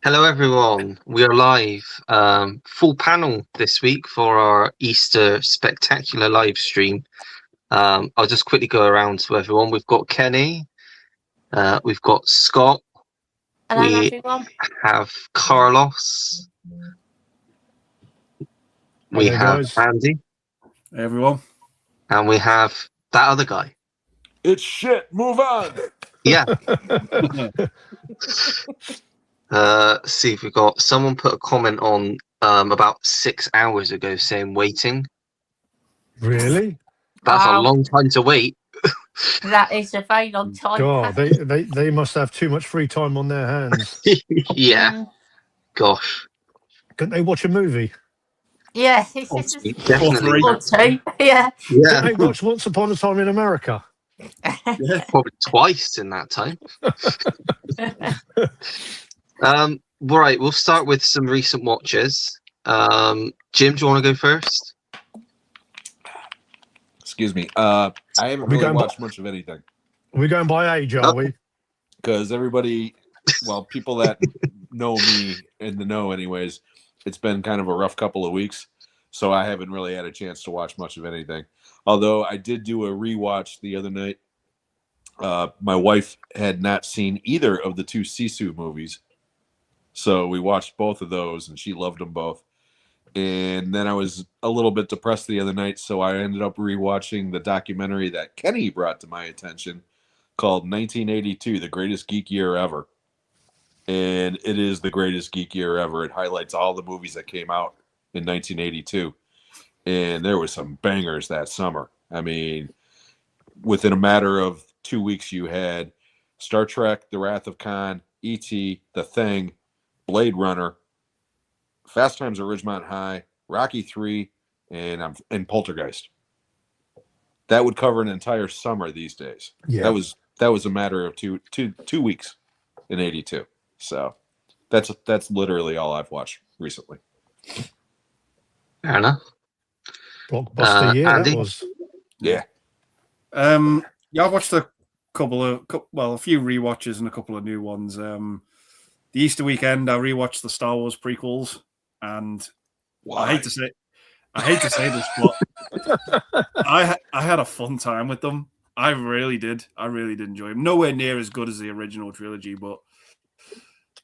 Hello, everyone. We are live, full panel this week for our Easter spectacular live stream. I'll just quickly go around to everyone. We've got Kenny, we've got Scott, Hello, we everyone. have Carlos, we Hello, have guys. Andy, Hey, everyone. and we have that other guy. It's shit. Move on. Yeah. See if we got someone put a comment on about 6 hours ago saying waiting. Really? That's a Wow. long time to wait. That is a very long time. God, they must have too much free time on their hands. Yeah. Gosh. Couldn't they watch a movie? Yeah, Definitely. or two. Yeah. Yeah. Couldn't they watch Once Upon a Time in America? Probably twice in that time. Right, we'll start with some recent watches. Jim, do you want to go first? Excuse me. I haven't really watched much of anything. Are we going by age, are we? Because everybody, well, people that know me in the know anyways, it's been kind of a rough couple of weeks. So I haven't really had a chance to watch much of anything. Although I did do a rewatch the other night. My wife had not seen either of the two Sisu movies. So we watched both of those and she loved them both. And then I was a little bit depressed the other night, so I ended up rewatching the documentary that Kenny brought to my attention called 1982, The Greatest Geek Year Ever. And it is the greatest geek year ever. It highlights all the movies that came out in 1982. And there was some bangers that summer. I mean, within a matter of 2 weeks, you had Star Trek, The Wrath of Khan, E.T., The Thing, Blade Runner, Fast Times at Ridgemont High, Rocky 3, and Poltergeist. That would cover an entire summer these days. Yeah. That was a matter of two weeks in 82. So that's literally all I've watched recently. Fair enough. Blockbuster year, Andy? that was. Yeah. Yeah, I watched a few rewatches and a couple of new ones. The Easter weekend, I rewatched the Star Wars prequels, and Why? I hate to say this, but I had a fun time with them. I really did. I really did enjoy them. Nowhere near as good as the original trilogy, but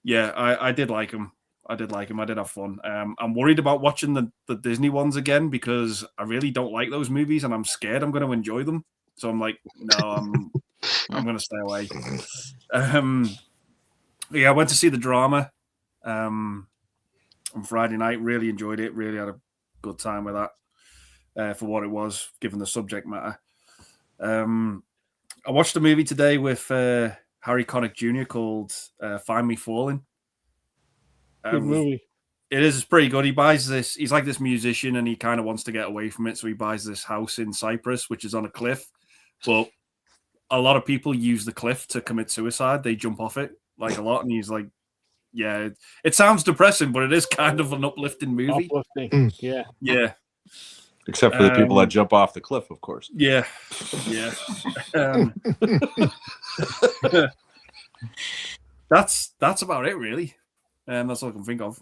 yeah, I did like them. I did have fun. I'm worried about watching the Disney ones again because I really don't like those movies, and I'm scared I'm going to enjoy them. So I'm like, no, I'm going to stay away. Yeah, I went to see the drama on Friday night. Really enjoyed it. Really had a good time with that for what it was, given the subject matter. I watched a movie today with Harry Connick Jr. called Find Me Falling. Good movie. It is pretty good. He buys this. He's like this musician, and he kind of wants to get away from it. So he buys this house in Cyprus, which is on a cliff. But a lot of people use the cliff to commit suicide. They jump off it like a lot, and he's like, "Yeah, it sounds depressing, but it is kind of an uplifting movie." Uplifting. Yeah. Yeah. Except for the people that jump off the cliff, of course. Yeah. That's about it, really. And that's all I can think of.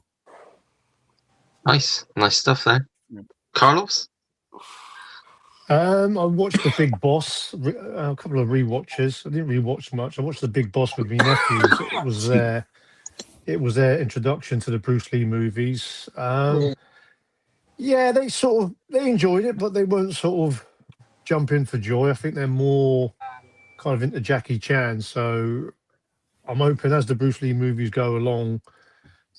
Nice stuff there. Yeah. Carlos? I watched The Big Boss, a couple of rewatches. I didn't rewatch much. I watched The Big Boss with my nephews. It was their introduction to the Bruce Lee movies. Yeah, they enjoyed it, but they weren't sort of jumping for joy. I think they're more kind of into Jackie Chan. So I'm hoping as the Bruce Lee movies go along,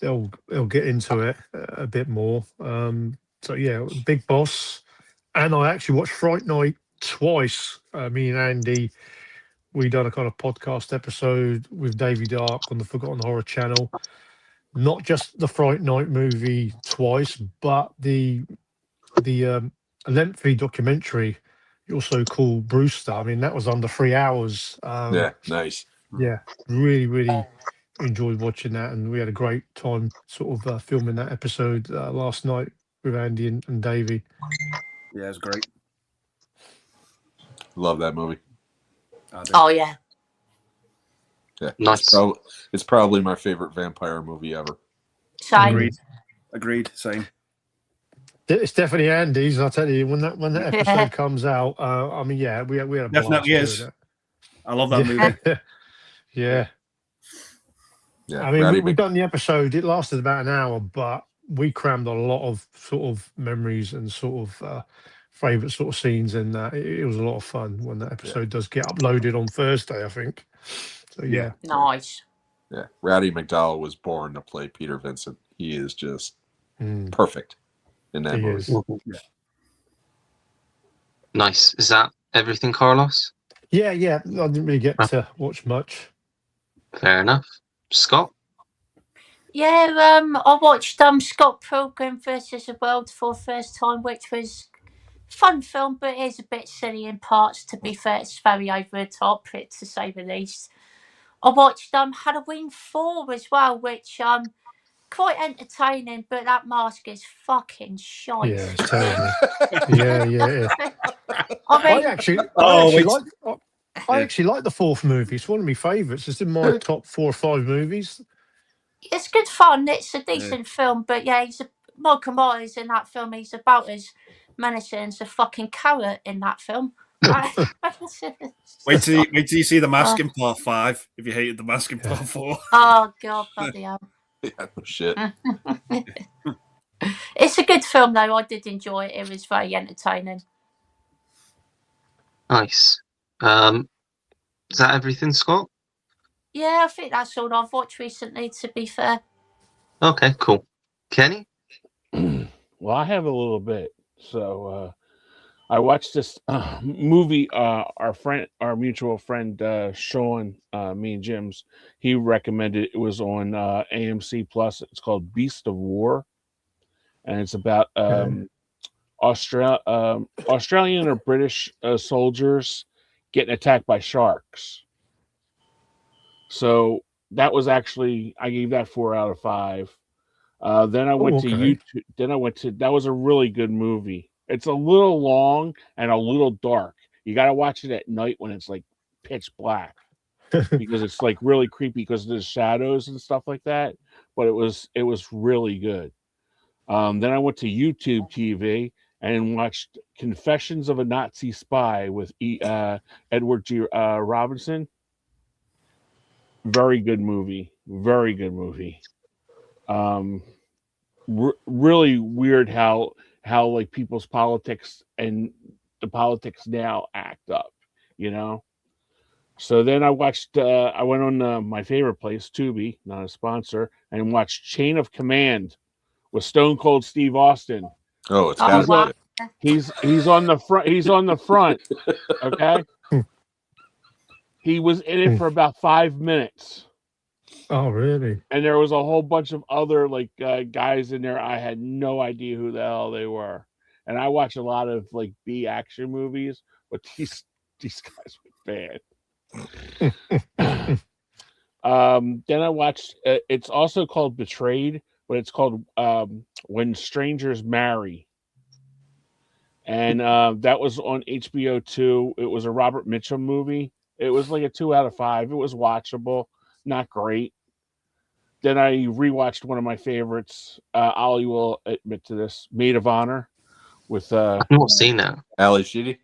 they'll get into it a bit more. So yeah, Big Boss. And I actually watched Fright Night twice. Me and Andy, we done a kind of podcast episode with Davey Dark on the Forgotten Horror channel. Not just the Fright Night movie twice, but the lengthy documentary, also called Brewster. I mean, that was under 3 hours. Yeah, nice. Yeah, really enjoyed watching that, and we had a great time sort of filming that episode last night with Andy and Davey. Yeah, it's great. Love that movie. Oh, yeah. Yeah, Nice. It's probably my favorite vampire movie ever. Same. Agreed. Same. It's definitely Andy's. I'll tell you when that Yeah. episode comes out. I mean, yeah, we had a blast Definitely is. doing I love that movie. it. Yeah. Yeah, I mean, Rowdy we've done the episode. It lasted about an hour, but we crammed a lot of sort of memories and sort of favorite sort of scenes in that. It was a lot of fun when that episode does get uploaded on Thursday, I think. So yeah. Nice. Yeah, Rowdy McDowell was born to play Peter Vincent. He is just Mm, perfect in that he movie. is. Nice. Is that everything, Carlos? Yeah. I didn't really get to watch much. Fair enough. Scott? Yeah, I watched Scott Pilgrim versus the World for the first time, which was a fun film, but it is a bit silly in parts. To be fair, it's very over the top, to say the least. I watched Halloween 4 as well, which quite entertaining, but that mask is fucking shite. Yeah, it's terrible. yeah. I mean, I actually like the fourth movie. It's one of my favourites. It's in my top 4 or 5 movies. it's good fun. It's a decent film, but yeah, Michael Myers in that film. He's about as menacing as a fucking carrot in that film. Wait till you see the mask in part 5. If you hated the mask in part 4. Oh god, bloody hell! Yeah, no shit. It's a good film though. I did enjoy it. It was very entertaining. Nice. Is that everything, Scott? Yeah, I think that's all I've watched recently. To be fair. Okay, cool. Kenny? Well, I have a little bit. So I watched this movie. Our mutual friend Sean, me and Jim's, he recommended. It was on AMC Plus. It's called Beast of War, and it's about Australian or British soldiers getting attacked by sharks. So that was actually, I gave that 4 out of 5. Then I went to YouTube. That was a really good movie. It's a little long and a little dark. You got to watch it at night when it's like pitch black because it's like really creepy because there's shadows and stuff like that. But it was really good. Then I went to YouTube TV and watched Confessions of a Nazi Spy with Edward G. Robinson. Very good movie. Really weird how like people's politics and the politics now act up, you know. So then I watched. I went on my favorite place, Tubi, not a sponsor, and watched Chain of Command with Stone Cold Steve Austin. Oh, it's got wow. He's on the front. He's on the front. Okay. He was in it for about 5 minutes. Oh, really? And there was a whole bunch of other like guys in there. I had no idea who the hell they were. And I watch a lot of like B action movies, but these guys were bad. Then I watched. It's also called Betrayed, but it's called When Strangers Marry. And that was on HBO 2. It was a Robert Mitchum movie. It was like a 2 out of 5. It was watchable, not great. Then I rewatched one of my favorites. Ollie will admit to this: Maid of Honor, with I've not seen that. Ali Sheedy?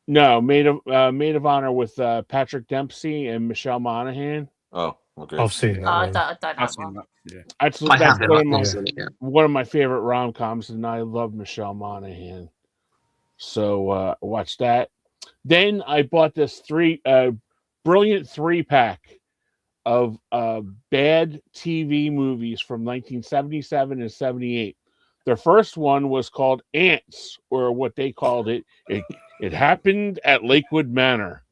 no Maid of Honor with Patrick Dempsey and Michelle Monaghan. Oh, okay. I've seen that. I one. don't I've have seen one. that. Yeah. That's I have it. one I've of my not seen it yet. one of my favorite rom-coms, and I love Michelle Monaghan. So watch that. Then I bought this brilliant 3-pack of bad TV movies from 1977 and 78. Their first one was called Ants, or what they called it. It happened at Lakewood Manor.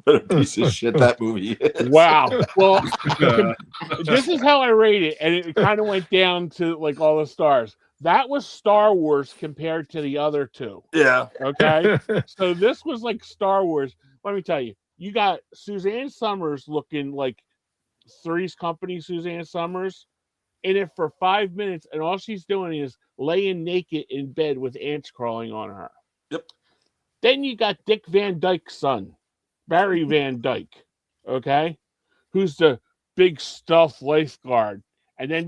What a piece of shit that movie is. Wow. Well, this is how I rate it, and it kind of went down to like all the stars. That was Star Wars compared to the other two. Yeah. Okay. So this was like Star Wars. Let me tell you, you got Suzanne Summers looking like Three's Company Suzanne Summers in it for 5 minutes, and all she's doing is laying naked in bed with ants crawling on her. Yep. Then you got Dick Van Dyke's son, Barry Van Dyke. Okay. who's the big stuffed lifeguard, and then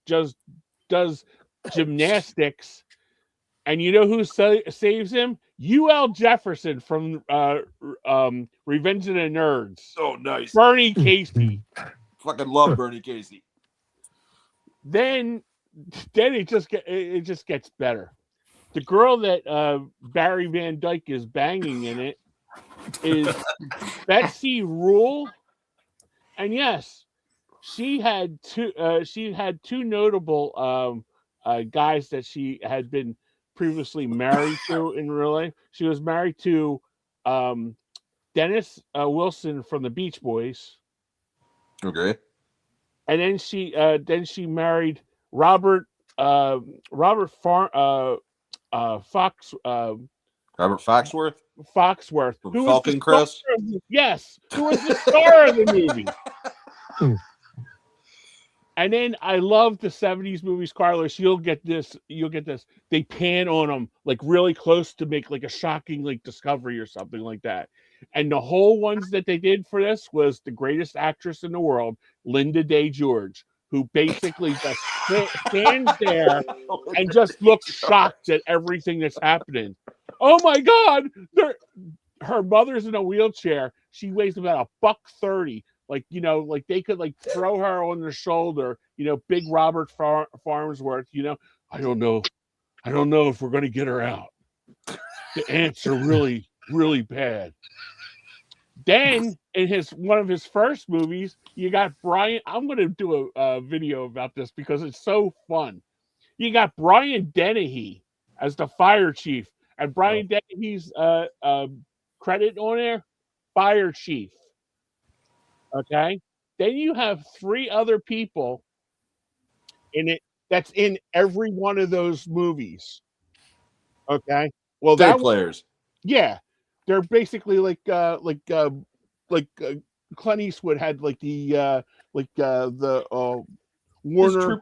does gymnastics. And you know who saves him? UL Jefferson from Revenge of the Nerds. Oh, nice. Bernie Casey. Fucking love Bernie Casey. Then it just gets better. The girl that Barry Van Dyke is banging in it is Betsy Rule, and yes, she had two notable guys that she had been previously married to in real life. She was married to Dennis Wilson from the Beach Boys. Okay. And then she married Robert Foxworth. Robert Foxworth Foxworth, from who Falcon was the Crest. star of yes, who was the star of the movie. And then I love the 70s movies, Carlos. You'll get this. They pan on them like really close to make like a shocking like discovery or something like that. And the whole ones that they did for this was the greatest actress in the world, Linda Day George, who basically just stands there and just looks shocked at everything that's happening. Oh my God! Her mother's in a wheelchair. She weighs about $130. Like, you know, like they could like throw her on their shoulder, you know, big Robert Farnsworth, you know. I don't know if we're going to get her out. The ants are really, really bad. Then in one of his first movies, you got Brian. I'm going to do a video about this because it's so fun. You got Brian Dennehy as the fire chief, and Brian Dennehy's credit on there, fire chief. Okay. Then you have 3 other people in it that's in every one of those movies. Okay. Well, Day players. Yeah, they're basically like Clint Eastwood had like the Warner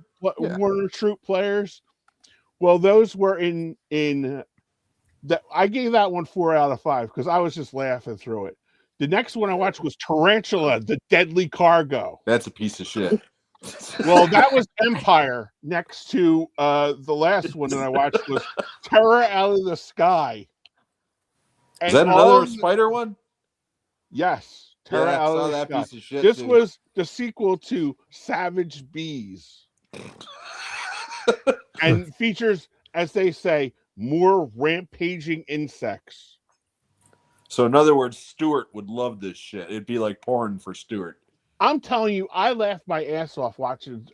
Troop players. Well, those were in that. I gave that one 4 out of 5 because I was just laughing through it. The next one I watched was Tarantula, the Deadly Cargo. That's a piece of shit. Well, that was Empire. Next to the last one that I watched was Terror Out of the Sky. Is that another spider one? Yes. Terror Out of the Sky. Piece of shit. This was the sequel to Savage Bees. And features, as they say, more rampaging insects. So in other words, Stuart would love this shit. It'd be like porn for Stuart. I'm telling you, I laughed my ass off watching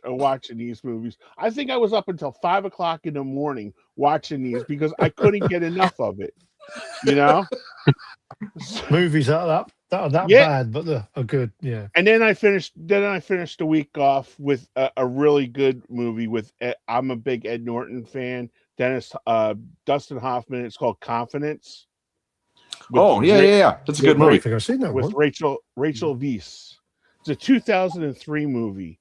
these movies. I think I was up until 5 o'clock in the morning watching these because I couldn't get enough of it. You know, movies that bad, but they're good. Yeah. And then I finished the week off with a really good movie with. I'm a big Ed Norton fan. Dustin Hoffman. It's called Confidence. Yeah. That's a good movie. I think I've seen that with one. Rachel Weisz. It's a 2003 movie,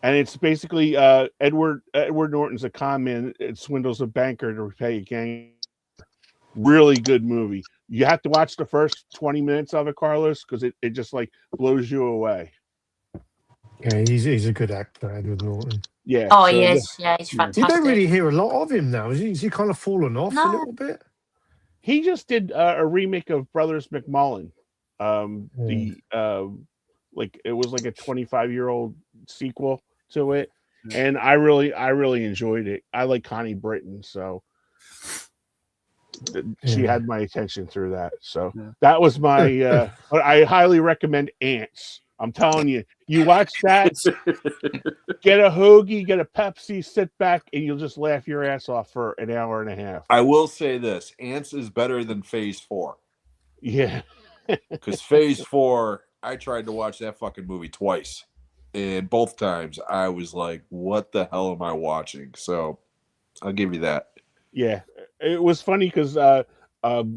and it's basically Edward Norton's a con man. It swindles a banker to repay a gang. Really good movie. You have to watch the first 20 minutes of it, Carlos, because it just like blows you away. Yeah, he's a good actor, Edward Norton. Yeah. Oh, yes, he's fantastic. You don't really hear a lot of him now. Is he kind of fallen off a little bit? He just did a remake of Brothers McMullen. Like it was like a 25-year-old sequel to it, and I really enjoyed it. I like Connie Britton, so she had my attention through that. So that was my. I highly recommend Ants. I'm telling you, you watch that, get a hoagie, get a Pepsi, sit back, and you'll just laugh your ass off for an hour and a half. I will say this: Ants is better than Phase 4. Yeah, because Phase 4. I tried to watch that fucking movie twice, and both times I was like, "What the hell am I watching?" So, I'll give you that. Yeah, it was funny because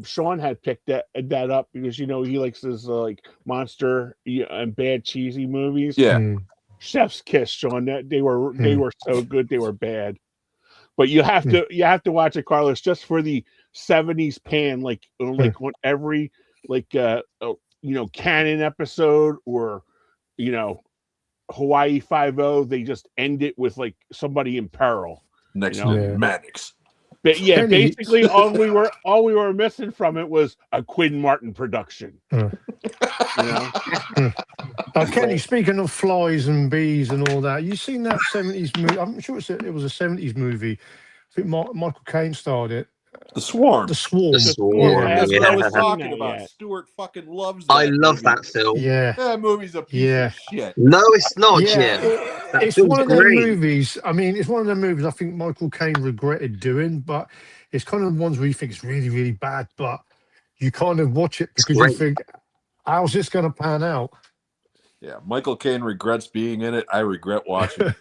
Sean had picked that up because he likes his like monster and bad cheesy movies. Yeah, Chef's Kiss, Sean. They were so good, they were bad. But you have to watch it, Carlos, just for the 70s pan, like on every canon episode or you know, Hawaii 5-0, they just end it with like somebody in peril. Next You know? to Maddox. But yeah, Kenny- basically all we were missing from it was a Quinn Martin production. Uh. You know? Kenny, speaking of flies and bees and all that, you seen that 70s movie? I'm sure it was a 70s movie. I think Michael Caine starred it. The Swarm. The Swarm. The Swarm. Yeah, That's what I was Yeah. talking Seen that about. yet. Stuart fucking loves that I love movie. that film. Yeah. That movie's a piece Yeah. of shit. No, it's not, Yeah, Jim. That it's film's one of them great. movies. I mean, it's one of them movies I think Michael Caine regretted doing, but it's kind of ones where you think it's really, really bad, but you kind of watch it because you great. think, how's this going to pan out? Yeah, Michael Caine regrets being in it. I regret watching it.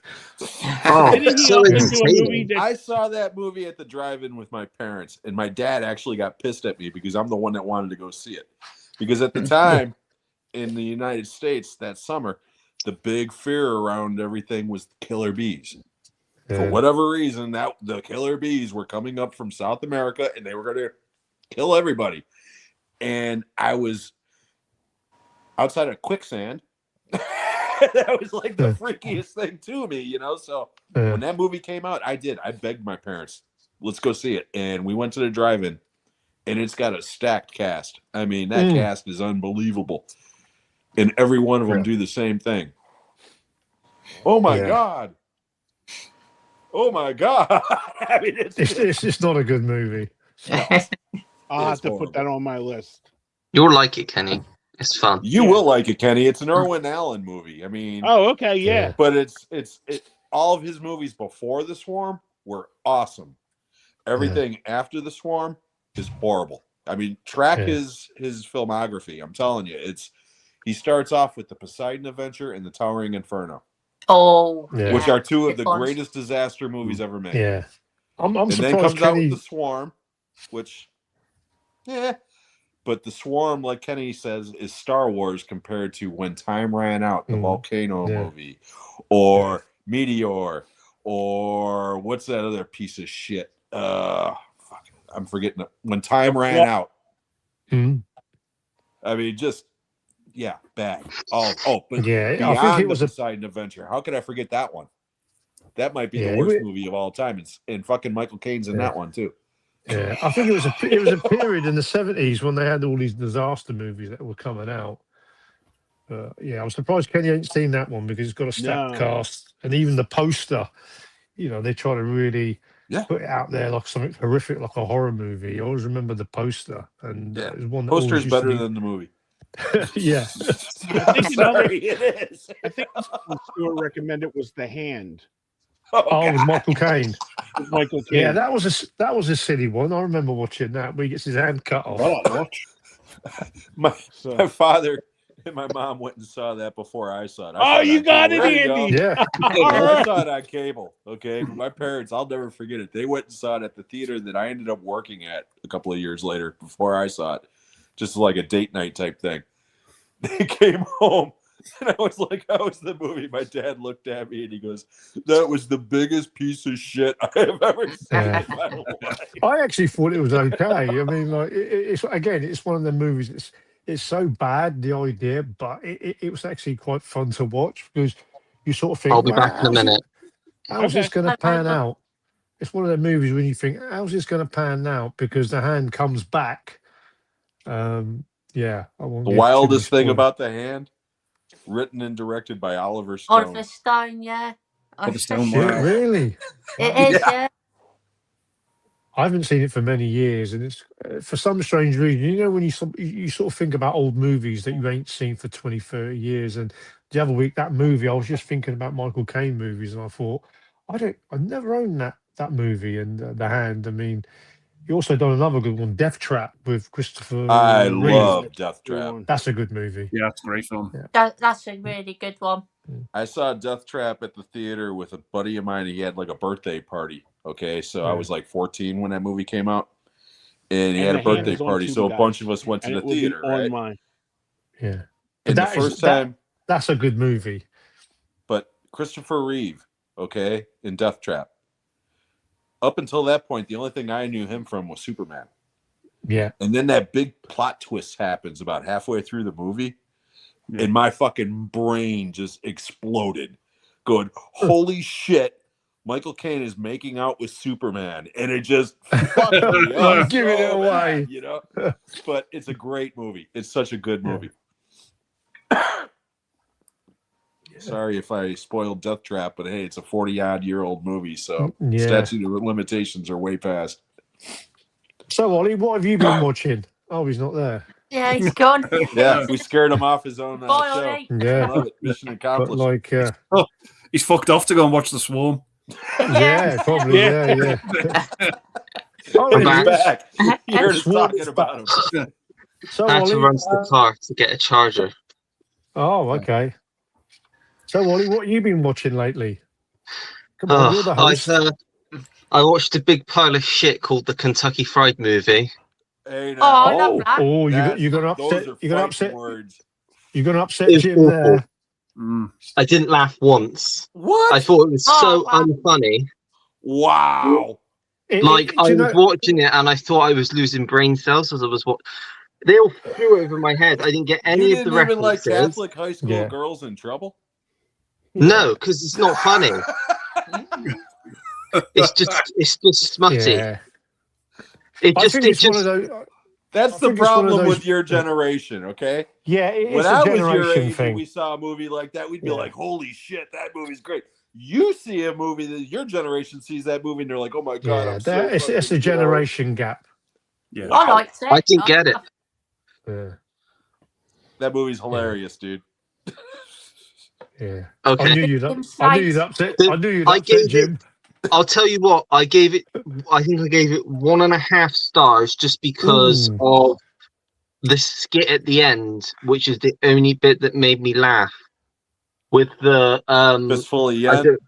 Oh, Didn't he so also do a entertaining. movie that I saw that movie at the drive-in with my parents, and my dad actually got pissed at me because I'm the one that wanted to go see it. Because at the time, in the United States that summer, the big fear around everything was killer bees. For Yeah. whatever reason, that the killer bees were coming up from South America, and they were going to kill everybody. And I was outside of quicksand. That was like the freakiest thing to me, you know. So when that movie came out, I begged my parents, let's go see it. And we went to the drive-in, and it's got a stacked cast. I mean, that cast is unbelievable. And every one of them do the same thing. Oh my God. Oh my God. I mean, It's just not a good movie. I'll have to put that on my list. You'll like it, Kenny. It's fun. You will like it, Kenny. It's an Irwin Allen movie. I mean, oh, okay, yeah. But it's all of his movies before The Swarm were awesome. Everything after The Swarm is horrible. I mean, track his filmography. I'm telling you, he starts off with the Poseidon Adventure and the Towering Inferno. Oh, which are two of Good the ones. greatest disaster movies ever made. Yeah. I'm and then surprised comes out Kenny. with The Swarm, which, but The Swarm, like Kenny says, is Star Wars compared to When Time Ran Out, the volcano movie, or Meteor, or what's that other piece of shit? I'm forgetting it. When Time Ran Out. I mean, just bad. But Yeah, beyond I think it was the a Poseidon Adventure. How could I forget that one? That might be the worst movie of all time, and fucking Michael Caine's in that one too. Yeah, I think it was a period in the 70s when they had all these disaster movies that were coming out. I was surprised Kenny ain't seen that one because it's got a stacked cast, and even the poster, they try to really put it out there like something horrific, like a horror movie. I always remember the poster, and it was one that Poster's always used to better be- than the movie. Yeah. I think Sorry, it is. I think Stuart recommended was The Hand. Oh, with Michael Caine. With Michael Caine. Yeah, that was a silly one. I remember watching that where he gets his hand cut off. My father and my mom went and saw that before I saw it. Oh, you got it, There you Andy. go. Yeah. I saw it on cable. Okay, but my parents, I'll never forget it. They went and saw it at the theater that I ended up working at a couple of years later before I saw it, just like a date night type thing. They came home. And I was like, how was the movie? My dad looked at me and he goes, that was the biggest piece of shit I have ever seen in my life. I actually thought it was okay. I mean, like it's one of the movies. It's so bad, the idea, but it was actually quite fun to watch because you sort of think, I'll be back in a minute. How's this going to pan out? It's one of the movies when you think, how's this going to pan out? Because the hand comes back. I won't The give too wildest much thing spoil. about The Hand, written and directed by Oliver Stone. Oliver Stone, yeah. Oliver Stone, Yeah, really? It is, yeah. I haven't seen it for many years, and it's for some strange reason. When you sort of think about old movies that you ain't seen for 20, 30 years, and the other week that movie, I was just thinking about Michael Caine movies, and I thought, I never owned that movie and The Hand. I mean, he also done another good one, Death Trap, with Christopher. I Reeve. love Death Trap. That's a good movie. Yeah, it's a great film. That's a really good one. I saw Death Trap at the theater with a buddy of mine. He had like a birthday party. Okay, so I was like 14 when that movie came out, and he had a birthday party. So a bunch of us went to the theater, right? Yeah, And the first time, that's a good movie. But Christopher Reeve, okay, in Death Trap. Up until that point, the only thing I knew him from was Superman. Yeah, and then that big plot twist happens about halfway through the movie. and my fucking brain just exploded. Going, holy shit! Michael Caine is making out with Superman, and it just fucked me up. You're giving it so away. bad, you know. But it's a great movie. It's such a good movie. Sorry if I spoiled Death Trap, but hey, it's a 40-odd-year-old movie, so statute of limitations are way past. So, Ollie, what have you been watching? Oh, he's not there. Yeah, he's gone. Yeah, we scared him off his own Bye, show. Ollie. Yeah. I love it. Mission But accomplished. like, He's fucked off to go and watch The Swarm. yeah, probably, yeah. Oh, I'm there he back. is. You heard us Swarm's talking about him. So, I had to Ollie, run to the car to get a charger. oh, okay. So, Ollie, what have you been watching lately? Come on, you're the host. I watched a big pile of shit called the Kentucky Fried Movie. Hey, Oh, I now. love that. Oh, That's- you're gonna those upset. are You're gonna fighting upset. words. You're gonna upset It's Jim awful. there. I didn't laugh once. What? I thought it was so wow. unfunny. Wow. Like I was watching it and I thought I was losing brain cells as I was watching. They all flew over my head. I didn't get any You of the didn't even like references. Catholic high school Yeah. girls in trouble? No, because it's not funny. It's just smutty. Yeah. It I just, think it it's one of just. those. That's I the think it's one of problem those- with your generation, okay? Yeah, it's When a I was your generation age and thing. we saw a movie like that, we'd be Yeah. like, holy shit, that movie's great. You see a movie that your generation sees that movie and they're like, oh my God, Yeah, I'm so it's a fucking, generation gap. Yeah. I liked it. I didn't get it. Yeah, That movie's hilarious, dude. yeah. Okay. I knew you'd upset. Dude, I knew you'd I upset gave Jim. I'll tell you what. I think I gave it 1.5 stars just because of the skit at the end, which is the only bit that made me laugh. With the Fistful of I yen. don't-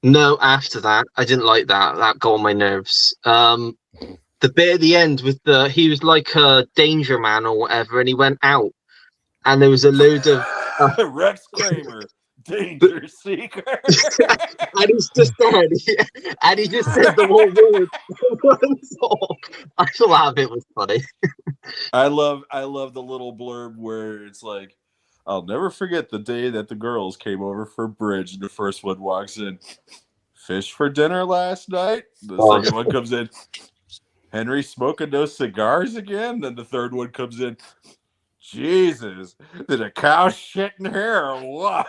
no, after that, I didn't like that. That got on my nerves. The bit at the end with he was like a danger man or whatever, and he went out, and there was a load of, Rex Kramer, danger seeker. and he's just there, and he just said the one word. I thought that bit was funny. I love the little blurb where it's like, I'll never forget the day that the girls came over for bridge, and the first one walks in, fish for dinner last night. The second one comes in, Henry smoking those cigars again. Then the third one comes in, Jesus, did a cow shit in here or what?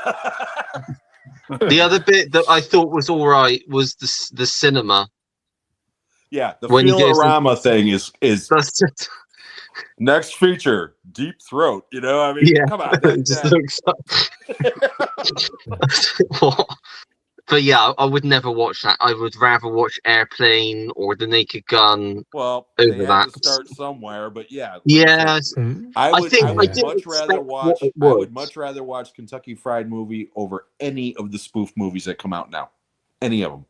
The other bit that I thought was all right was the cinema. Yeah, the When he goes Feel-O-Rama thing is That's just, next feature, Deep Throat. You know, I mean, yeah, come on. it just looks like. But yeah, I would never watch that. I would rather watch Airplane or The Naked Gun. Well, over they have to that. start somewhere, but yeah. Yes, I would didn't much rather expect watch. what it I was. would much rather watch Kentucky Fried Movie over any of the spoof movies that come out now. Any of them.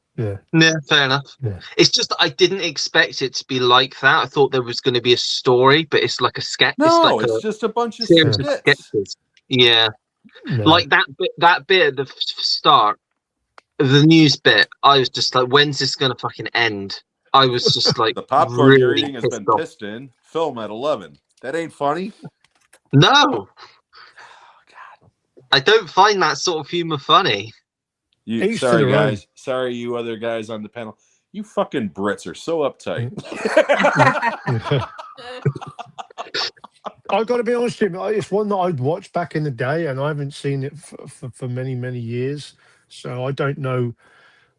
Yeah, fair enough. Yeah. It's just I didn't expect it to be like that. I thought there was going to be a story, but it's like a sketch. No, it's like just a bunch of series of skits. sketches. Yeah, No. like that bit at the start, the news bit. I was just like, when's this going to fucking end? I was just like, The popcorn you're really eating has pissed been off. pissed in. Film at 11. That ain't funny. No, Oh, God. I don't find that sort of humor funny. Each to Sorry, their own. guys. Sorry, you other guys on the panel. You fucking Brits are so uptight. I've got to be honest with you, it's one that I'd watched back in the day, and I haven't seen it for many, many years. So I don't know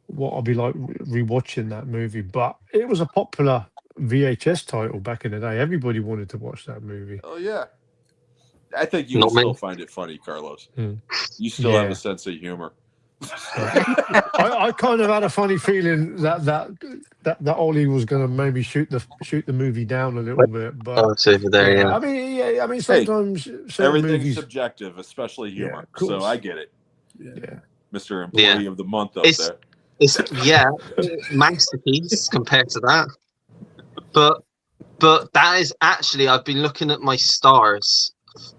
what I'll be like rewatching that movie. But it was a popular VHS title back in the day. Everybody wanted to watch that movie. Oh, yeah. I think you Not would still many. find it funny, Carlos. Hmm. You still have Yeah. a sense of humor. I kind of had a funny feeling that Ollie was going to maybe shoot the movie down a little bit, but Oh, it's over there. Yeah. I mean, sometimes certain Everything's movies. subjective, especially Yeah, humor. of course. So I get it. Yeah. Mr. Employee of the Month up It's- there. It's masterpiece compared to that. But that is actually, I've been looking at my stars,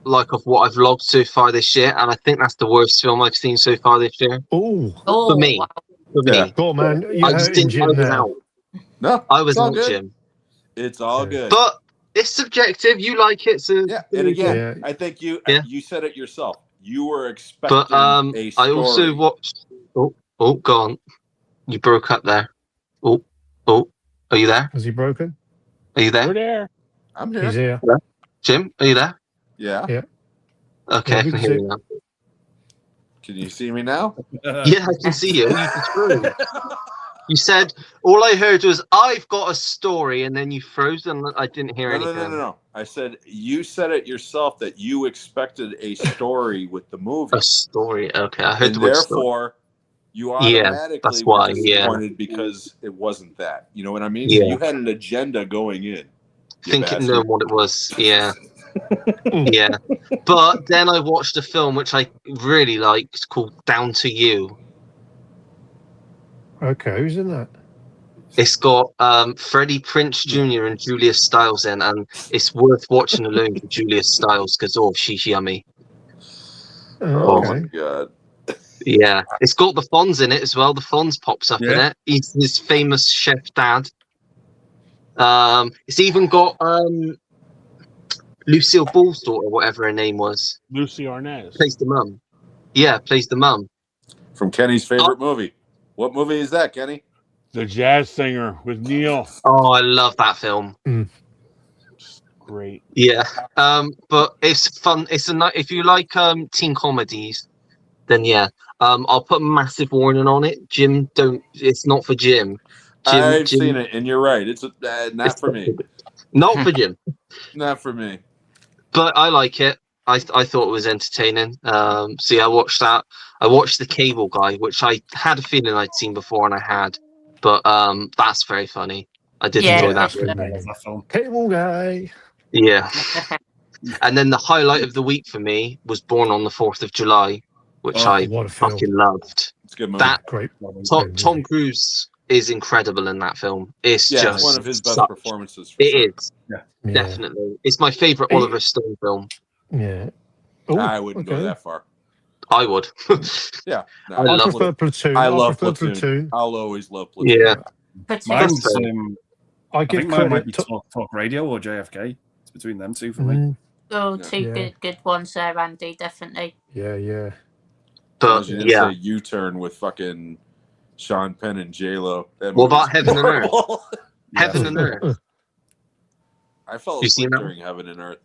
like of what I've logged so far this year, and I think that's the worst film I've seen so far this year. Oh, For me. Wow. For Yeah. me. go on, man! You're I just hurting didn't. I Jim was now. out. No, I was it's all out, good. Jim. It's all Yeah. good. But it's subjective. You like it, so Yeah, and again, Yeah. I think you Yeah. you said it yourself. You were expecting But a story. I also watched. Oh, go on. You broke up there. Oh, are you there? Is he broken? Are you We're there? there. I'm He's here. here. Jim, are you there? Yeah. Yeah. Okay, Yeah, I we can can hear see- you now. Can you see me now? Yeah, I can see you. You just froze. You said all I heard was "I've got a story," and then you froze, and I didn't hear anything. No. I said you said it yourself that you expected a story with the movie, A story. Okay, I heard and the word story. therefore you Yeah, automatically that's were why, yeah. disappointed because it wasn't that. You know what I mean? Yeah. So you had an agenda going in. You Thinking bastard. knowing what it was. Yeah. Yeah. But then I watched a film which I really like. It's called Down to You. Okay, who's in that? It's got Freddie Prinze Jr. and Julia Stiles in, and it's worth watching alone for Julia Stiles because she's yummy. Oh Okay. my god. Yeah, it's got the Fonz in it as well. The Fonz pops up in Yeah. it. He's his famous chef dad. It's even got Lucille Ball's daughter, whatever her name was, Lucy Arnaz. plays the mum. Yeah, plays the mum. From Kenny's favorite movie. What movie is that, Kenny? The Jazz Singer with Neil. Oh, I love that film. Great. Yeah, but it's fun. It's if you like teen comedies, then yeah. I'll put a massive warning on it. Jim, don't. It's not for Jim. I've seen it, and you're right. It's not for me. Not for Jim. Not for me. But I like it. I thought it was entertaining. So yeah, I watched that. I watched The Cable Guy, which I had a feeling I'd seen before, and I had. But that's very funny. I did Yeah, enjoy that. that's I love that film. Cable guy. Yeah. And then the highlight of the week for me was Born on the 4th of July, which Oh, I What a film. fucking loved. It's a good movie. That Great. Tom Cruise is incredible in that film. It's Yeah, just it's one of his best such- performances. For It sure. is Yeah. definitely. It's my favorite Hey. Oliver Stone film. Yeah. Oh, I wouldn't go that far. I would. Yeah. No, I I love prefer Platoon. I love prefer Platoon. I'll always love Platoon. Yeah. But Mine's, fair. I I give think mine might credit be to. Talk Radio or JFK. It's between them two for me. oh, Yeah. two Yeah. good ones there, Andy. Definitely. Yeah. But You didn't yeah. say U-turn with fucking Sean Penn and J-Lo. What about Heaven and Earth? Yeah. Heaven and Earth. I fell You seen asleep that? during Heaven and Earth.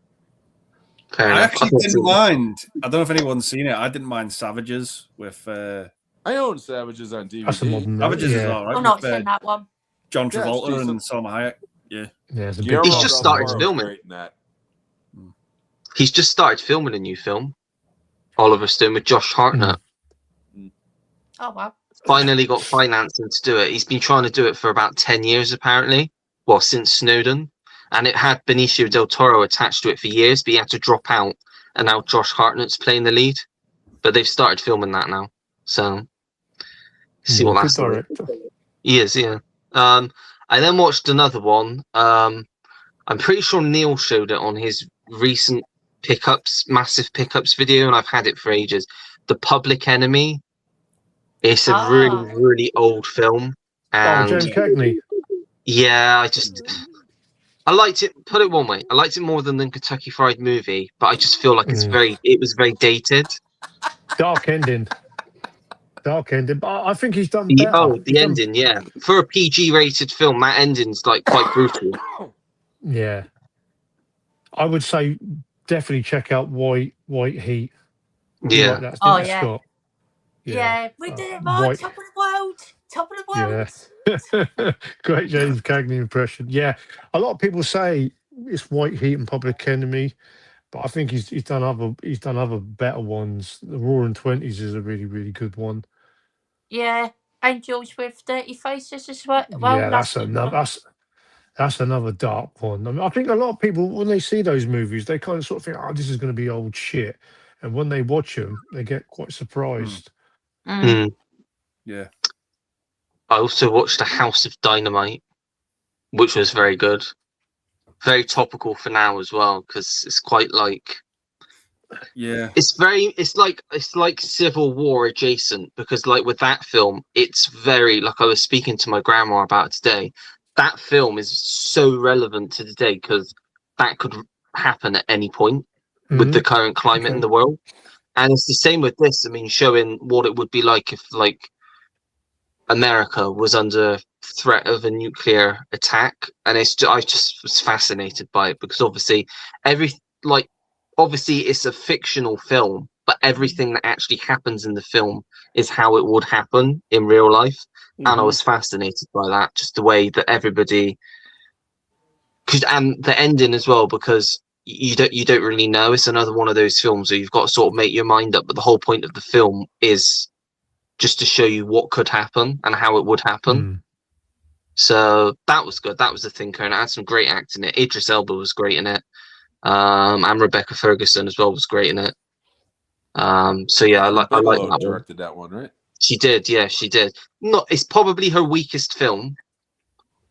Fair I enough. actually thought didn't so. mind. I don't know if anyone's seen it. I didn't mind Savages with I own Savages on DVD. That's a modern. Savages is Yeah. all right. I'm not with, seen that one. John Yeah, it's Travolta decent. and Salma Hayek. Yeah. It's a big Guillermo He's part just of started the world. filming. Great in that. He's just started filming a new film. Oliver Stone with Josh Hartnett. Oh wow. Finally got financing to do it. He's been trying to do it for about 10 years, apparently. Well, since Snowden. And it had Benicio del Toro attached to it for years, but he had to drop out. And now Josh Hartnett's playing the lead. But they've started filming that now. So, see what Good that's like. director. He is, yeah. I then watched another one. I'm pretty sure Neil showed it on his recent massive pickups video, and I've had it for ages. The Public Enemy. It's a really, really old film. Oh, And James Cagney. yeah, I liked it. Put it one way, I liked it more than the Kentucky Fried Movie, but I just feel like it was very dated. Dark ending. But I think he's done better. The ending, yeah. For a PG-rated film, that ending's like quite brutal. Yeah. I would say definitely check out White Heat. You Yeah. like that, Oh, didn't you, yeah. Scott? Yeah, we did it, man. White- Top of the world. Top of the world. Yeah. Great James Cagney impression. Yeah. A lot of people say it's White Heat and Public Enemy, but I think he's done other better ones. The Roaring Twenties is a really, really good one. Yeah. Angels with Dirty Faces as well. Yeah, that's another dark one. I mean, I think a lot of people, when they see those movies, they kind of sort of think, "Oh, this is going to be old shit," and when they watch them, they get quite surprised. Mm. Yeah. I also watched A House of Dynamite, which was very good. Very topical for now as well, because it's quite like Yeah. it's like Civil War adjacent, because like with that film, it's very, like I was speaking to my grandma about today, that film is so relevant to today because that could happen at any point with the current climate in the world. And it's the same with this. I mean, showing what it would be like if, like, America was under threat of a nuclear attack, and I just was fascinated by it because obviously obviously it's a fictional film, but everything that actually happens in the film is how it would happen in real life, and I was fascinated by that, just the way that everybody, and the ending as well, because you don't really know. It's another one of those films where you've got to sort of make your mind up, but the whole point of the film is just to show you what could happen and how it would happen. So that was good. That was the thinker, and it had some great acting in it. Idris Elba was great in it, and Rebecca Ferguson as well was great in it. So yeah, I like that one. Directed that one, right? She did, yeah, she did. It's probably her weakest film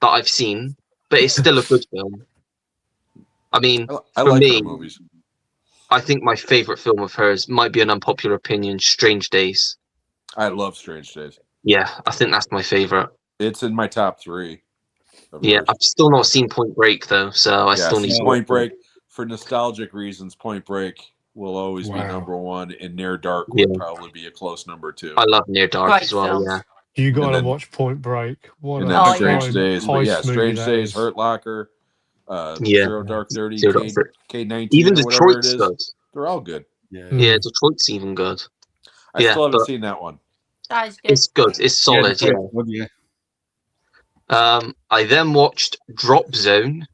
that I've seen, but it's still a good film. I mean, I for like me, her movies. I think my favorite film of hers might be an unpopular opinion, Strange Days. I love Strange Days. Yeah, I think that's my favorite. It's in my top 3. Yeah, I've still not seen Point Break though, so I still need to. Point Break, for nostalgic reasons, Point Break will always be number 1, and Near Dark would probably be a close number 2. I love Near Dark as well. Yeah, you gotta watch Point Break. What and a then Strange Days, but yeah, Strange Days, Hurt Locker, Zero Dark 30, K-19, even Detroit's good. They're all good. Yeah, Detroit's even good. I still haven't seen that one. That is good. It's good. It's solid. I then watched Drop Zone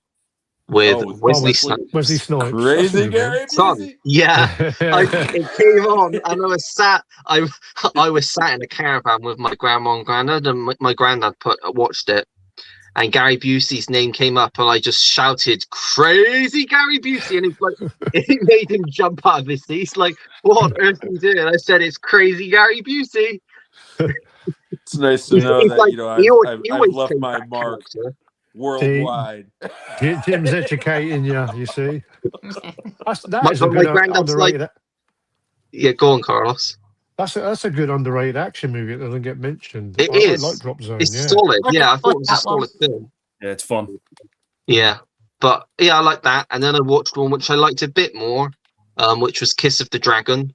with Wesley Snipes. Crazy Gary Busey. Yeah, it came on, and I was sat in a caravan with my grandma and granddad, and my granddad watched it, and Gary Busey's name came up, and I just shouted, "Crazy Gary Busey!" and it made him jump out of his seat. He's like, "What on earth are you doing?" I said, "It's Crazy Gary Busey." It's nice to know that, you know, I've left my mark worldwide. Jim's educating you see. That is a good underrated. Yeah, go on, Carlos. That's a good underrated action movie that doesn't get mentioned. It is. I like Drop Zone. It's solid. Yeah, I thought it was a solid film. Yeah, it's fun. Yeah, but yeah, I like that. And then I watched one which I liked a bit more, which was Kiss of the Dragon.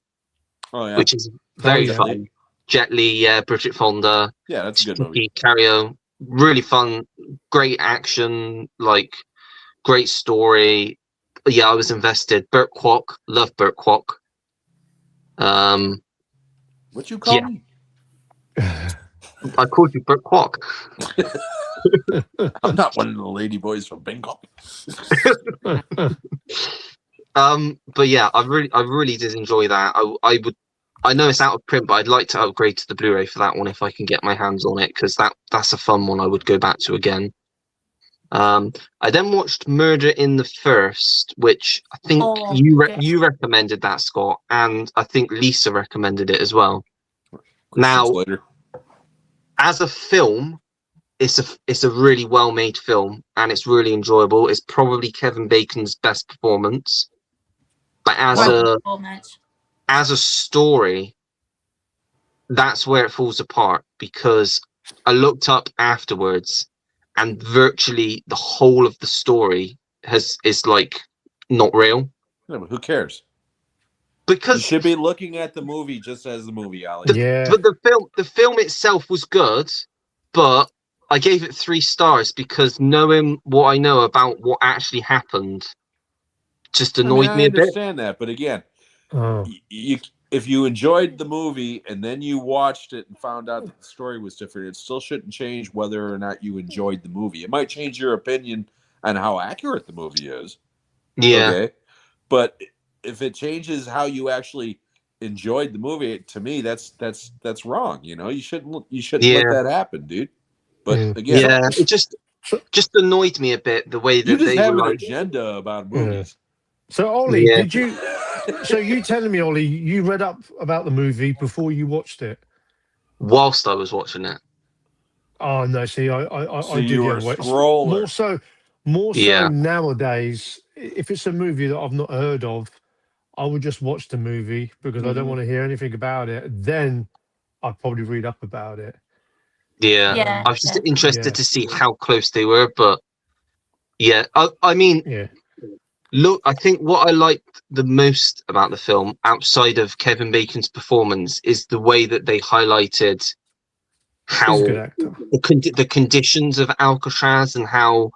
Oh yeah, which is very fun. Jet Li, Bridget Fonda. Yeah, that's a good movie. Carrio, really fun, great action, like great story. Yeah, I was invested. Burt Kwok, love Burt Kwok. What you call me? I called you Burt Kwok. I'm not one of the lady boys from Bengal. But yeah, I really did enjoy that. I know it's out of print, but I'd like to upgrade to the Blu-ray for that one if I can get my hands on it, because that's a fun one I would go back to again. I then watched Murder in the First, which I think you recommended that, Scott, and I think Lisa recommended it as well. Now, as a film, it's a really well-made film, and it's really enjoyable. It's probably Kevin Bacon's best performance, but as a story, that's where it falls apart, because I looked up afterwards, and virtually the whole of the story is like not real. Yeah, but who cares? Because you should be looking at the movie just as the movie, Ali. But the film itself was good, but I gave it 3 stars because knowing what I know about what actually happened just annoyed me a bit. I understand that, but again, if you enjoyed the movie and then you watched it and found out that the story was different, it still shouldn't change whether or not you enjoyed the movie. It might change your opinion on how accurate the movie is. Yeah. Okay? But if it changes how you actually enjoyed the movie, to me, that's wrong. You know, you shouldn't let that happen, dude. But again, it just annoyed me a bit the way that they have an agenda about movies. So Ollie, did you? So you telling me, Ollie, you read up about the movie before you watched it? Whilst I was watching it. Oh no! See, I so did you were scrolling. More so nowadays. If it's a movie that I've not heard of, I would just watch the movie because I don't want to hear anything about it. Then I'd probably read up about it. Yeah. I was just interested to see how close they were, but I mean, Look, I think what I liked the most about the film, outside of Kevin Bacon's performance, is the way that they highlighted how He's a good actor. the conditions of Alcatraz and how,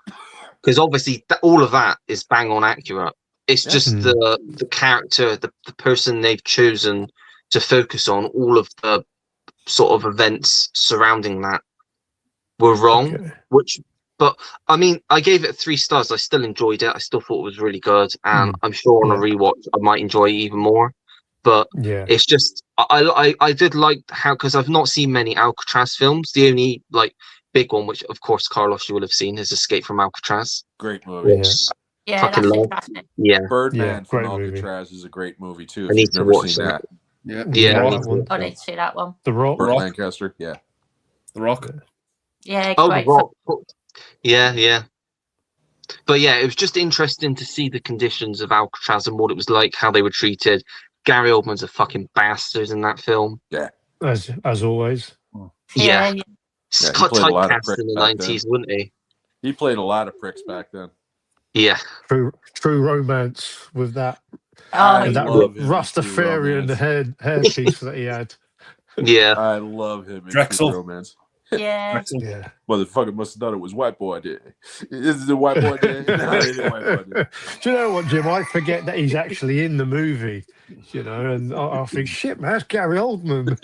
because obviously all of that is bang on accurate. It's just the character, the person they've chosen to focus on. All of the sort of events surrounding that were wrong. Okay. But I mean, I gave it 3 stars. I still enjoyed it. I still thought it was really good, and I'm sure on a rewatch I might enjoy it even more. But Yeah. it's just I did like how, because I've not seen many Alcatraz films. The only like big one, which of course Carlos you will have seen, is Escape from Alcatraz. Great movie. Which Yeah, fucking that's love. fantastic. Yeah, Birdman from great movie. Alcatraz is a great movie too. I If need you've to never watch seen that. that. Yeah, I that need to one. watch I that. need to see that one. The Rock. Burt Rock. Lancaster. Yeah. The Rock. Yeah, Oh, The great. Rock. Yeah. But yeah, it was just interesting to see the conditions of Alcatraz and what it was like, how they were treated. Gary Oldman's a fucking bastard in that film. Yeah. As always. Yeah. Yeah, he Cut played a lot of typecast pricks in the back 90s, wouldn't he? He played a lot of pricks back then. Yeah. True romance with that Oh, with that love him in True Rastafarian Romance. hairpiece that he had. Yeah. I love him in Drexel. True Romance. yeah. Drexel. Yeah. Motherfucker must have thought it was White Boy Day. This is the White Boy Day. No, it ain't White Boy Day. Do you know what, Jim? I forget that he's actually in the movie, and I think, shit, man, that's Gary Oldman.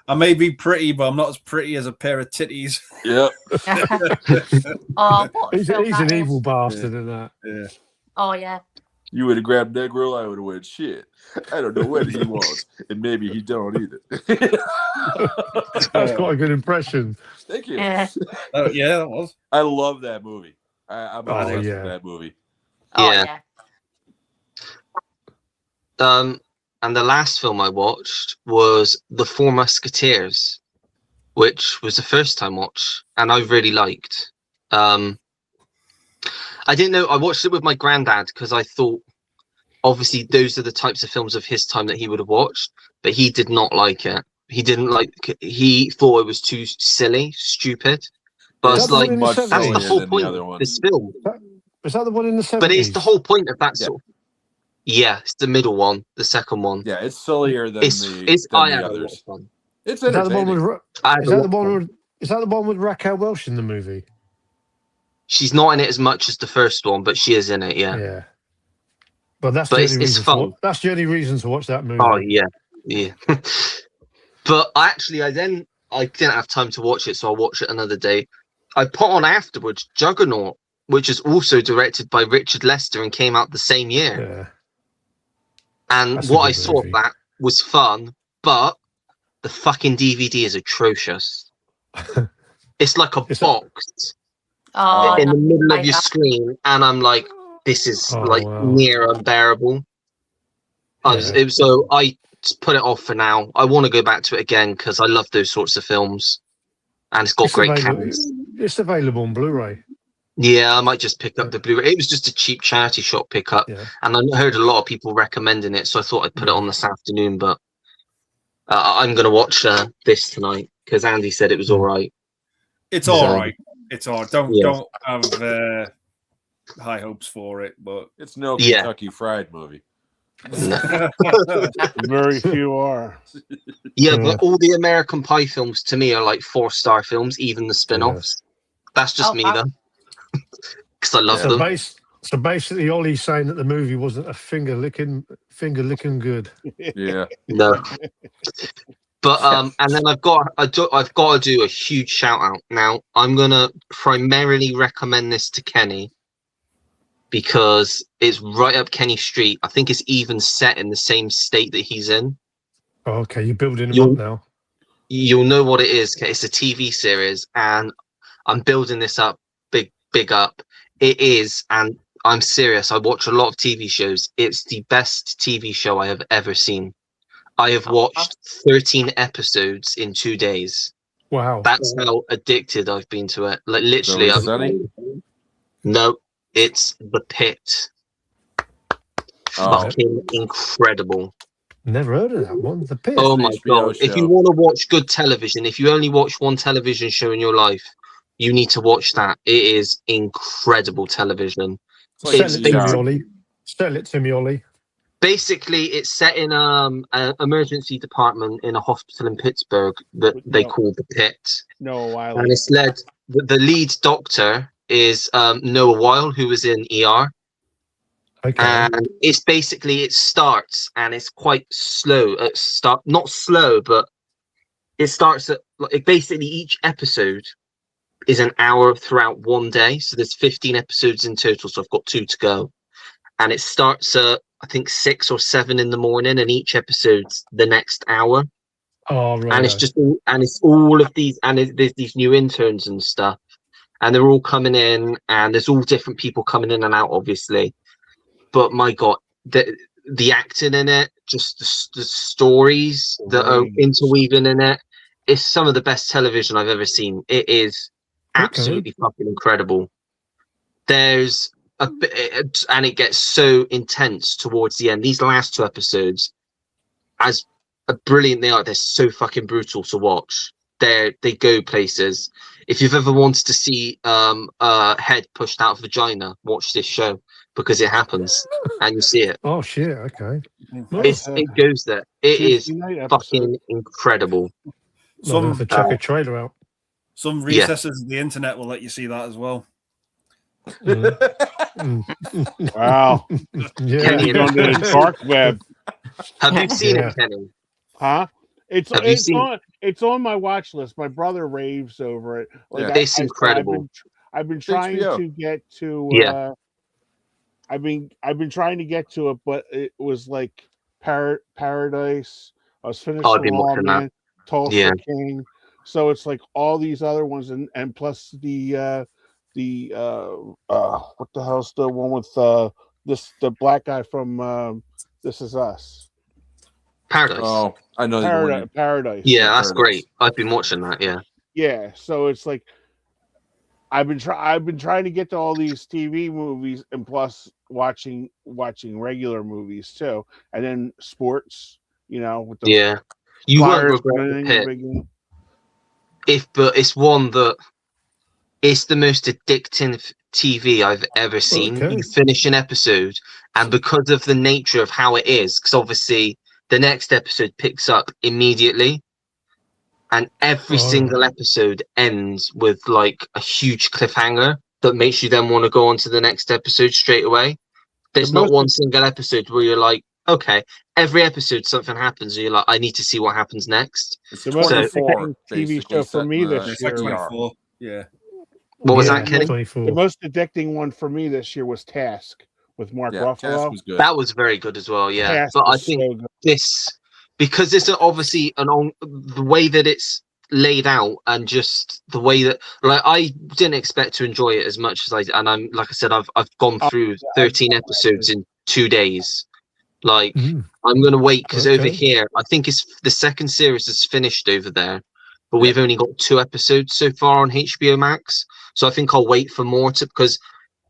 I may be pretty, but I'm not as pretty as a pair of titties. Yep. Oh, what He's film an that evil is. bastard in that. Yeah. Oh, yeah. You would have grabbed Negro, I would have went, shit. I don't know what he wants. And maybe he don't either. That's quite a good impression. Thank you. Yeah. Yeah, that was. I love that movie. I'm obsessed with yeah. that movie. Oh, Yeah. yeah. And the last film I watched was The Four Musketeers, which was the first time watch, and I really liked. I didn't know. I watched it with my granddad because I thought, obviously, those are the types of films of his time that he would have watched, but he did not like it. He didn't like. He thought it was too silly, stupid. But Is it's that the like one in the that's the 70s? whole than the point other of one. this film. Is that the one in the 70s? But it's the whole point of that Yeah. sort. Yeah, it's the middle one, the second one. Yeah, it's sillier than It's than I the had a lot of others. fun. It's Is that the one entertaining. with? I had Is a that lot the of one fun. with? Is that the one with Raquel Welch in the movie? She's not in it as much as the first one, but she is in it. Yeah. Yeah. But that's But the it's only reason. fun. That's the only reason to watch that movie. Oh yeah. But actually, I didn't have time to watch it, so I'll watch it another day. I put on afterwards Juggernaut, which is also directed by Richard Lester and came out the same year. Yeah. And That's a what I good saw of movie. that was fun, but the fucking DVD is atrocious. It's like a It's box Oh, in no, the middle of like your that. screen, and I'm like, this is Oh, like wow. near unbearable. So I just put it off for now. I want to go back to it again because I love those sorts of films, and it's got It's great available. cams. It's available on Blu-ray. Yeah, I might just pick up the Blu-ray. It was just a cheap charity shop pickup, Yeah. and I heard a lot of people recommending it, so I thought I'd put it on this afternoon. But I'm going to watch this tonight because Andy said it was all right. It's So- all right. It's all right. Don't Yeah. have high hopes for it, but It's no Yeah. Kentucky Fried movie. Very few are. Yeah, Yeah. but all the American Pie films to me are like 4-star films, even the spin-offs. That's just Oh, me wow. though, because I love So, them. so basically, Ollie's saying that the movie wasn't a finger licking good. Yeah. No. But and then I've got to do a huge shout out. Now I'm gonna primarily recommend this to Kenny because it's right up Kenny Street. I think it's even set in the same state that he's in. Oh, okay, you're building him You'll- up now. You'll know what it is. It's a TV series, and I'm building this up big up. It is, and I'm serious. I watch a lot of TV shows. It's the best TV show I have ever seen. I have watched 13 episodes in 2 days. Wow. That's how addicted I've been to it. Like literally, So Sunny? no, it's The Pit. Oh, Fucking incredible. Never heard of that one. The Pit. Oh my HBO god! If show. you want to watch good television, if you only watch one television show in your life, you need to watch that. It is incredible television. It's like Settle it to me, ER. Ollie. Settle it to me, Ollie. Basically, it's set in an emergency department in a hospital in Pittsburgh that they call the Pit, Noah Wiley. and it's led. The lead doctor is Noah Weil, who was in ER. Okay. And it's basically, it starts and it's quite slow. Not slow, but it starts at like, basically each episode is an hour throughout one day. So there's 15 episodes in total. So I've got 2 to go, and it starts at I think 6 or 7 in the morning, and each episode's the next hour. Oh, right. And it's just it's all of these, and there's these new interns and stuff, and they're all coming in, and there's all different people coming in and out, obviously. But my God, the acting in it, just the stories that are interweaving in it, is some of the best television I've ever seen. It is absolutely fucking incredible. There's a bit, and it gets so intense towards the end. These last 2 episodes, as brilliant they are, they're so fucking brutal to watch. They go places. If you've ever wanted to see a head pushed out of vagina, watch this show, because it happens and you see it. Oh shit! Okay. It goes there. It is fucking incredible. I'll have to check a trailer out. Some recesses of the internet will let you see that as well. Wow. Yeah. Kenny's on the dark web. Have you seen it, Kenny? Huh? It's on my watch list. My brother raves over it. Like, it's incredible. I've been trying to get to. I've been trying to get to it, but it was like Paradise. I was finishing Lawman, Tulsa King. So it's like all these other ones, and plus the what the hell's the one with the black guy from This Is Us. Paradise. Oh, I know. Paradise. Yeah, that's great. I've been watching that. Yeah. Yeah. So it's like I've been trying to get to all these TV movies, and plus watching regular movies too, and then sports. You know, with the you won't regret the Pit. But it's one that it's the most addictive TV I've ever seen. You finish an episode, and because of the nature of how it is, because obviously the next episode picks up immediately, and every single episode ends with like a huge cliffhanger that makes you then want to go on to the next episode straight away. There's not one single episode where you're like, okay, every episode something happens and you're like, I need to see what happens next. It's the most addicting TV show for me this year. 24. Yeah. What was that, Kenny? 24. The most addicting one for me this year was Task with Mark Ruffalo. Was good. That was very good as well, yeah. Task but I think because it's obviously the way that it's laid out, and just the way that, like, I didn't expect to enjoy it as much as and I'm like I said, I've gone through 13 episodes in 2 days. Like, I'm gonna wait because over here, I think it's the second series is finished over there, but we've only got 2 episodes so far on HBO Max. So I think I'll wait for more because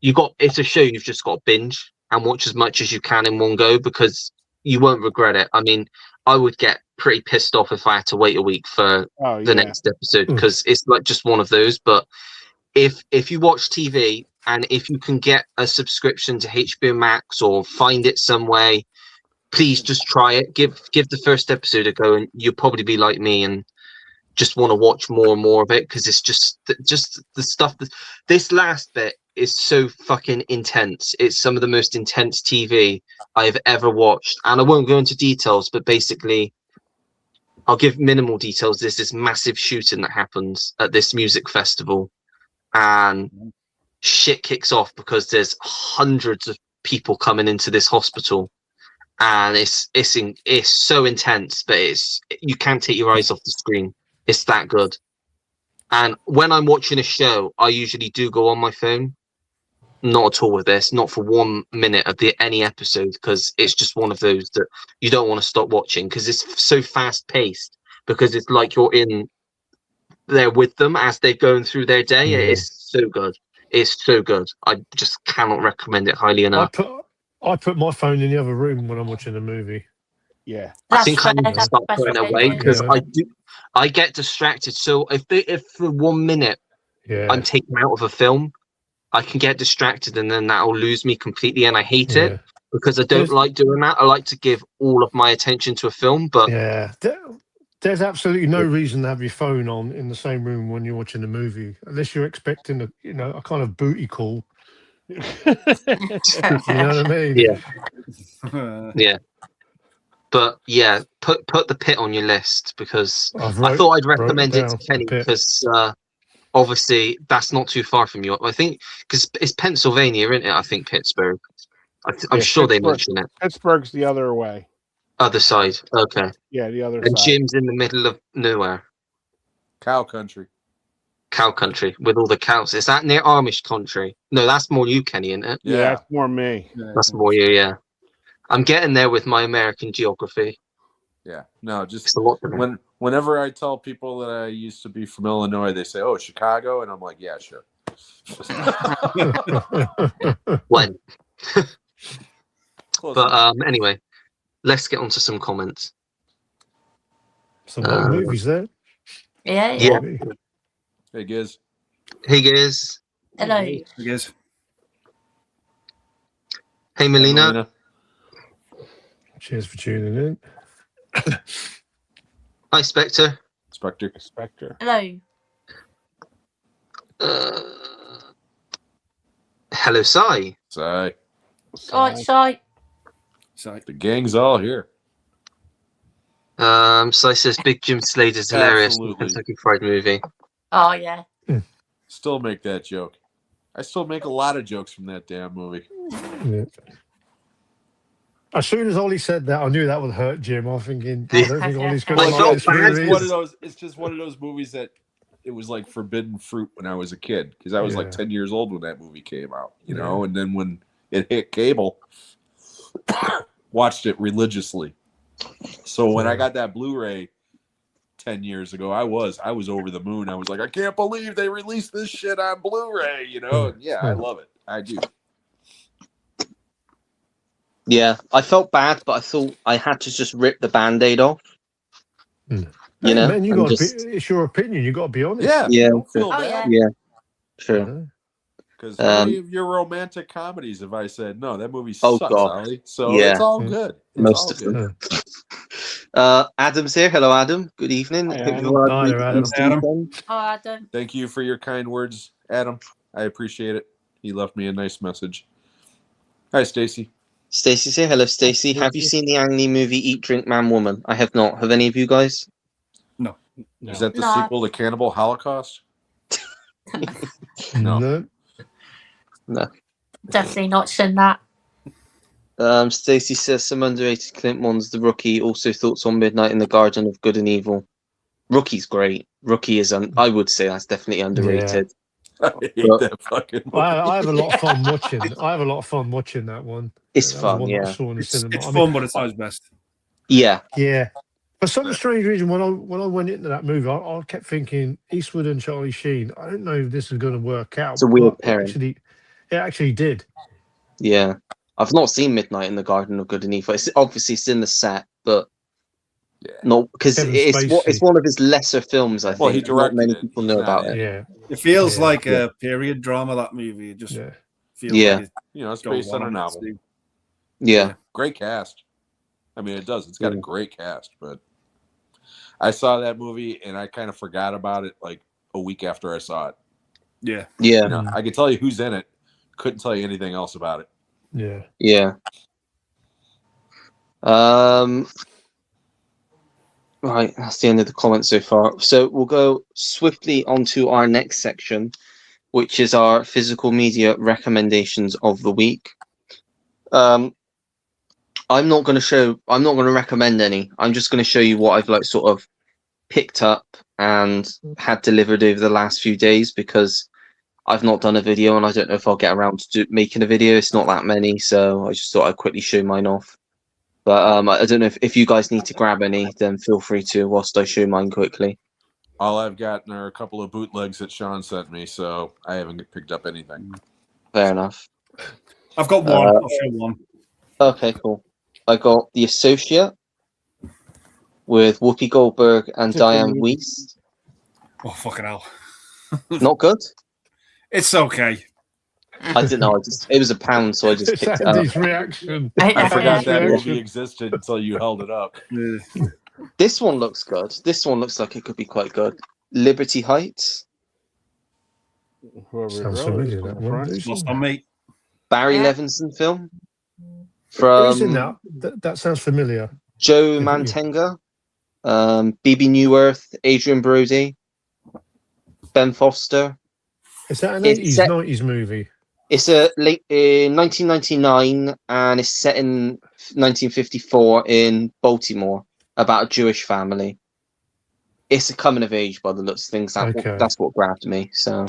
it's a show you've just got to binge and watch as much as you can in one go, because you won't regret it. I mean, I would get pretty pissed off if I had to wait a week for the next episode, because it's like just one of those. But if you watch TV, and if you can get a subscription to HBO Max or find it some way, please just try it. Give the first episode a go, and you'll probably be like me and just want to watch more and more of it, because it's just the stuff that this last bit is so fucking intense. It's some of the most intense TV I've ever watched, and I won't go into details, but basically I'll give minimal details. There's this massive shooting that happens at this music festival, and shit kicks off because there's hundreds of people coming into this hospital, and it's so intense, but you can't take your eyes off the screen. It's that good. And when I'm watching a show, I usually do go on my phone. Not at all with this, not for 1 minute of any episode, because it's just one of those that you don't want to stop watching, because it's so fast paced, because it's like you're in there with them as they're going through their day. It is so good. It's so good. I just cannot recommend it highly enough. I put my phone in the other room when I'm watching a movie. Yeah, I think I need to start putting it away, because I get distracted. So if for 1 minute I'm taken out of a film, I can get distracted, and then that'll lose me completely, and I hate it Yeah. because I don't There's- like doing that. I like to give all of my attention to a film, but Yeah. There's absolutely no reason to have your phone on in the same room when you're watching a movie, unless you're expecting a kind of booty call. You know what I mean? Yeah. Yeah. But yeah, put the Pit on your list, because I thought I'd recommend it to Kenny because obviously that's not too far from you. I think because it's Pennsylvania, isn't it? I think Pittsburgh. I'm sure they mention it. Pittsburgh's the other way. Other side. Okay. Yeah, the other And side. Jim's in the middle of nowhere. Cow country. Cow country with all the cows. Is that near Amish country? No, that's more you, Kenny, isn't it? Yeah, that's more me. That's more you, yeah. I'm getting there with my American geography. Yeah, no, just It's a lot different. whenever I tell people that I used to be from Illinois, they say, "Oh, Chicago," and I'm like, "Yeah, sure." When? Close But enough. anyway, let's get on to some comments. Some lot of movies there. Yeah. Yeah. Hey, Giz. Hey, guys. Hello. I guess. Hey, Melina. Cheers for tuning in. Hi, Spectre. Spectre. Hello. Hello, Sai. Sai. All right, Si. Sorry. The gang's all here. Sai says Big Jim Slater's hilarious in the Absolutely. Kentucky Fried Movie. Oh, yeah. Still make that joke. I still make a lot of jokes from that damn movie. Yeah. As soon as Ollie said that, I knew that would hurt Jim. I'm thinking, I don't think Ollie's going to I like felt this bad. movie. It's just one of those movies that it was like forbidden fruit when I was a kid, because I was like 10 years old when that movie came out, you know, and then when it hit cable, watched it religiously. So when I got that Blu-ray 10 years ago, I was over the moon. I was like, I can't believe they released this shit on Blu-ray, you know? And yeah, I love it. I do. Yeah, I felt bad, but I thought I had to just rip the Band-Aid off. You know, man, it's your opinion. You got to be honest. Yeah. Don't feel Oh, bad. yeah. Yeah, sure. Because how many of your romantic comedies have I said, no, that movie sucks, Ollie? So Yeah. it's all good. It's Most all of good. them. Adam's here. Hello, Adam. Good evening. Hi, Hope Adam. you've had a Hi good there, Adam. weekend. Oh, Adam. Thank you for your kind words, Adam. I appreciate it. He left me a nice message. Hi, Stacy. Stacey's here. Hello, Stacey. Have you seen the Ang Lee movie Eat, Drink, Man, Woman? I have not. Have any of you guys? No. Is that the No. sequel to Cannibal Holocaust? No. Definitely not seen that. Stacey says some underrated Clint ones. The Rookie. Also thoughts on Midnight in the Garden of Good and Evil. Rookie's great. Rookie is, I would say that's definitely underrated. I hate that fucking movie. I have a lot of fun watching. I have a lot of fun watching that one. It's That was fun, one that I yeah. saw in the cinema. It's I mean, fun, but it's not his best. Yeah. Yeah. For some strange reason, when I went into that movie, I kept thinking Eastwood and Charlie Sheen. I don't know if this is going to work out. It's a weird but pairing. it actually did. Yeah. I've not seen Midnight in the Garden of Good and Evil. It's obviously it's in the set, but not because Kevin it's Spacey. one of his lesser films. I think. Well, he Not directed many it. people He's know not about in it. Yeah. It feels Yeah. like a period drama, that movie. It just feels Yeah. like it's You know, it's going based on a one novel. two. Yeah. Great cast. I mean, it does. It's got a great cast, but I saw that movie and I kind of forgot about it like a week after I saw it. Yeah. Yeah. You know, I could tell you who's in it. Couldn't tell you anything else about it. Yeah. Yeah. Right, that's the end of the comments so far. So we'll go swiftly on to our next section, which is our physical media recommendations of the week. I'm not going to recommend any. I'm just going to show you what I've like sort of picked up and had delivered over the last few days, because I've not done a video and I don't know if I'll get around to making a video. It's not that many, so I just thought I'd quickly show mine off. But I don't know if you guys need to grab any, then feel free to whilst I show mine quickly. All I've gotten are a couple of bootlegs that Sean sent me, so I haven't picked up anything. Fair enough. I've got one. I'll show one. Okay, cool. I got The Associate with Whoopi Goldberg and Diane Weiss. Oh, fucking hell. Not good? It's okay. I didn't know. It was £1, so I just It's picked it up. Andy's reaction. I forgot that Reaction. movie existed until you held it up. This one looks good. This one looks like it could be quite good. Liberty Heights. Whoever Sounds the girl is familiar, in that the one. front. Who's Lost in on me. Barry Yeah. Levinson film. Who's in From that sounds familiar. Joe Yeah. Mantegna. BB Newirth. Adrian Brody. Ben Foster. Is that an It's 80s, set- 90s movie? It's a late in 1999, and it's set in 1954 in Baltimore about a Jewish family. It's a coming of age by the looks of things. Okay. That's what grabbed me. So,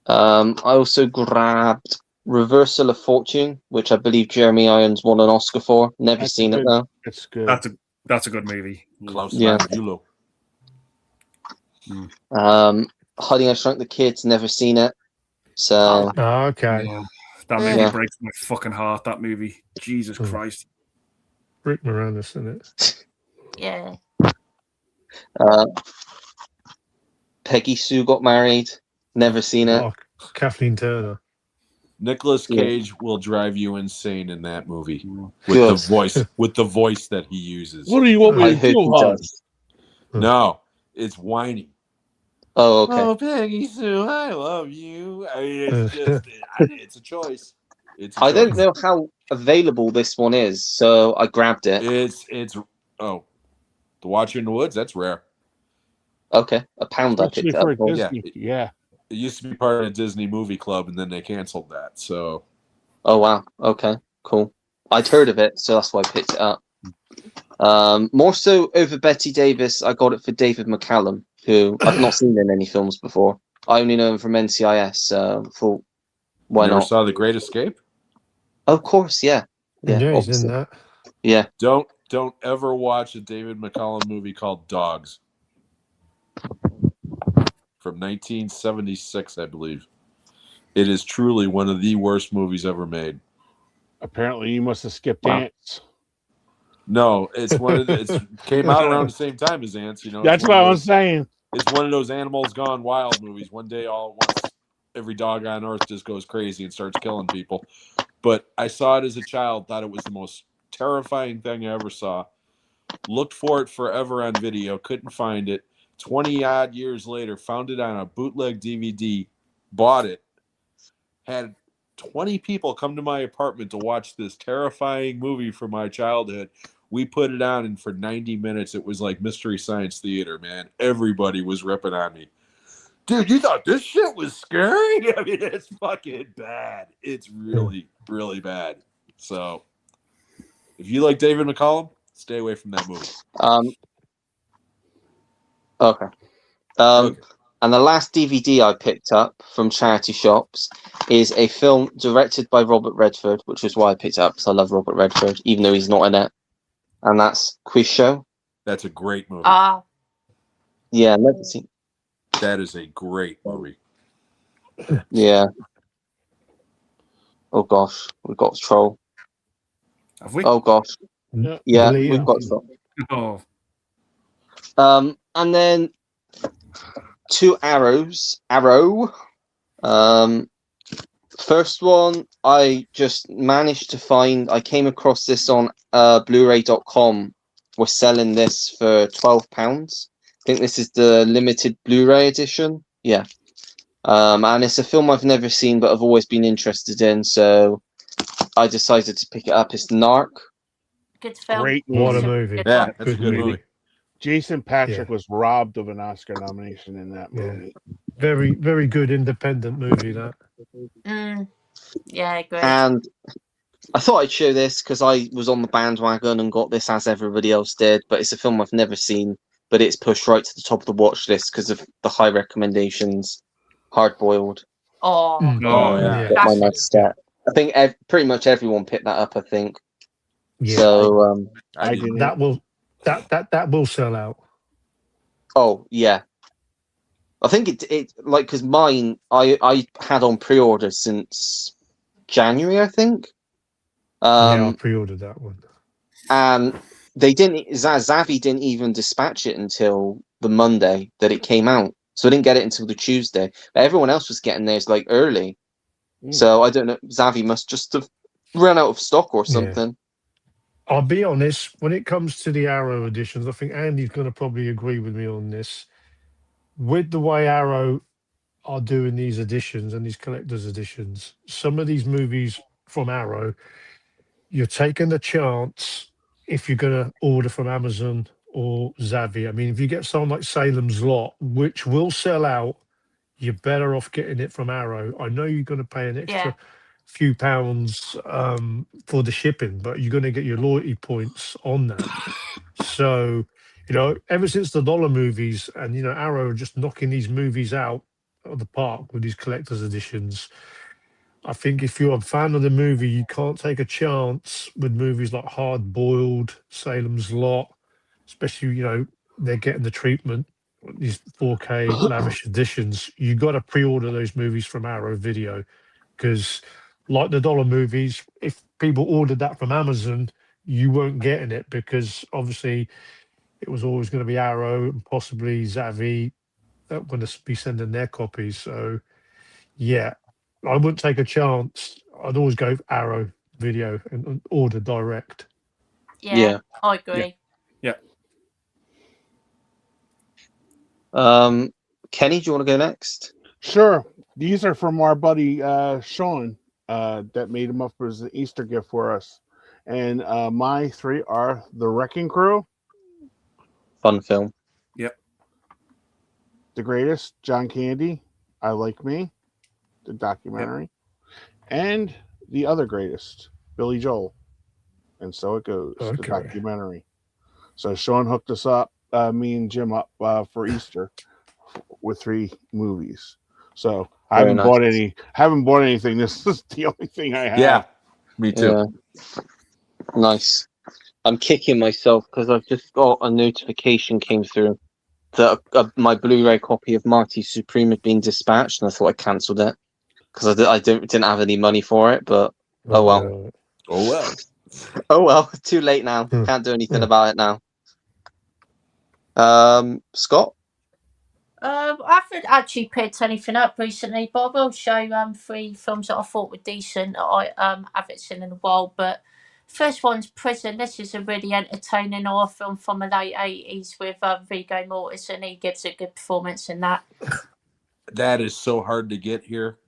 I also grabbed Reversal of Fortune, which I believe Jeremy Irons won an Oscar for. Never That's seen it good. though. It's good. That's a good movie. Klaus Yeah. von Bülow. Honey, I Shrunk the Kids. Never seen it. So Oh, okay. Yeah. That movie Yeah. breaks my fucking heart. That movie. Jesus Hmm. Christ. Rick Moranis in it. Yeah. Peggy Sue Got Married. Never seen it. Oh, Kathleen Turner. Nicolas Yeah. Cage will drive you insane in that movie with Good. the voice that he uses. What do you want me I to heard do, he hon? does. No, it's whiny. Oh, okay. Oh, Peggy Sue, I love you. I mean, it's just, it's a choice. It's a I don't choice. know how available this one is, so I grabbed it. It's The Watcher in the Woods. That's rare. Okay, £1 I Especially picked it for up for. Disney. Yeah. It used to be part of the Disney Movie Club, and then they canceled that. So Oh wow. Okay, cool. I'd heard of it, so that's why I picked it up. More so over Betty Davis, I got it for David McCallum, who I've not seen in any films before. I only know him from NCIS, so I thought, why never not? saw The Great Escape. Of course, yeah. Yeah, he's obviously. in that. Yeah. Don't ever watch a David McCallum movie called Dogs from 1976, I believe. It is truly one of the worst movies ever made. Apparently, you must have skipped Wow. Ants. No, it's came out around the same time as Ants. You know, That's what I was saying. It's one of those animals gone wild movies. One day, all at once, every dog on earth just goes crazy and starts killing people. But I saw it as a child, thought it was the most terrifying thing I ever saw. Looked for it forever on video, couldn't find it. 20-odd years later, found it on a bootleg DVD, bought it, had 20 people come to my apartment to watch this terrifying movie from my childhood. We put it on, and for 90 minutes, it was like Mystery Science Theater, man. Everybody was ripping on me. Dude, you thought this shit was scary? I mean, it's fucking bad. It's really, really bad. So, if you like David McCallum, stay away from that movie. Okay. And the last DVD I picked up from charity shops is a film directed by Robert Redford, which is why I picked it up, because I love Robert Redford, even though he's not in it. And that's Quiz Show. That's a great movie. Yeah, never seen. That is a great movie. Yeah. Oh gosh, we've got Troll. Have we? Oh gosh, yeah, Deleted. we've got Troll. Oh. And then two arrows. Arrow. First one, I just managed to find. I came across this on Blu-ray.com. We're selling this for £12. I think this is the limited Blu-ray edition. Yeah. And it's a film I've never seen, but I've always been interested in, so I decided to pick it up. It's Narc. Good film. Great What a movie. movie. Good Yeah, one. that's a good movie. Jason Patrick was robbed of an Oscar nomination in that Yeah. movie. Very, very good independent movie, that. Yeah, great. And I thought I'd show this because I was on the bandwagon and got this as everybody else did, but it's a film I've never seen, but it's pushed right to the top of the watch list because of the high recommendations. Hard Boiled. Oh, Oh, yeah. Got my That's- nice stat. I think pretty much everyone picked that up, I think. Yeah. So, I didn't. that will sell out. oh, yeah. I think it like, because mine, I had on pre-order since January, I think. Yeah, I pre-ordered that one. And they didn't, Zavi didn't even dispatch it until the Monday that it came out. so I didn't get it until the Tuesday. But everyone else was getting theirs like early, so I don't know. Zavi must just have run out of stock or something. I'll be honest, when it comes to the Arrow editions, I think Andy's going to probably agree with me on this. With the way Arrow are doing these editions and these collector's editions, some of these movies from Arrow, you're taking a chance if you're going to order from Amazon or Zavi. I mean, if you get someone like Salem's Lot, which will sell out, you're better off getting it from Arrow. I know you're going to pay an extra few pounds for the shipping, but you're going to get your loyalty points on that. So, you know, ever since the dollar movies and, you know, Arrow are just knocking these movies out of the park with these collector's editions, I think if you're a fan of the movie, you can't take a chance with movies like Hard Boiled, Salem's Lot, especially, you know, they're getting the treatment, these 4K lavish editions. You got to pre-order those movies from Arrow Video, because like the dollar movies, if people ordered that from Amazon, you weren't getting it, because obviously it was always going to be Arrow and possibly Zavi that going to be sending their copies. So yeah, I wouldn't take a chance. I'd always go Arrow Video and order direct. Yeah, I agree. Yeah. Kenny, do you want to go next? Sure. These are from our buddy Sean that made them up as an Easter gift for us. And my three are The Wrecking Crew. Fun film. Yep. The Greatest, John Candy, I Like Me, the documentary. And The Other Greatest, Billy Joel. And So It Goes, the documentary. So Sean hooked us up, me and Jim up for Easter with 3 movies. So I haven't bought anything. This is the only thing I have. Yeah, me too. Yeah. Nice. I'm kicking myself because I've just got a notification came through that my Blu-ray copy of Marty Supreme had been dispatched, and I thought I cancelled it because I didn't have any money for it. But oh well. Oh well. Oh well. Too late now. Can't do anything about it now. Scott? I haven't actually picked anything up recently, but I will show 3 films that I thought were decent that I haven't seen in a while. But first one's Prison. This is a really entertaining horror film from the late 80s with Viggo Mortensen. He gives a good performance in that. That is so hard to get here.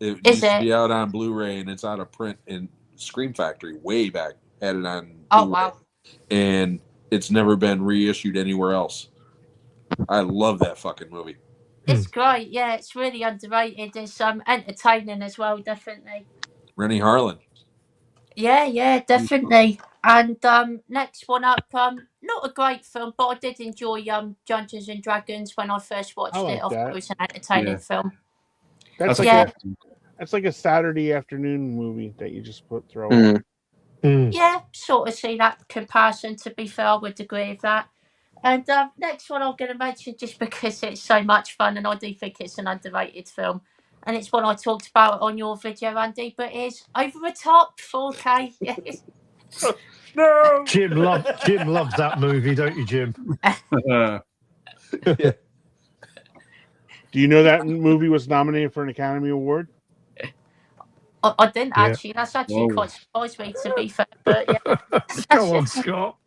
It Is used to it? be out on Blu-ray, and it's out of print. And Scream Factory way back had it on Oh, Blu-ray. wow. And it's never been reissued anywhere else. I love that fucking movie. It's great. Yeah, it's really underrated. It's entertaining as well, definitely. Rennie Harlan. Yeah, definitely. And next one up, not a great film, but I did enjoy Dungeons and Dragons when I first watched like it. I thought that. it was an entertaining film. That's like a Saturday afternoon movie that you just throw on. Yeah, sort of see that comparison. To be fair, I would agree with that. And next one I'm going to mention just because it's so much fun, and I do think it's an underrated film. And it's one I talked about on your video, Andy, but it's Over the Top 4K. No. Jim loves that movie, don't you, Jim? Yeah. Do you know that movie was nominated for an Academy Award? I didn't actually. That's actually quite surprised me, to be fair. But yeah. Go on, Scott.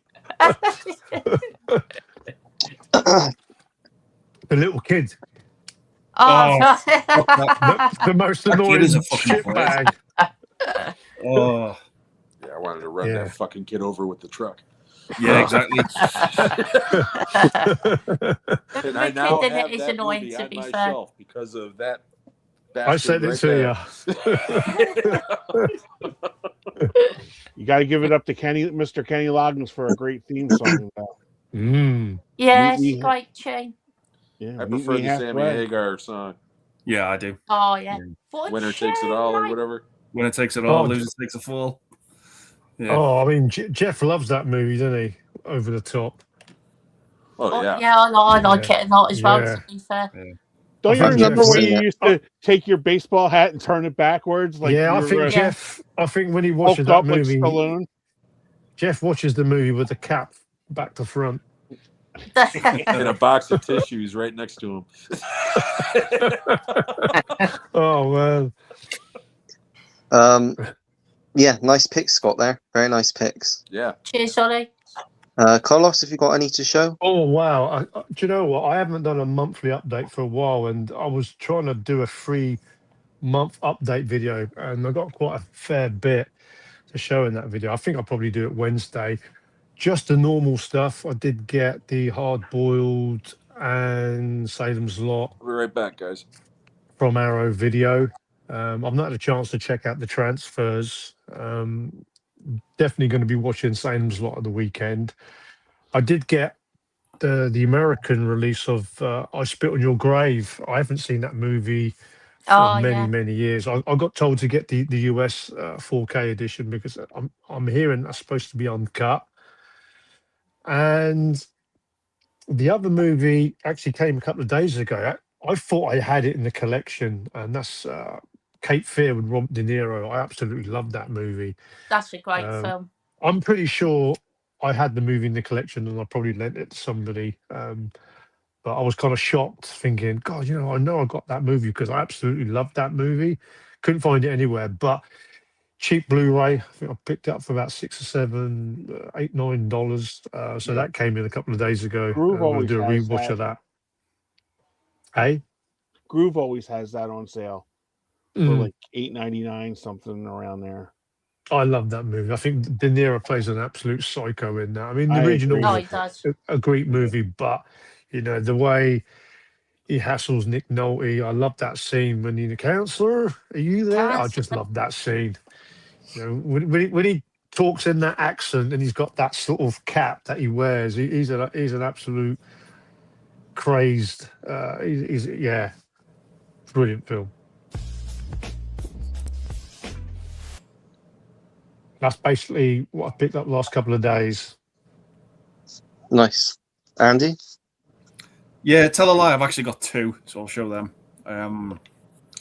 The little kid. The most annoying shitbag. Oh. Yeah, I wanted to run that fucking kid over with the truck. Yeah, exactly. And I now have it is that annoying, movie to on be my fair. shelf because of that. I sent it to you. You got to give it up to Mr. Kenny Loggins for a great theme song. Yeah, it's a great tune. Yeah, I prefer the Sammy Hagar song. Yeah, I do. Oh, yeah. Winner Takes It All or whatever. Winner Takes It All, Loser Takes a Fall. Yeah. Oh, I mean, Jeff loves that movie, doesn't he? Over the Top. Oh, yeah. Yeah, I like it a lot as well, to be fair. Yeah. Don't you remember when you used to take your baseball hat and turn it backwards? Like I think when he watches that movie, like Stallone. Jeff watches the movie with the cap back to front. and a box of tissues right next to him. Oh man. Yeah, nice picks, Scott. There, very nice picks. Yeah. Cheers, Ollie. Carlos, have you got any to show? Oh wow. Do you know what? I haven't done a monthly update for a while, and I was trying to do a 3-month update video, and I got quite a fair bit to show in that video. I think I'll probably do it Wednesday. Just the normal stuff. I did get the Hard Boiled and Salem's Lot I'll be right back, guys. from Arrow video. I've not had a chance to check out the transfers. Definitely going to be watching Salem's Lot at the weekend. I did get the American release of I Spit on Your Grave. I haven't seen that movie for many years. I got told to get the US 4K edition because I'm hearing that's supposed to be uncut. And the other movie actually came a couple of days ago. I thought I had it in the collection, and that's Cape Fear with Robert De Niro. I absolutely loved that movie. That's a great film. I'm pretty sure I had the movie in the collection, and I probably lent it to somebody. But I was kind of shocked, thinking, God, I know I got that movie because I absolutely loved that movie. Couldn't find it anywhere, but cheap Blu-ray. I think I picked it up for about $6 or $7, $8, $9. So that came in a couple of days ago. Groove We'll always do a has rewatch that. of that. Hey, Groove always has that on sale for like $8.99, something around there. I love that movie. I think De Niro plays an absolute psycho in that. I mean, the I original agree. No, was he does. a great movie, but the way he hassles Nick Nolte. I love that scene when the counselor, are you there? I just love that scene. When he talks in that accent and he's got that sort of cap that he wears, he's an absolute crazed. He's brilliant film. That's basically what I picked up the last couple of days. Nice. Andy? Yeah, tell a lie. I've actually got 2, so I'll show them.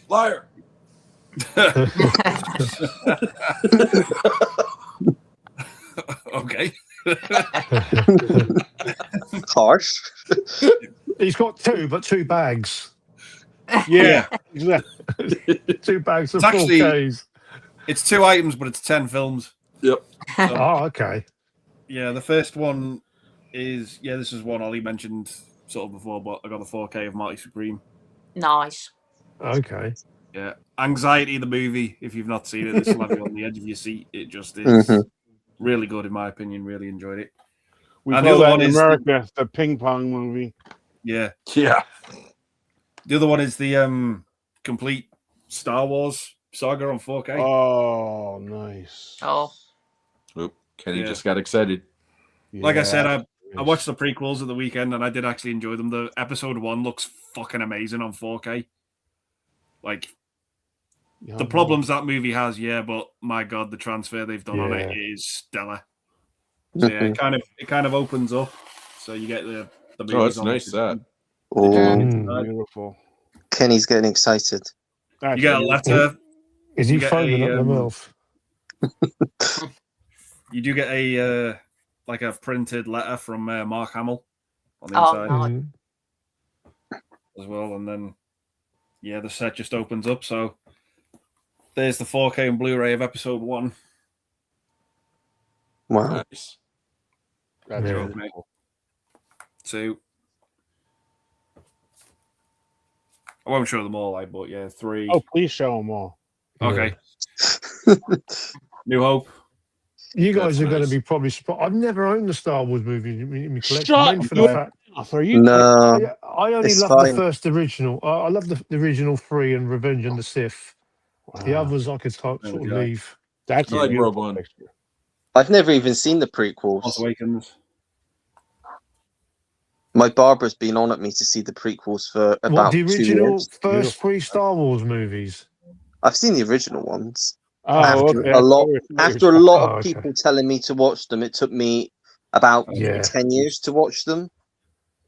Liar. Okay. Harsh. He's got 2, but 2 bags. Yeah. 2 bags of It's actually- 4Ks. It's 2 items, but it's 10 films. Yep. So, Oh, okay. yeah, the first one is this is one Ollie mentioned sort of before, but I got the 4K of Marty Supreme. Nice. Okay. Yeah, Anxiety, the movie. If you've not seen it, this will have you on the edge of your seat. It just is really good, in my opinion. Really enjoyed it. We And call the other that one in is America the ping pong movie. Yeah. Yeah. The other one is the complete Star Wars saga on 4K. Oh, nice. Oh, Oop, Kenny Yeah. just got excited. Like I said, Yeah. I watched the prequels at the weekend, and I did actually enjoy them. The episode 1 looks fucking amazing on 4K. Like, the problems that movie has, but my God, the transfer they've done on it is stellar. So yeah, it kind of opens up. So you get the movies. Oh, it's on nice that. Oh, Beautiful. Kenny's getting excited. You get a letter. Is he You get foaming a, at the mouth? You do get a like a printed letter from Mark Hamill on the Oh, inside nice. Mhm. as well, and then the set just opens up. So there's the 4K and Blu-ray of episode 1. Wow. Nice. That's Yeah. really Mate. cool. 2. I won't show them all, but 3. Oh, please show them all. Okay. New Hope. You guys That's are going to nice. be probably surprised. I've never owned a Star Wars movie in my collection. Shut Mainly for the your fact mouth. Are you No, I only it's love fine. the first original. I love the original 3 and Revenge and the Sith. The Wow. others I could sort of Okay. leave. That's I a like Rogue beautiful One. picture. I've never even seen the Force prequels. Awakens. My barber's been on at me to see the prequels for What, about the 2 original years. first Beautiful. 3 Star Wars movies? I've seen the original ones. Oh, After okay. a lot, after a lot of Oh, okay. people telling me to watch them, it took me about Yeah. 10 years to watch them.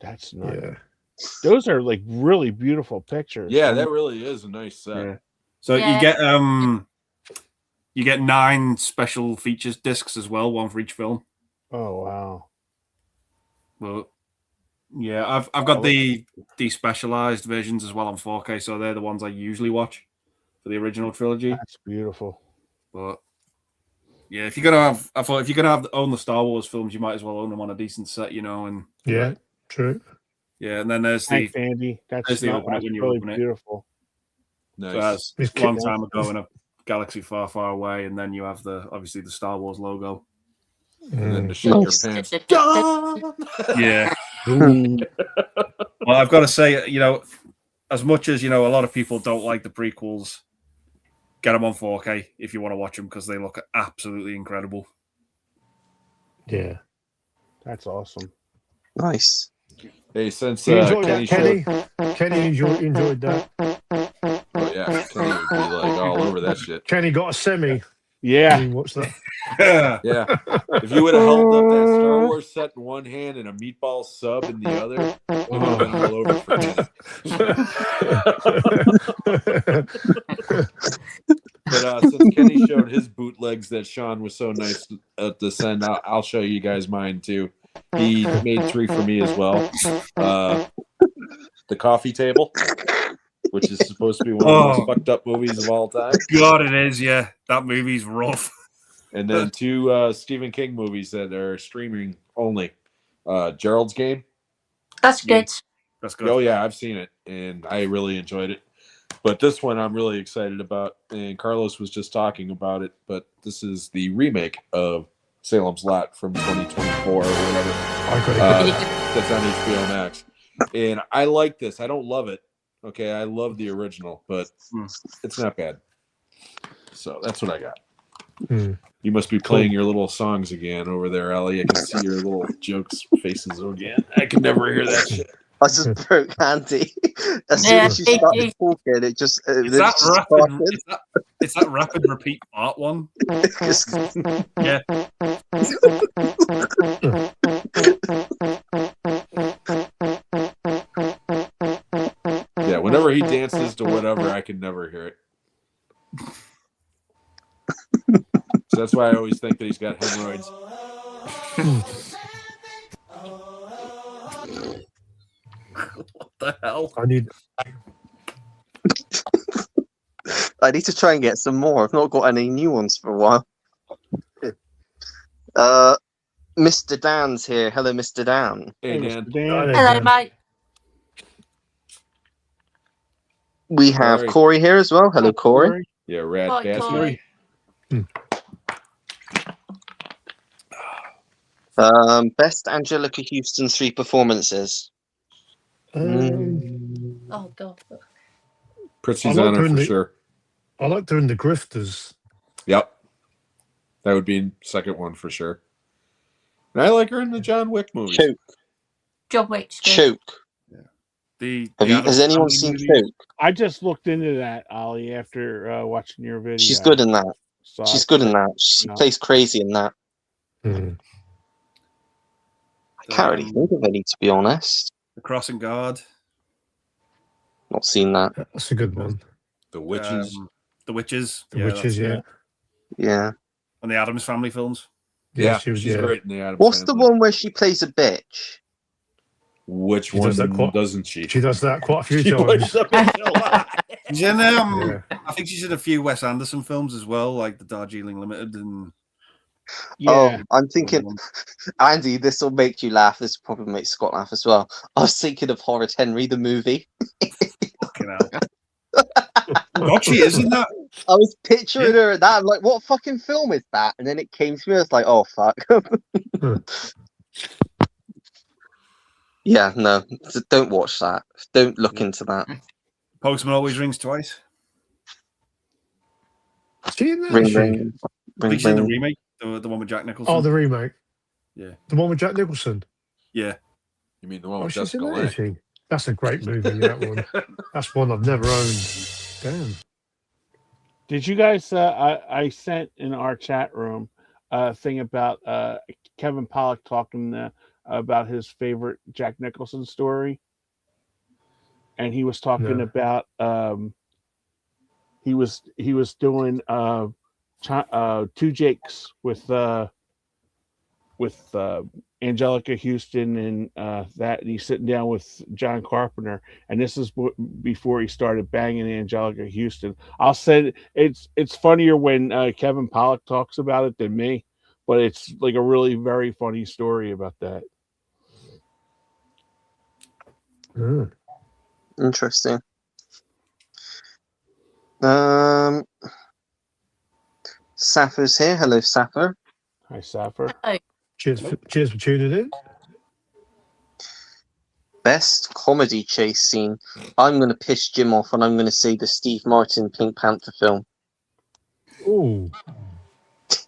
That's nice. Yeah. Those are like really beautiful pictures. Yeah, that really is a nice set. Yeah. So Yeah. you get 9 special features discs as well, one for each film. Oh wow. Well, Yeah, I've got the despecialized versions as well on 4K, so they're the ones I usually watch for the original trilogy. That's beautiful. But yeah, if you're gonna own the Star Wars films, you might as well own them on a decent set, And Yeah, true. yeah, and then there's Thanks, Andy. there's That's the open it when you really open it. beautiful. Nice. So that's It's a long time ago in a galaxy far, far away, and then you have obviously the Star Wars logo. And then to shake your Nice. pants. Yeah. Well, I've got to say, as much as a lot of people don't like the prequels, get them on 4K if you want to watch them because they look absolutely incredible. Yeah. That's awesome. Nice. Hey, since You enjoyed Kenny that, Kenny? Kenny enjoyed that. Oh yeah, Kenny would be like all over that shit. Kenny got a semi. Yeah. What's that? Yeah. If you would have held up that Star Wars set in one hand and a meatball sub in the other, it would have been all over for Kenny. But since Kenny showed his bootlegs that Sean was so nice to send, I'll show you guys mine too. He made 3 for me as well. The Coffee Table, which is supposed to be one of the most fucked up movies of all time. God, it is, yeah. That movie's rough. And then 2 Stephen King movies that are streaming only. Gerald's Game. That's good. That's good. Oh, yeah, I've seen it, and I really enjoyed it. But this one I'm really excited about, and Carlos was just talking about it, but this is the remake of Salem's Lot from 2024 or whatever. That's on HBO Max. And I like this. I don't love it. Okay, I love the original, but it's not bad. So that's what I got. You must be playing your little songs again over there, Ellie. I can see your little jokes faces again. I can never hear that shit. I just broke Andy. As soon as you started talking, it just... It's that rapid repeat part one. Yeah. Yeah, whenever he dances to whatever, I can never hear it. So that's why I always think that he's got hemorrhoids. What the hell? I need to try and get some more. I've not got any new ones for a while. Mr. Dan's here. Hello, Mr. Dan. Hey, Dan. Hello, mate. We have Corey here as well. Hello, Corey. Yeah, Rad Hi, Bastard. Corey. Best Angelica Houston 3 performances. Oh, God. Pritzy's on it for sure. I like doing the Grifters. Yep. That would be second one for sure. And I like her in the John Wick movies. Choke. John Wick's good. Choke. Has anyone seen Choke? I just looked into that, Ollie, after watching your video. She's good in that. She's good in that. She plays crazy in that. I can't really think of any, to be honest. The Crossing Guard. Not seen that. That's a good one. The Witches. The Witches. The Witches, yeah. Yeah. And the Addams Family films. Yeah, she's great in the Addams What's Family. the one where she plays a bitch? Which one doesn't she? She does that quite a few times. She's in I think she's in a few Wes Anderson films as well, like the Darjeeling Limited and. Oh, I'm thinking, Andy, this will make you laugh. This will probably make Scott laugh as well. I was thinking of Horace Henry, the movie. Fucking hell. God, she is in that. I was picturing her at that. I'm like, what fucking film is that? And then it came to me. I was like, oh, fuck. Yeah, no, don't watch that. Don't look into that. Postman Always Rings Twice. She in that? Ring. I think she's in the remake, the one with Jack Nicholson. Oh, the remake. Yeah. The one with Jack Nicholson. Yeah. You mean the one with she's Jessica in Lange? that, is she? That's a great movie, that one. That's one I've never owned. Damn. Did you guys? I sent in our chat room a thing about Kevin Pollak talking about his favorite Jack Nicholson story, and he was talking about he was doing Two Jakes with with Angelica Houston and that, and he's sitting down with John Carpenter, and this is before he started banging Angelica Houston. I'll say it's funnier when Kevin Pollak talks about it than me, but it's like a really very funny story about that. Interesting. Sappho's here. Hello, Sappho. Hi, Sappho. Oh, Cheers for tuning in. Best comedy chase scene. I'm going to piss Jim off, and I'm going to say the Steve Martin Pink Panther film. Oh,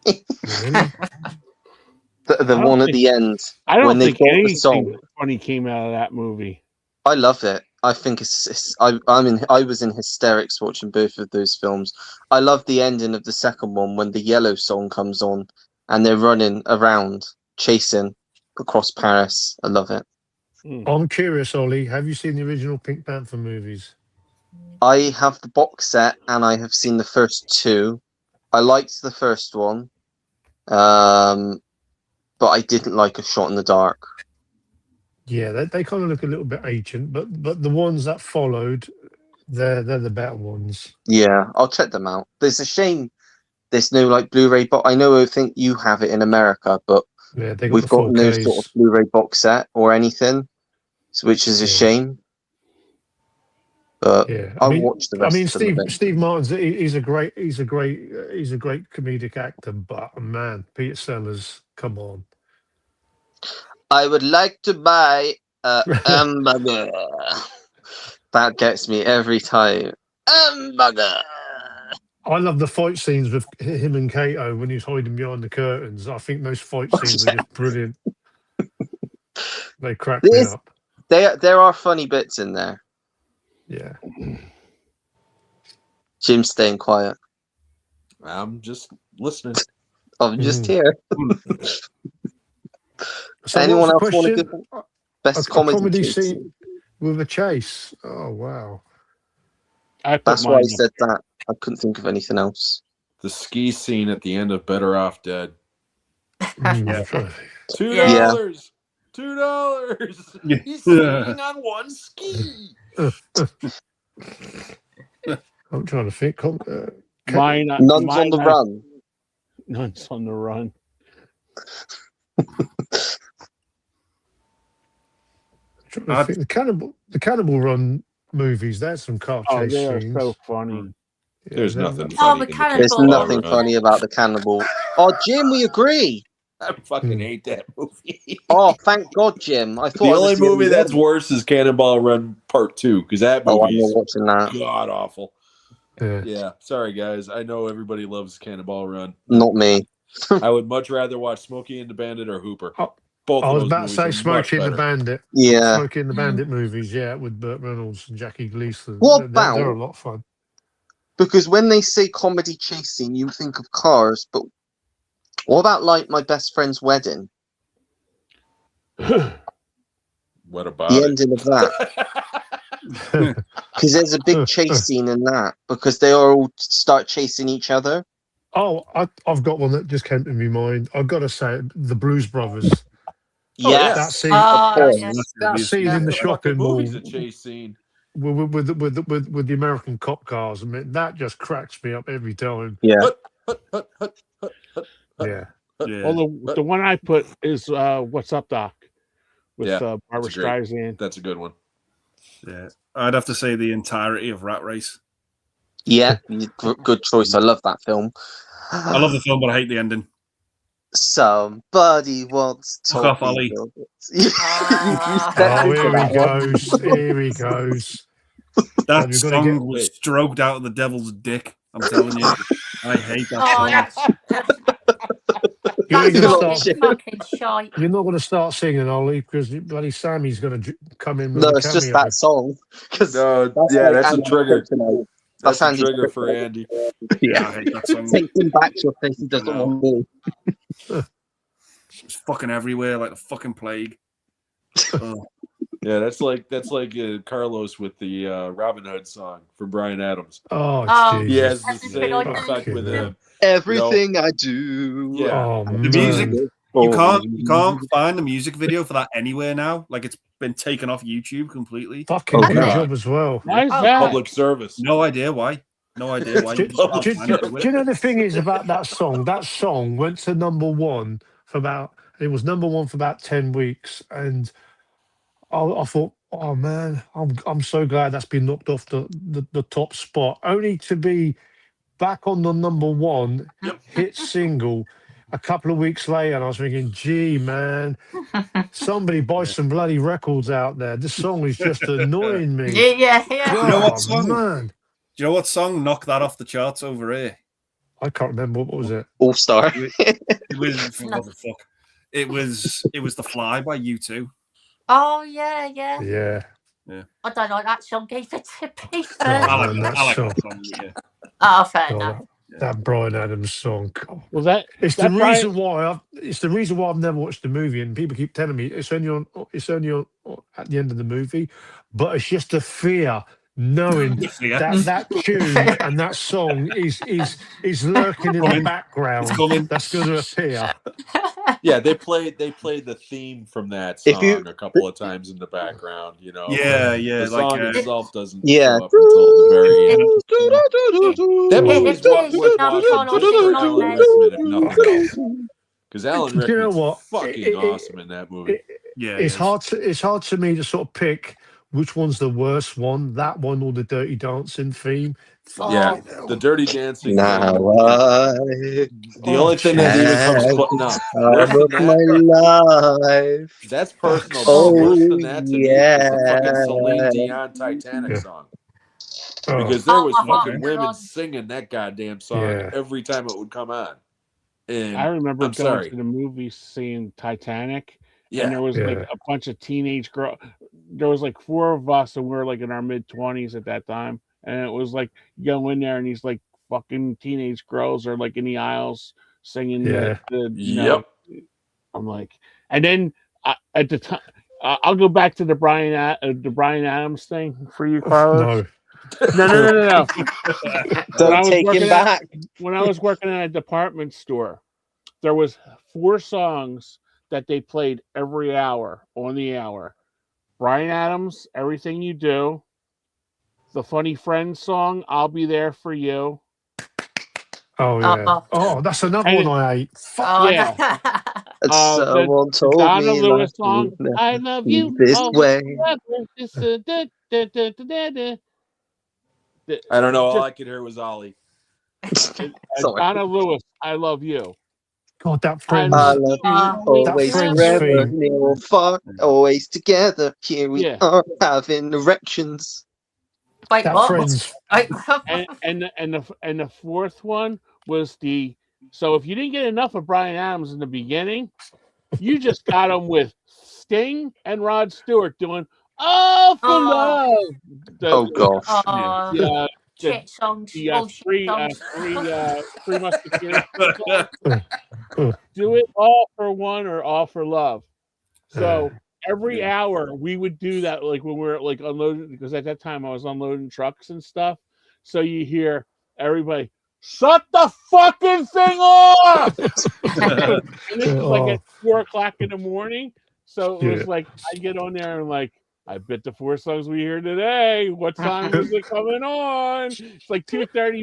really? The one at the end. I don't when they think got the anything song. funny came out of that movie. I love it. I think I was in hysterics watching both of those films. I love the ending of the second one when the Yellow song comes on and they're running around chasing across Paris. I love it. I'm curious, Ollie. Have you seen the original Pink Panther movies? I have the box set and I have seen the first two. I liked the first one, but I didn't like A Shot in the Dark. Yeah, they kind of look a little bit ancient, but the ones that followed, they're the better ones. Yeah, I'll check them out. There's a shame there's no like Blu-ray box. I think you have it in America, but Yeah, they got we've the got no 4Ks. sort of Blu-ray box set or anything, which is a shame. But Yeah, I'll watch the rest of them. Steve Martin's he's a great comedic actor, but man, Peter Sellers, come on. I would like to buy a hamburger. That gets me every time. Hamburger. I love the fight scenes with him and Kato when he's hiding behind the curtains. I think those fight scenes are just brilliant. They crack me up. There are funny bits in there. Yeah. Jim's staying quiet. I'm just listening. I'm just here. So anyone else what's want the to question? give best A comedy scene with a chase? Oh wow! That's why I said that. I couldn't think of anything else. The ski scene at the end of Better Off Dead. $2. $2. He's skiing on one ski. I'm trying to think. Nuns on the Run. Nuns on the Run. I think the Cannibal Run movies. That's some car chase they are scenes. so funny. Yeah, There's nothing Oh, funny. the in the Cannibal. There's Cannibal nothing Run. funny about the Cannibal. Oh, Jim, we agree. I fucking hate that movie. Oh, thank God, Jim. I thought The only movie that's worse is Cannonball Run Part 2 because that movie I'm not is watching that. god awful. Yeah. Sorry guys. I know everybody loves Cannonball Run. Not me. I would much rather watch Smokey and the Bandit or Hooper. I was of about to those say movies are much Smokey and the better. Bandit. Yeah. Smokey and the Bandit movies, with Burt Reynolds and Jackie Gleason. What They're about? a lot of fun. Because when they say comedy chase scene, you think of cars, but what about like My Best Friend's Wedding? What about the it? ending of that? Because there's a big chase scene in that because they all start chasing each other. Oh, I've got one that just came to my mind. I've got to say, the Blues Brothers. Yes. That scene, That scene in the shopping mall movie's a chase scene. with the American cop cars. I mean, that just cracks me up every time. Yeah. Yeah. Well, the one I put is "What's Up, Doc" with Barbara that's great. Streisand. That's a good one. Yeah, I'd have to say the entirety of Rat Race. Yeah, good choice. I love that film. I love the film, but I hate the ending. Somebody wants to Fuck off, Ollie. Here he goes. That song was stroked out of the devil's dick. I'm telling you, I hate that song. You're not going to start singing, Ollie, because bloody Sammy's going to come in with No, a it's just cameo. that song. That's a trigger. That's a trigger for Andy. Yeah, I hate that song. Take him back to your face. He doesn't want me. It's fucking everywhere like the fucking plague. Oh. Yeah, that's like Carlos with the Robin Hood song for Bryan Adams. Oh, he has Jesus. the same effect with him. Everything I do. Yeah, Oh, the music. You can't find the music video for that anywhere now. Like it's been taken off YouTube completely. Fucking Oh, good God. job as well. Why is Oh, that? Public service. No idea why. No idea why. Do, You just can't do- find do- it. do you know the thing is about that song? That song went to number one for about. It was number one for about 10 weeks, and I thought, oh man, I'm so glad that's been knocked off the top spot, only to be back on the number one Yep. hit single a couple of weeks later. And I was thinking, gee, man, somebody buy some bloody records out there. This song is just annoying me. yeah. God, You know what song? man. Do you know what song knocked that off the charts over here? I can't remember what was it. All Star. It was what the fuck? It was The Fly by U2. Oh yeah. Yeah. I don't like that song either. To be Oh, fair. I like man, that song. Yeah. Oh, fair God, enough. that Brian Adams song. God. Was that? It's that the Brian- reason why I've never watched the movie, and people keep telling me it's only on at the end of the movie, but it's just the fear knowing Yeah. that tune and that song is lurking in the Coming. background. It's coming. That's going to appear. Yeah, they played the theme from that If song you- a couple of times in the background. You know. Yeah. The Like song itself doesn't Yeah. show up until the very end. That Yeah, movie's it is. worth No, watching Carlos, just it's for not Alan nice. Rickman, if nothing else. Because Alan Do you know Rickman's what? fucking awesome in that movie. yeah. It's hard to me to sort of pick which one's the worst one, that one or the Dirty Dancing theme. Yeah, the Dirty Dancing. Now thing, the Oh, only thing that even comes shit. close, no, worse than my that. life. That's personal. Oh, but worse than that to me is the fucking yeah. Celine Dion Titanic Yeah. song. Oh, Because there was Oh, fucking okay. women singing that goddamn song Yeah. every time it would come on. And I remember I'm going sorry. to the movie seeing Titanic, Yeah, and there was like Yeah. a bunch of teenage girls. There was like four of us, and we were like in our mid-20s at that time. And it was like you go in there, and these like fucking teenage girls are like in the aisles singing Yeah. Yep. I'm like, and then at the time, I'll go back to the Brian Adams thing for you, Carlos. no. No. Don't take him back. When I was working at a department store, there was 4 songs that they played every hour on the hour. Brian Adams, Everything You Do. The Funny Friends song, I'll Be There For You. Oh yeah. Oh, that's another And one I ate. Fuck. Oh, Yeah. Someone told Donna me Lewis last song, week that I Love You this always way. forever. It's a I don't know. All Just- I could hear was Ollie. Sorry. Donna Lewis, I Love You. God, that Friends. I love you always, Friends forever, theme. near or far, always together. Here we Yeah. are having erections. Wait, That what? Friends. And the fourth one was the so if you didn't get enough of Brian Adams in the beginning, you just got him with Sting and Rod Stewart doing "Oh for Oh. Love." Oh gosh. Oh, The, shit songs. the Bullshit three songs. Musketeers. Do it all for one or all for love. So every hour we would do that, like when we were like unloading, because at that time I was unloading trucks and stuff. So you hear everybody shut the fucking thing off. And this was like at 4:00 in the morning. So it was like I get on there and like, I bet the 4 songs we hear today. What time is it coming on? It's like 2:30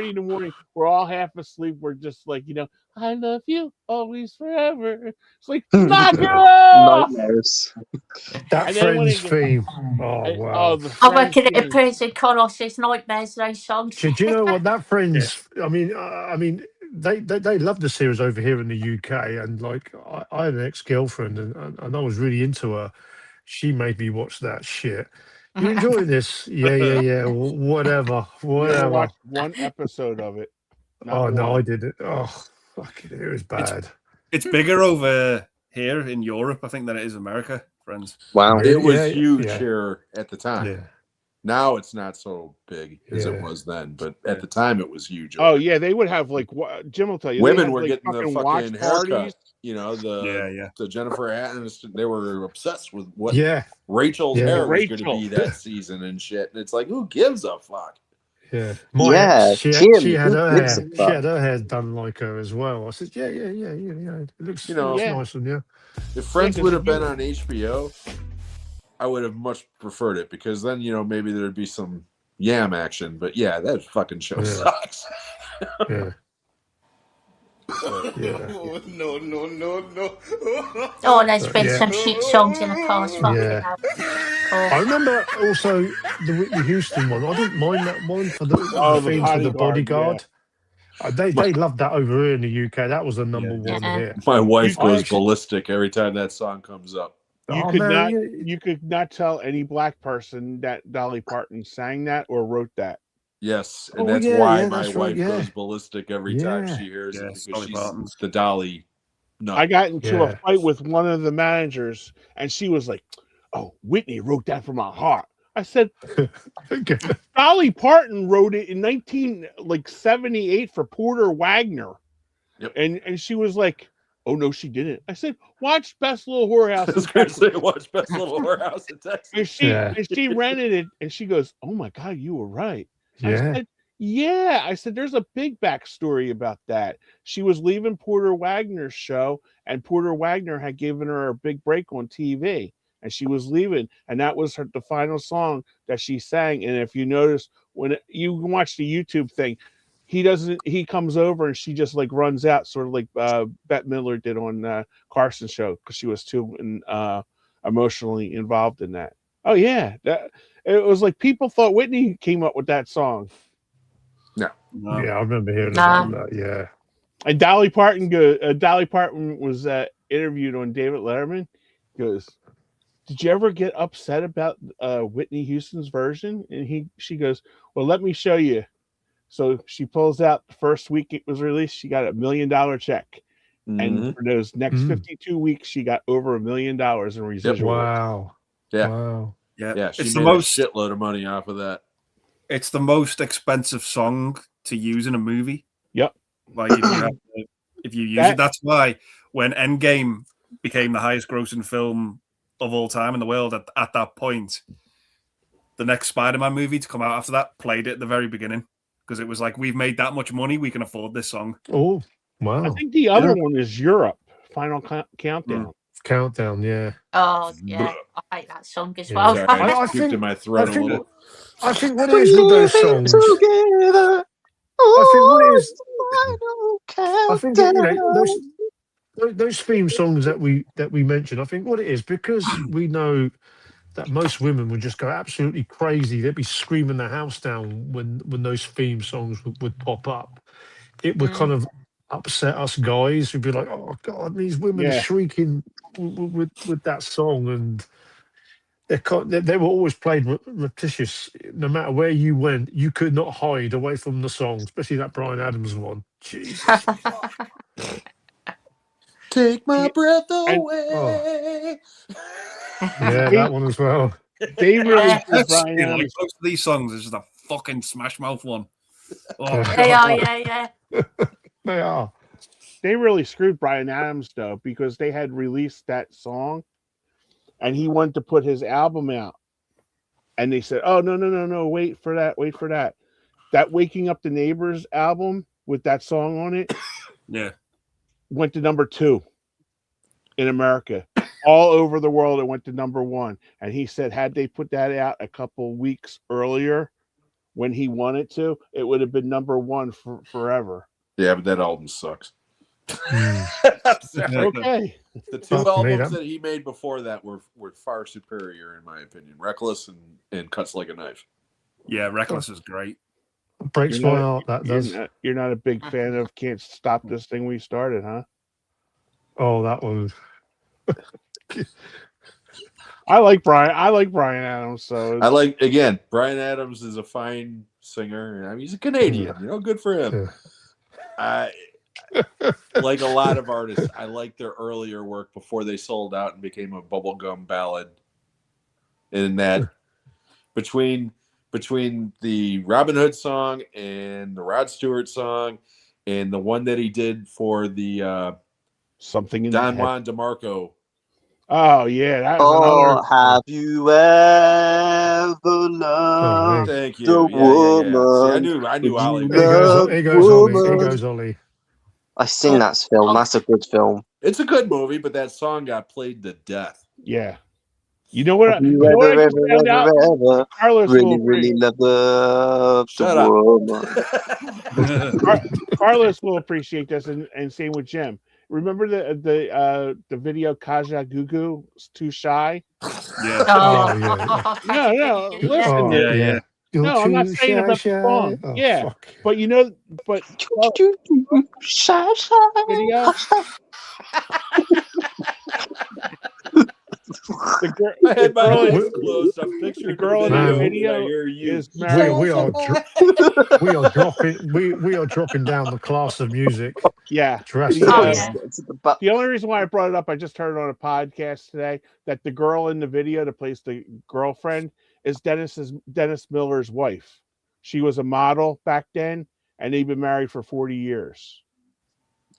in the morning. We're all half asleep. We're just like, I love you always forever. It's like knock it off. Nightmares. That And then when Friends it- theme. Oh wow. the I Friends reckon it theme. appears in Carlos's nightmares, those songs. Do you know what that Friends? I mean, they love the series over here in the UK, and like I had an ex-girlfriend, and I was really into her. She made me watch that shit. You enjoying this? Yeah. Whatever. I watched one episode of it. Oh no, I didn't. Oh, fucking, it was bad. It's bigger over here in Europe, I think, than it is America, friends. Wow. It was Yeah, huge yeah. here at the time. Yeah. Now it's not so big as it Yeah. was then, but at the time it was huge. Oh yeah, they would have like Jim will tell you. they Women had, were like, getting the watch fucking parties. haircut. The Jennifer Aniston. They were obsessed with what Yeah. Rachel's Yeah. hair was going to Rachel. be that season and shit. And it's like, who gives a fuck? Yeah, my Yeah, ex, Jim. she had Who her gives a hair, fuck? done like her as well. I said, yeah. It looks You know, Yeah. nice on you. if Friends 'cause would if have been you- on HBO, I would have much preferred it because then maybe there'd be some yam action. But yeah, that fucking show Yeah. sucks. Yeah, but, yeah, No. Oh, there's but been yeah, some shit songs in the past. Fucking yeah. hell. I Oh, remember also the Whitney Houston one. I didn't mind that one for the oh, the theme for the bodyguard. Yeah. bodyguard. They loved that over here in the UK. That was the number one yeah. hit. My wife I goes actually, ballistic every time that song comes up. You oh could man, you could not tell any black person that Dolly Parton sang that or wrote that. Yes, and oh that's why yeah, my that's right. wife Yeah, goes ballistic every time yeah, she hears it because Dolly she's Parton's. the Dolly nut. I got into a yeah. fight with one of the managers, and she was like, "Oh, Whitney wrote that from my heart." I said, "Dolly Parton wrote it in 1978 for Porter Wagner," Yep. and she was like, "Oh no, she didn't." I said, "Watch Best Little Whorehouse." I was going to say, watch Best Little Whorehouse in Texas. And she rented it, and she goes, "Oh my God, you were right." I Yeah. said, "Yeah." I said, "There's a big backstory about that." She was leaving Porter Wagner's show, and Porter Wagner had given her a big break on TV, and she was leaving, and that was the final song that she sang. And if you notice, when you watch the YouTube thing, he comes over and she just like runs out, sort of like Bette Midler did on Carson's show, because she was too emotionally involved in that. Oh yeah, it was like people thought Whitney came up with that song. Yeah, I remember hearing Nah. about that. Yeah. And Dolly Parton was interviewed on David Letterman. He goes, "Did you ever get upset about Whitney Houston's version?" And she goes, "Well, let me show you." So she pulls out the first week it was released, she got $1 million check. And for those next 52 weeks, she got over $1 million in residuals. Wow. Yeah. Wow. Yeah, she it's made the most a shitload of money off of that. It's the most expensive song to use in a movie. Yep. Like if you use it, that's why when Endgame became the highest grossing film of all time in the world at that point, the next Spider-Man movie to come out after that played it at the very beginning, because it was like, we've made that much money, we can afford this song. Oh, wow. I think the other one is Europe, Final Countdown. Countdown, yeah. Oh, yeah. I hate that song as Yeah. well. Sorry, I I think- in my throat I a think- little. I think what it is with those songs, Together. I think what it is, Final I think those theme songs that we mentioned, I think what it is, because we know that most women would just go absolutely crazy. They'd be screaming the house down when those theme songs would pop up. It would kind of upset us guys. We'd be like, "Oh God, these women are shrieking with that song," and they were always played repetitious. No matter where you went, you could not hide away from the song, especially that Bryan Adams one. Jesus. Take my breath And- away. Yeah, that one as well. They really did Like Bryan Adams. most of these songs, is just a fucking Smash Mouth one. Oh, They are, yeah. They are. They really screwed Bryan Adams though, because they had released that song, and he wanted to put his album out, and they said, "Oh no, wait for that." That Waking Up the Neighbors album with that song on it yeah. went to number 2 in America. All over the world, it went to number 1. And he said, had they put that out a couple weeks earlier, when he wanted to, it would have been number 1 forever. Yeah, but that album sucks. Okay. The two Fuck me, albums that- that he made before that were far superior, in my opinion. Reckless and Cuts Like a Knife. Yeah, Reckless is great. Breaks my heart, that does. You're not a big fan of Can't Stop This Thing We Started, huh? Oh, that one. I like Bryan Adams. So I like, again, Bryan Adams is a fine singer. I mean, he's a Canadian, good for him. I like a lot of artists. I like their earlier work before they sold out and became a bubblegum ballad. And that between the Robin Hood song and the Rod Stewart song and the one that he did for the Something in Don the head. Juan DeMarco. Oh yeah, that was Have you ever love Thank you. the Yeah. See, I woman. knew Ollie. Here Love goes Ollie. Here woman. goes Ollie. I sing that film. That's a good film. It's a good movie, but that song got played to death. Yeah. You know what? Have you You know what I ever, just found out? ever Carlos really, will really loved the Shut up. woman? Carlos will appreciate this, and same with Jim. Remember the video Kaja Gugu Too Shy? Yeah. Oh, yeah. No, listen. Oh, Yeah, yeah. You're No, I'm not too saying about the shy. song. Oh, Yeah, fuck. but you know, Shy, shy. video. The girl, I had my girl eyes closed. I'm picturing the girl in Man, the the video and I hear you. is married. we are dropping down the class of music. Yeah. Drastically. Oh, yeah. The only reason why I brought it up, I just heard it on a podcast today that the girl in the video that plays the girlfriend is Dennis Miller's wife. She was a model back then, and they've been married for 40 years.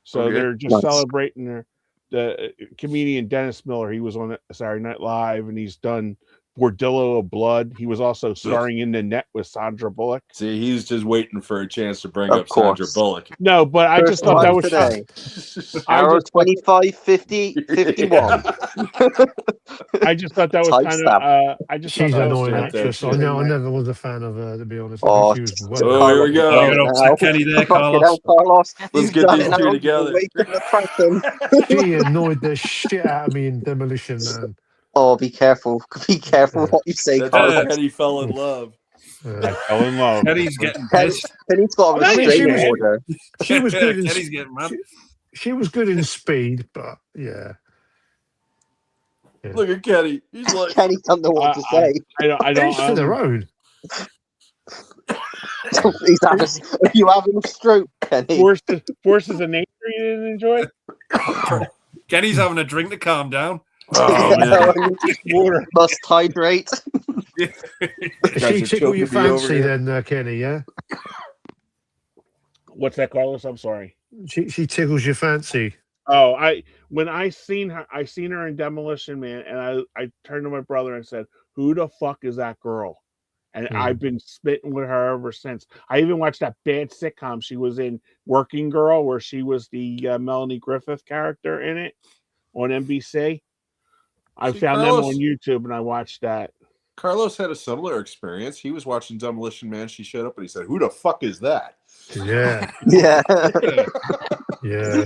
So Okay. they're just celebrating her. The comedian Dennis Miller, he was on Saturday Night Live, and he's done Bordello of Blood. He was also starring in The Net with Sandra Bullock. See, he's just waiting for a chance to bring Of up Sandra course. Bullock. No, but I just thought that was today. I Hour just thought- 25, 50, 51. I just thought that was Type kind stab. of. I just She's thought that annoying was actress. I never was a fan of her, to be honest. I Oh, think she was Oh, here we go. Oh, you're gonna upset Kenny there, Carlos. Carlos. Let's He's get done these it two now. together. Wake up the Kraken. She annoyed the shit out of me in Demolition Man. Oh, be careful. Be careful what you say, That's how Carlos. Kenny fell in love. I fell in love. Kenny's getting pissed. Penny's got a I mean, restraining order. She was good in Kenny's getting mad. she was good in Speed, but yeah. Look at Kenny. He's like, Kenny doesn't know what to say. I Each to don't. their own. He's having, are you having a stroke, Kenny? Forces of Nature you didn't enjoy? Kenny's having a drink to calm down. oh man. Water. Must hydrate. She are tickle your choking me over fancy here. then, Kenny, yeah? What's that, Carlos? I'm sorry. She tickles your fancy. Oh, when I seen her in Demolition Man, and I turned to my brother and said, "Who the fuck is that girl?" And I've been spitting with her ever since. I even watched that bad sitcom she was in, Working Girl, where she was the Melanie Griffith character in it on NBC. I found them on YouTube and I watched that. Carlos had a similar experience. He was watching Demolition Man. She showed up and he said, "Who the fuck is that?" Yeah. Yeah. Yeah,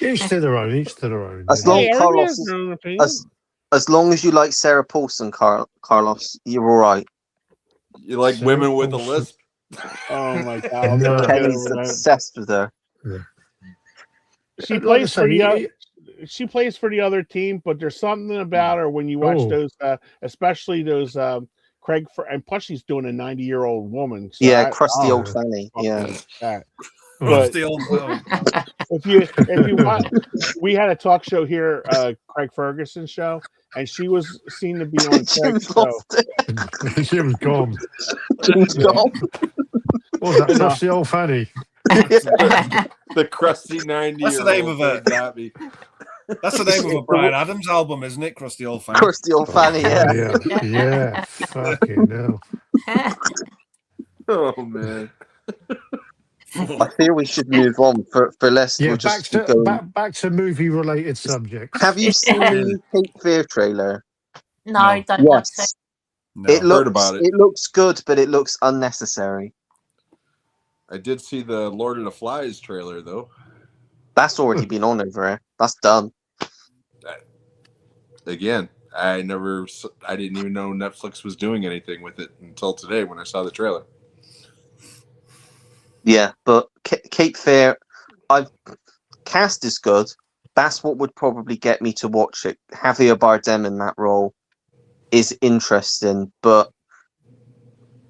each to their own, each to their own. As you know? long Hey, Carlos everybody has is- their own opinion. As long as you like Sarah Paulson, Carlos, you're all right. You like Sarah women with a Paulson. lisp? Oh my god! I'll No. never get Kenny's over that. obsessed with her. She Like I plays say, for the she plays for the other team, but there's something about her when you watch Oh. those, especially those Craig. And plus, she's doing a 90-year-old woman. So Yeah, crusty oh, old fanny. Yeah. that. What's But the old film? if you watch, we had a talk show here, Craig Ferguson's show, and she was seen to be on Craig's Jim's show. lost it. she was gone. Jim's gone. What was that? Crusty old fanny. The crusty 90-year-old. What's the name of it? Got me. That's the name of a Brian Adams album, isn't it? Crusty Old Fan. Crusty old fanny, yeah. Yeah. Fucking hell. Oh man. I feel we should move on for less. Yeah, we'll back just to go. back to movie related subjects. Have you seen the Cape Fear trailer? No, I don't want to. Yes. No. It looks about it. It looks good, but it looks unnecessary. I did see the Lord of the Flies trailer though. That's already been on over here. That's done. Again, I didn't even know Netflix was doing anything with it until today when I saw the trailer. Yeah, but Cape Fear, cast is good. That's what would probably get me to watch it. Javier Bardem in that role is interesting, but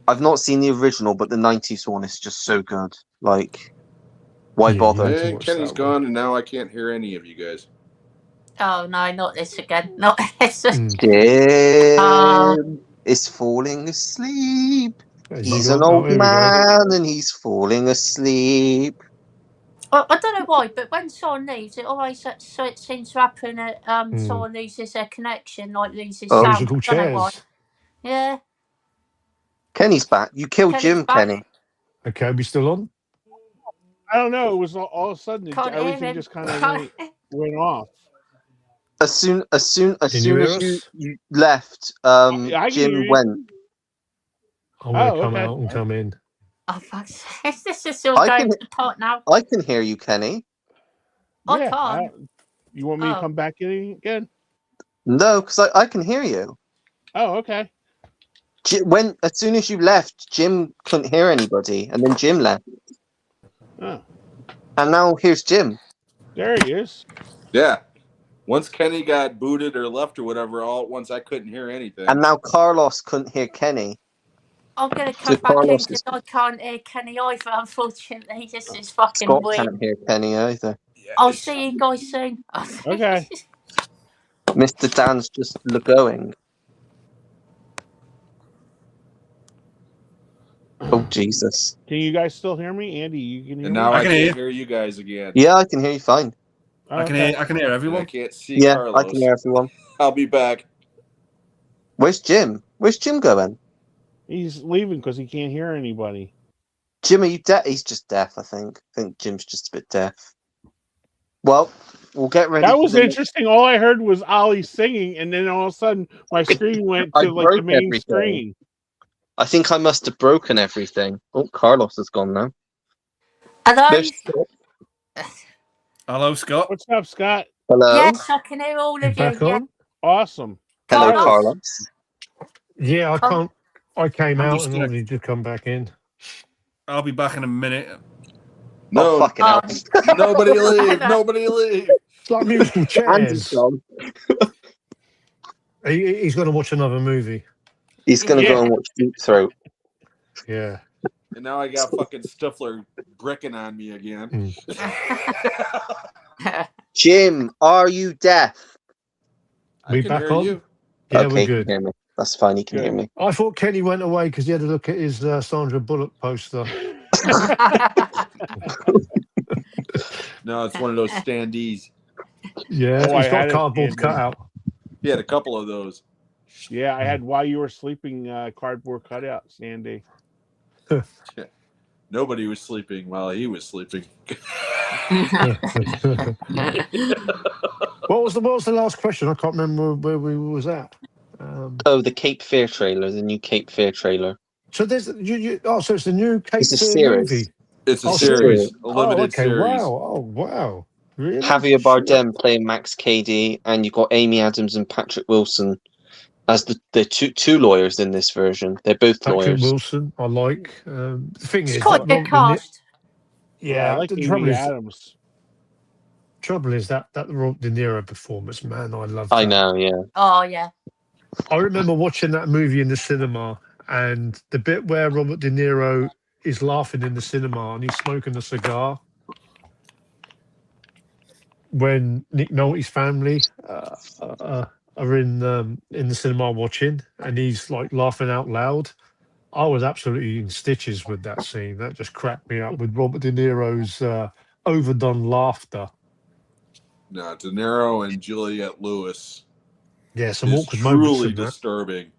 I've not seen the original, but the 90s one is just so good. Like, why Yeah, bother? yeah. to And watch Kenny's that one. gone, and now I can't hear any of you guys. Oh no, not this again. Not this. Jim is falling asleep. He's an old here we go. man and he's falling asleep. I don't know why, but when someone leaves, it always seems to happen. Someone loses their connection, like loses sound. Musical I don't know why. chairs. Yeah. Kenny's back. You killed Kenny's Jim, back. Kenny. Okay, we still on? I don't know. It was all of a sudden Can't hear everything him. just kind of went off. As soon Can as you hear you us? left, I can hear Jim you. went. I'm going to Oh, come okay. out and come in. Oh, fuck's sake. This is all I going can- to pot now. I can hear you, Kenny. I Yeah. can't. You want me to Oh. come back in again? No, because I can hear you. Oh, okay. As soon as you left, Jim couldn't hear anybody, and then Jim left, Oh, and now here's Jim. there he is. Yeah. Once Kenny got booted or left or whatever, all at once I couldn't hear anything. And now Carlos couldn't hear Kenny. I'm going to come So back in Carlos because I can't hear Kenny either, unfortunately. This is fucking Scott weird. can't hear Kenny either. Yeah, I'll it's- see you guys soon. Okay. Mr. Dan's just going. Oh Jesus! Can you guys still hear me, Andy? You can hear And me. now I I can can't hear. hear you guys again. Yeah, I can hear you fine. Oh, I can okay. hear And I everyone. can't see Yeah, Carlos. I can hear everyone. I'll be back. Where's Jim? Where's Jim going? He's leaving because he can't hear anybody. Jim, are you deaf? He's just deaf, I think. I think Jim's just a bit deaf. Well, we'll get ready. That for was the interesting. All I heard was Ollie singing, and then all of a sudden my screen went I to like the broke main everything. screen. I think I must have broken everything. Oh, Carlos is gone now. Hello? There's Scott. Hello, Scott. What's up, Scott? Hello. Yes, I can hear all You of you. back Yeah. on? Awesome. Hello, Carlos. Carlos. Yeah, I can't. I came I'm out just and gonna- already just come back in. I'll be back in a minute. Oh, No, fucking hell. nobody leave. Nobody leave. It's like musical Andy's chairs. gone. He's going to watch another movie. He's going to Yeah. go and watch Deep Throat. Yeah. And now I got fucking Stifler bricking on me again. Jim, are you deaf? We I can back hear on? you. Yeah, Okay, we're he can good. hear me. That's fine. He can hear me. I thought Kenny went away because he had to look at his Sandra Bullock poster. No, it's one of those standees. Yeah, Oh, I he's got had a it, cardboard Andy. cutout. He had a couple of those. Yeah, I had While You Were Sleeping cardboard cutouts, Andy. Nobody was sleeping while he was sleeping. What was the last question? I can't remember where we was at. Oh, the Cape Fear trailer, the new Cape Fear trailer. So there's so it's a new Cape It's a Fear series. movie. It's a Oh, series, a Oh, limited okay. series. Wow. Oh, wow. Really? Javier Bardem playing Max Cady, and you've got Amy Adams and Patrick Wilson as the two lawyers in this version. They're both Patrick lawyers. Wilson, I like. The thing It's is, quite like, a good cast. yeah, I like the Amy Adams. trouble is that Robert De Niro performance, man, I love that. I know, yeah. Oh, yeah. I remember watching that movie in the cinema, and the bit where Robert De Niro is laughing in the cinema and he's smoking a cigar when Nick Nolte's family are in the cinema watching, and he's like laughing out loud. I was absolutely in stitches with that scene. That just cracked me up with Robert De Niro's overdone laughter. No, De Niro and Juliette Lewis Yeah, some is awkward moments truly in that. disturbing.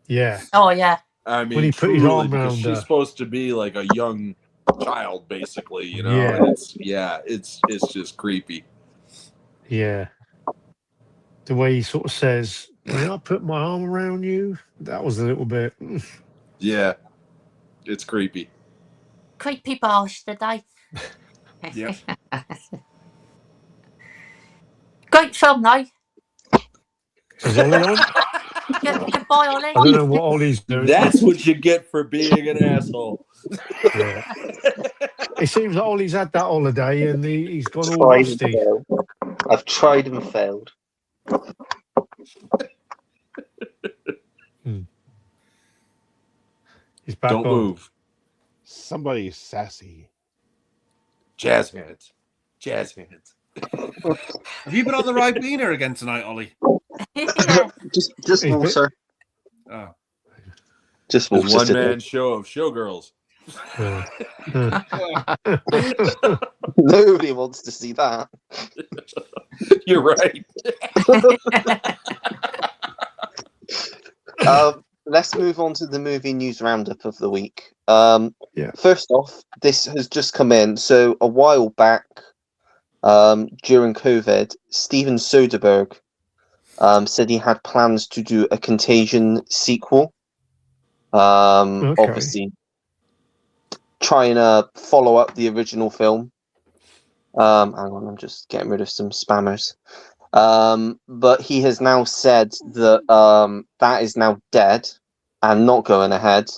Yeah, Oh, yeah. I mean, When he put his truly, arm because around she's her. supposed to be like a young child, basically, you know. Yeah. And it's just creepy. yeah. The way he sort of says, "When I put my arm around you," that was a little bit. Yeah, it's creepy. Creepy bastard, eh? Yep. Great film, though. Is Ollie on? Goodbye, Ollie. I don't know what Ollie's doing. That's what you get for being an asshole. Yeah. It seems that Ollie's had that holiday and he's gone all Tried and rusty. failed. I've tried and failed. He's back Don't on. move. Somebody's sassy. Jazz hands. Jazz hands. Have you been on the Ribena again tonight, Ollie? Yeah. Just He's water. Oh. Just There's water. one today. man show of showgirls. Nobody wants to see that. You're right. let's move on to the movie news roundup of the week. Yeah. First off, this has just come in. So a while back, during COVID, Steven Soderbergh said he had plans to do a Contagion sequel. Okay. Obviously, trying to follow up the original film. Hang on, I'm just getting rid of some spammers. But he has now said that that is now dead and not going ahead.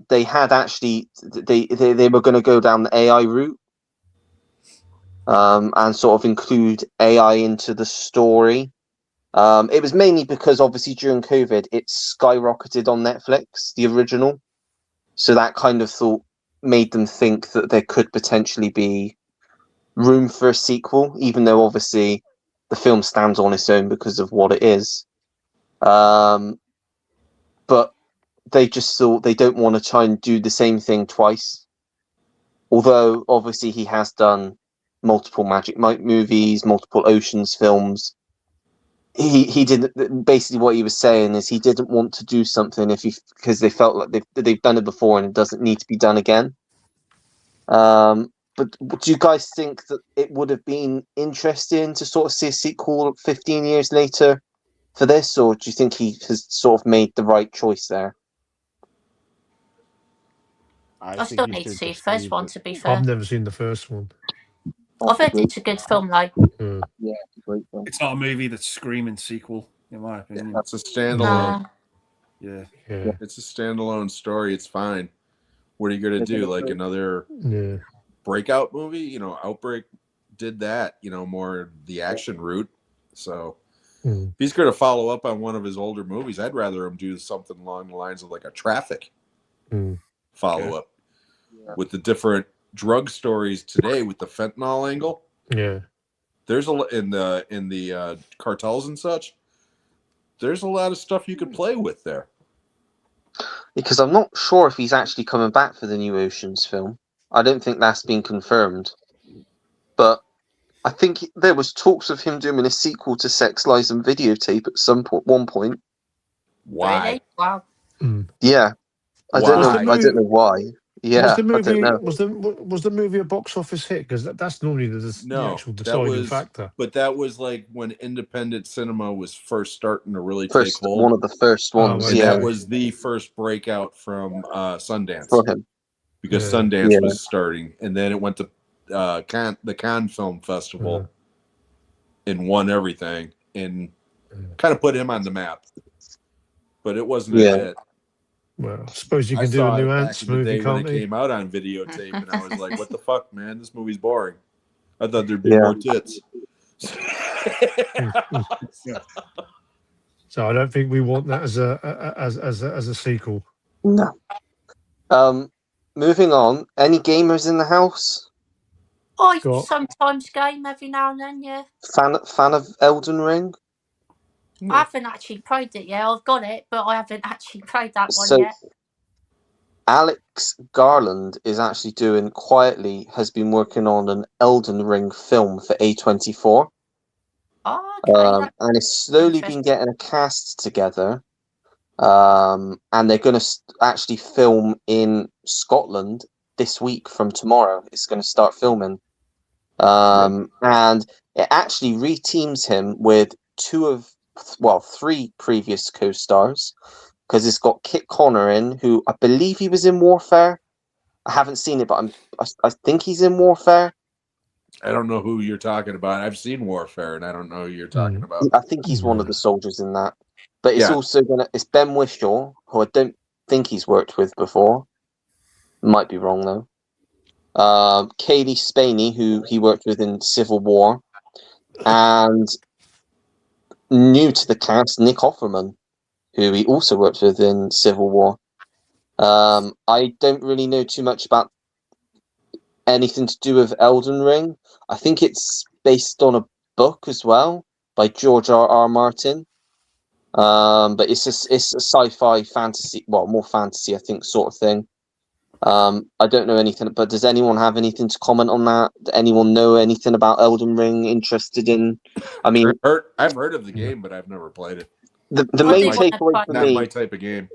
They had actually they were going to go down the AI route, and sort of include AI into the story. It was mainly because obviously during COVID it skyrocketed on Netflix, the original, so that kind of thought made them think that there could potentially be room for a sequel, even though obviously the film stands on its own because of what it is. But they just thought they don't want to try and do the same thing twice. Although obviously he has done multiple Magic Mike movies, multiple Oceans films. He didn't. Basically, what he was saying is he didn't want to do something because they felt like they've done it before and it doesn't need to be done again. But do you guys think that it would have been interesting to sort of see a sequel 15 years later for this, or do you think he has sort of made the right choice there? I still need to see the first one, to be I've fair. never seen the first one. I've heard it's a good film, though. Yeah, it's a great film. It's not a movie that's screaming sequel, in my opinion. That's a standalone. Yeah. Yeah. It's a standalone story. It's fine. What are you gonna do? Like another Yeah. breakout movie? You know, Outbreak did that. You know, more the action route. So if he's gonna follow up on one of his older movies, I'd rather him do something along the lines of like a Traffic follow up with the different drug stories today with the fentanyl angle. Yeah. There's in the cartels and such. There's a lot of stuff you could play with there. Because I'm not sure if he's actually coming back for the new Oceans film. I don't think that's been confirmed. But I think there was talks of him doing a sequel to Sex, Lies and Videotape at one point. Why? Really? Wow. Yeah. I don't know. I don't know why. Yeah. Was the movie, I don't know. was the movie a box office hit? Because that's normally the actual deciding factor. But that was like when independent cinema was first starting to really take hold. One of the first ones. And yeah. that was the first breakout from Sundance. For him. Because Sundance was starting, and then it went to the Cannes Film Festival and won everything, and kind of put him on the map. But it wasn't a hit. Well, I suppose you can do a new Ants movie, can't when it you? came out on videotape, and I was like, "What the fuck, man? This movie's boring." I thought there'd be more tits. So I don't think we want that as a sequel. No. Moving on. Any gamers in the house? I sometimes game every now and then. Yeah. Fan of Elden Ring? I haven't actually played it yet. I've got it, but I haven't actually played that one yet. Alex Garland is actually has been working on an Elden Ring film for A24. Oh, okay. And it's slowly been getting a cast together. And they're going to actually film in Scotland this week from tomorrow. It's going to start filming. And it actually reteams him with three previous co-stars, because it's got Kit Connor in, who I believe he was in Warfare. I haven't seen it, but I think he's in Warfare. I don't know who you're talking about. I've seen Warfare, and I don't know who you're talking about. I think he's one of the soldiers in that. But it's also it's Ben Whishaw, who I don't think he's worked with before. Might be wrong though. Kaylee Spaney, who he worked with in Civil War, and new to the cast, Nick Offerman, who he also worked with in Civil War. I don't really know too much about anything to do with Elden Ring. I think it's based on a book as well by George R.R. Martin. But it's a sci-fi fantasy, more fantasy, I think, sort of thing. I don't know anything, but does anyone have anything to comment on that? Does anyone know anything about Elden Ring? Interested in? I mean, I've heard of the game, but I've never played it. The I main do wanna takeaway try for Not me, my type of game.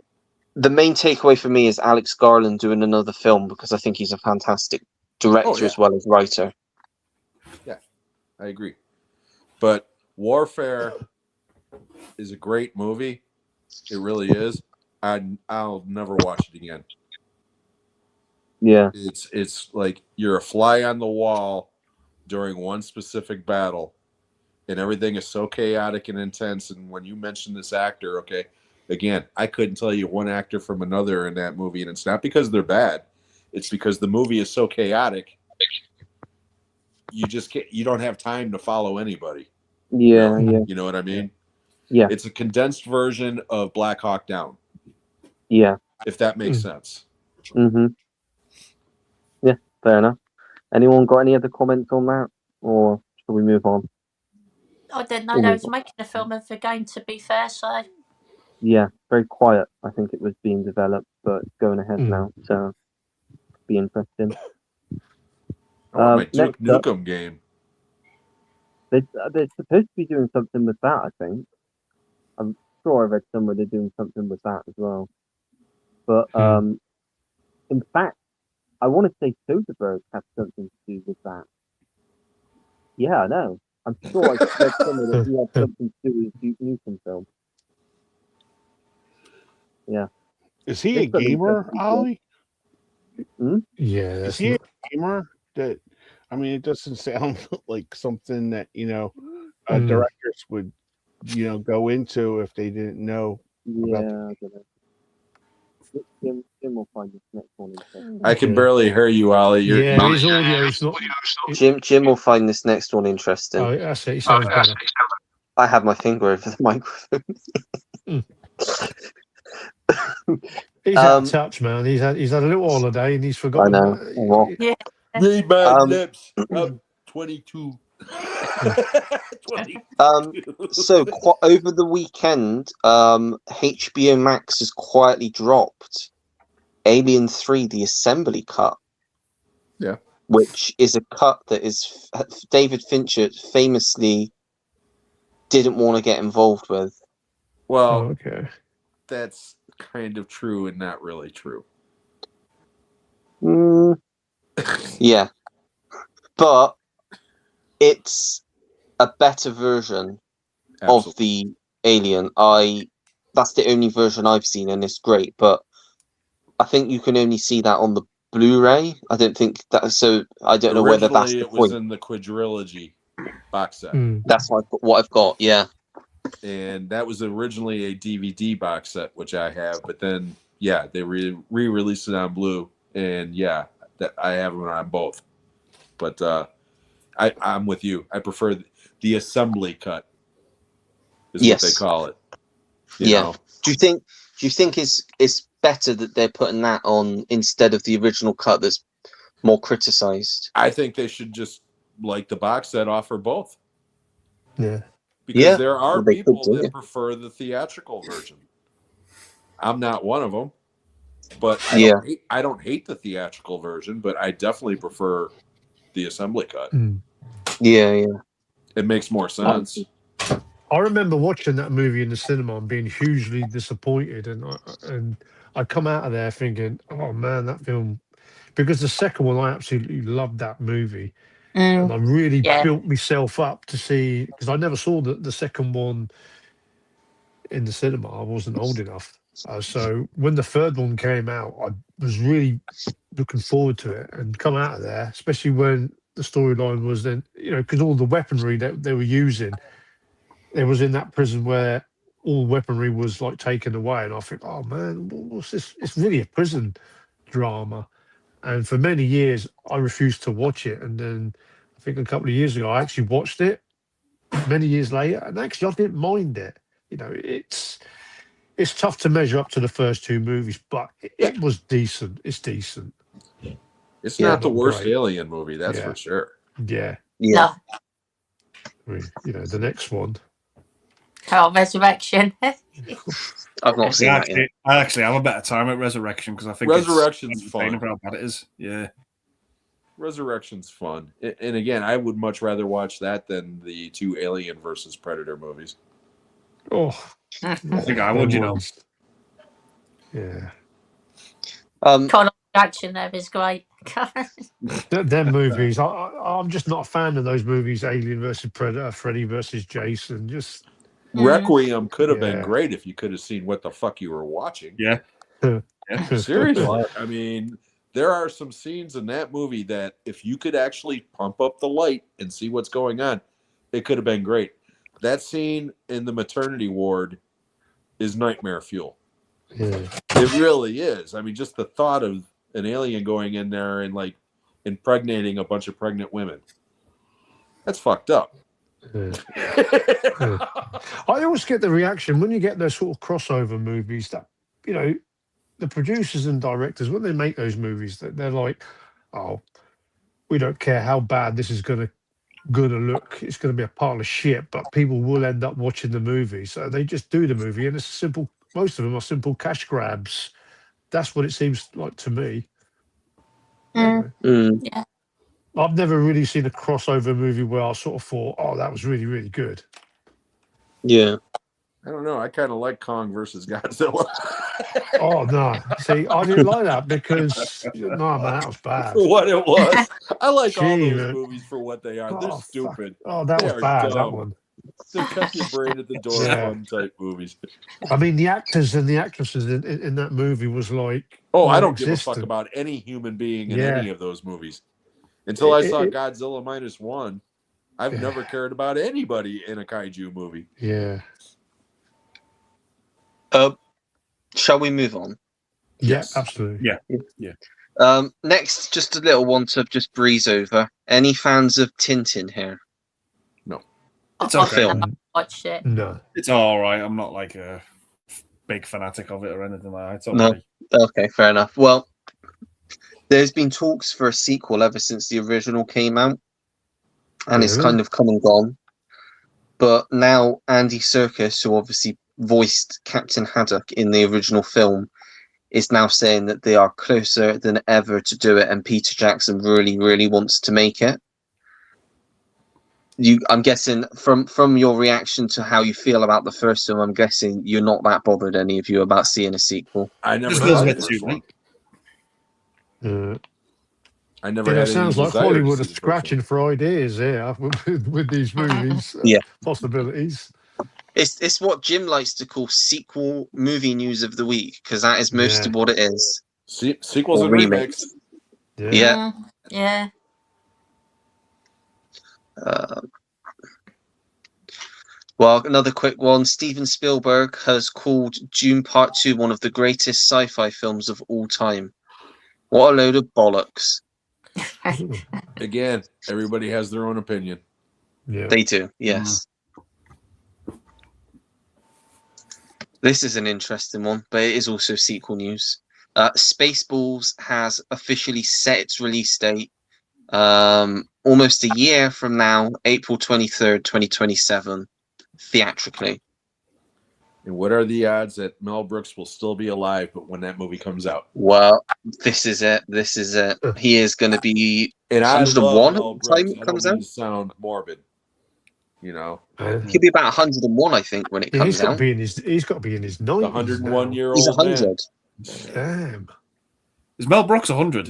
the main takeaway for me is Alex Garland doing another film because I think he's a fantastic director Oh, yeah. as well as writer. I agree. But Warfare is a great movie. It really is. I'll never watch it again. Yeah, It's like you're a fly on the wall during one specific battle, and everything is so chaotic and intense. And when you mention this actor, okay, again, I couldn't tell you one actor from another in that movie, and it's not because they're bad. It's because the movie is so chaotic. You just can't. You don't have time to follow anybody. yeah, Really. yeah, You know what I mean? Yeah. It's a condensed version of Black Hawk Down, yeah. if that makes sense. Mm-hmm. Yeah, fair enough. Anyone got any other comments on that, or shall we move on? I didn't know We'll they move was on. making a film of the game, to be fair, so Yeah, very quiet. I think it was being developed, but it's going ahead now, so be interesting. I want my Duke next up, Nukem game. they're supposed to be doing something with that. I think. I'm sure I read somewhere they're doing something with that as well. But in fact, I want to say Soderbergh has something to do with that. Yeah, I know. I'm sure I read somewhere that he had something to do with Duke Nukem film. Yeah. Is he a It's something gamer, interesting, Ollie? Yeah, Is that's he not, a gamer? That I mean, it doesn't sound like something that Mm. directors would go into if they didn't know about. Yeah, I don't know. Jim will find this next one interesting. I can Yeah. barely hear you, Ollie. Yeah, his audio is not. Jim will find this next one interesting. Oh, that's it. He sounds better. I have my finger over the microphone. He's out of touch, man. He's had a little holiday and he's forgotten. I know. Well, yeah. Read my lips. 22. 22. So over the weekend, HBO Max has quietly dropped Alien 3: The Assembly Cut. Yeah. Which is a cut that is David Fincher famously didn't want to get involved with. Well, okay. That's kind of true and not really true. Yeah. But it's a better version of the Alien. That's the only version I've seen, and it's great. But I think you can only see that on the Blu-ray. I don't think that. So I don't know whether that's the Originally, it was point. in the quadrilogy box set. That's what I've got. Yeah. And that was originally a DVD box set, which I have. But then, yeah, they re-released it on Blu, and yeah, that I have them on both. But I'm with you. I prefer the assembly cut. Is what they call it. You know? Do you think it's better that they're putting that on instead of the original cut that's more criticized? I think they should just, like the box set, offer both. Yeah. Because there are people that prefer the theatrical version. I'm not one of them. But I don't hate the theatrical version, but I definitely prefer the assembly cut. Yeah. It makes more sense. I remember watching that movie in the cinema and being hugely disappointed, and I come out of there thinking, "Oh man, that film," because the second one I absolutely loved that movie, and I really built myself up to see, because I never saw the second one in the cinema. I wasn't old enough, so when the third one came out, I was really looking forward to it, and come out of there, especially when the storyline was then, because all the weaponry that they were using. It was in that prison where all weaponry was like taken away, and I think, oh man, what's this? It's really a prison drama. And for many years, I refused to watch it. And then I think a couple of years ago, I actually watched it. Many years later, and actually, I didn't mind it. It's tough to measure up to the first two movies, but it was decent. It's decent. It's not the worst great. Alien movie, that's for sure. Yeah. No. I mean, the next one. Oh, Resurrection. I've not seen that yet. I actually have a better time at Resurrection because I think Resurrection's fun. For how bad it is. Yeah. Resurrection's fun. And again, I would much rather watch that than the two Alien versus Predator movies. Oh, I think I would, you know. Yeah. Connor's reaction there is great. Them movies, I'm just not a fan of those movies. Alien versus Predator, Freddy versus Jason. Just Requiem could have been Yeah. great if you could have seen what the fuck you were watching. Yeah. Seriously. I mean, there are some scenes in that movie that if you could actually pump up the light and see what's going on, it could have been great. That scene in the maternity ward is nightmare fuel. Yeah. It really is. I mean, just the thought of an alien going in there and like impregnating a bunch of pregnant women. That's fucked up. Yeah. I always get the reaction when you get those sort of crossover movies that, you know, the producers and directors, when they make those movies, that they're like, oh, we don't care how bad this is gonna look, it's gonna be a pile of shit, but people will end up watching the movie. So they just do the movie, and it's simple. Most of them are simple cash grabs. That's what it seems like to me. Yeah. I've never really seen a crossover movie where I sort of thought, oh, that was really, really good. Yeah. I don't know. I kind of like Kong versus Godzilla. Oh, no. See, I didn't like that because, no, man, that was bad. For what it was. I like all Gee, those man. movies for what they are. Oh, They're fuck. stupid. Oh, that They was are bad, that dumb. one. They're cut your brain at the door fun type movies. I mean, the actors and the actresses in that movie was like, Oh, I don't give a non-existent. fuck about any human being in Yeah. any of those movies. Until I saw It- Godzilla -1, I've never cared about anybody in a kaiju movie. Yeah. Shall we move on? Yes. Yeah, absolutely. Yeah. Next, just a little one to just breeze over. Any fans of Tintin here? It's I okay. watched it. No. It's all right. I'm not like a big fanatic of it or anything like that. It's all No. right. Okay, fair enough. Well, there's been talks for a sequel ever since the original came out, and it's Really? kind of come and gone. But now Andy Serkis, who obviously voiced Captain Haddock in the original film, is now saying that they are closer than ever to do it, and Peter Jackson really, really wants to make it. I'm guessing from your reaction to how you feel about the first film, I'm guessing you're not that bothered, any of you, about seeing a sequel. I never Just saw a little the bit first too one. late. I never Yeah, had it any sounds like desire to Hollywood see are the first scratching for ideas here with these movies. Yeah. Possibilities. It's what Jim likes to call sequel movie news of the week, because that is most of what it is. one. Sequels Or and remakes. Yeah. Yeah. Well, another quick one. Steven Spielberg has called Dune Part 2 one of the greatest sci-fi films of all time. What a load of bollocks. Again, everybody has their own opinion. Yeah. They do, yes. This is an interesting one, but it is also sequel news. Spaceballs has officially set its release date almost a year from now, April 23rd, 2027, theatrically. And what are the odds that Mel Brooks will still be alive but when that movie comes out? Well, this is it. This is it. He is going to be And I 101 love Mel at the time Brooks. it I comes don't out. mean to sound morbid. You know, He'll be about 101, I think, when it Yeah, comes out. he's got to be in his 90s. the 101-year-old He's 100. Damn. Is Mel Brooks 100?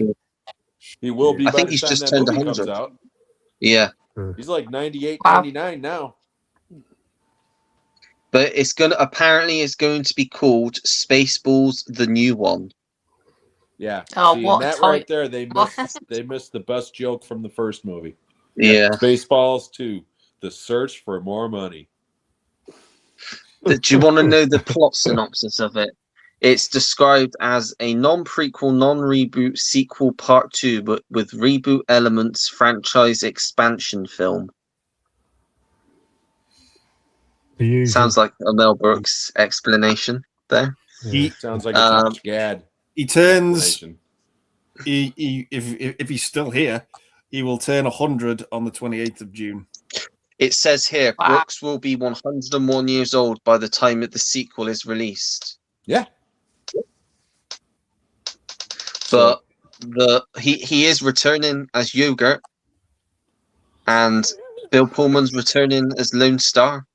He will be I by think the he's time just that turned movie 100. comes out. Yeah. He's like 98, Wow. 99 now. But it's going to be called Spaceballs the New One. Yeah. Oh, See, what and a that tight- right there, they missed the best joke from the first movie. Yeah. Spaceballs 2, The Search for More Money. Do you want to know the plot synopsis of it? It's described as a non-prequel, non-reboot sequel part 2, but with reboot elements franchise expansion film. The usual. Sounds like a Mel Brooks explanation there. He Sounds like a Josh Gad he turns explanation. if he's still here, he will turn 100 on the 28th of June. It says here, Wow. Brooks will be 101 years old by the time that the sequel is released. Yeah. But he is returning as Yogurt, and Bill Pullman's returning as Lone Star.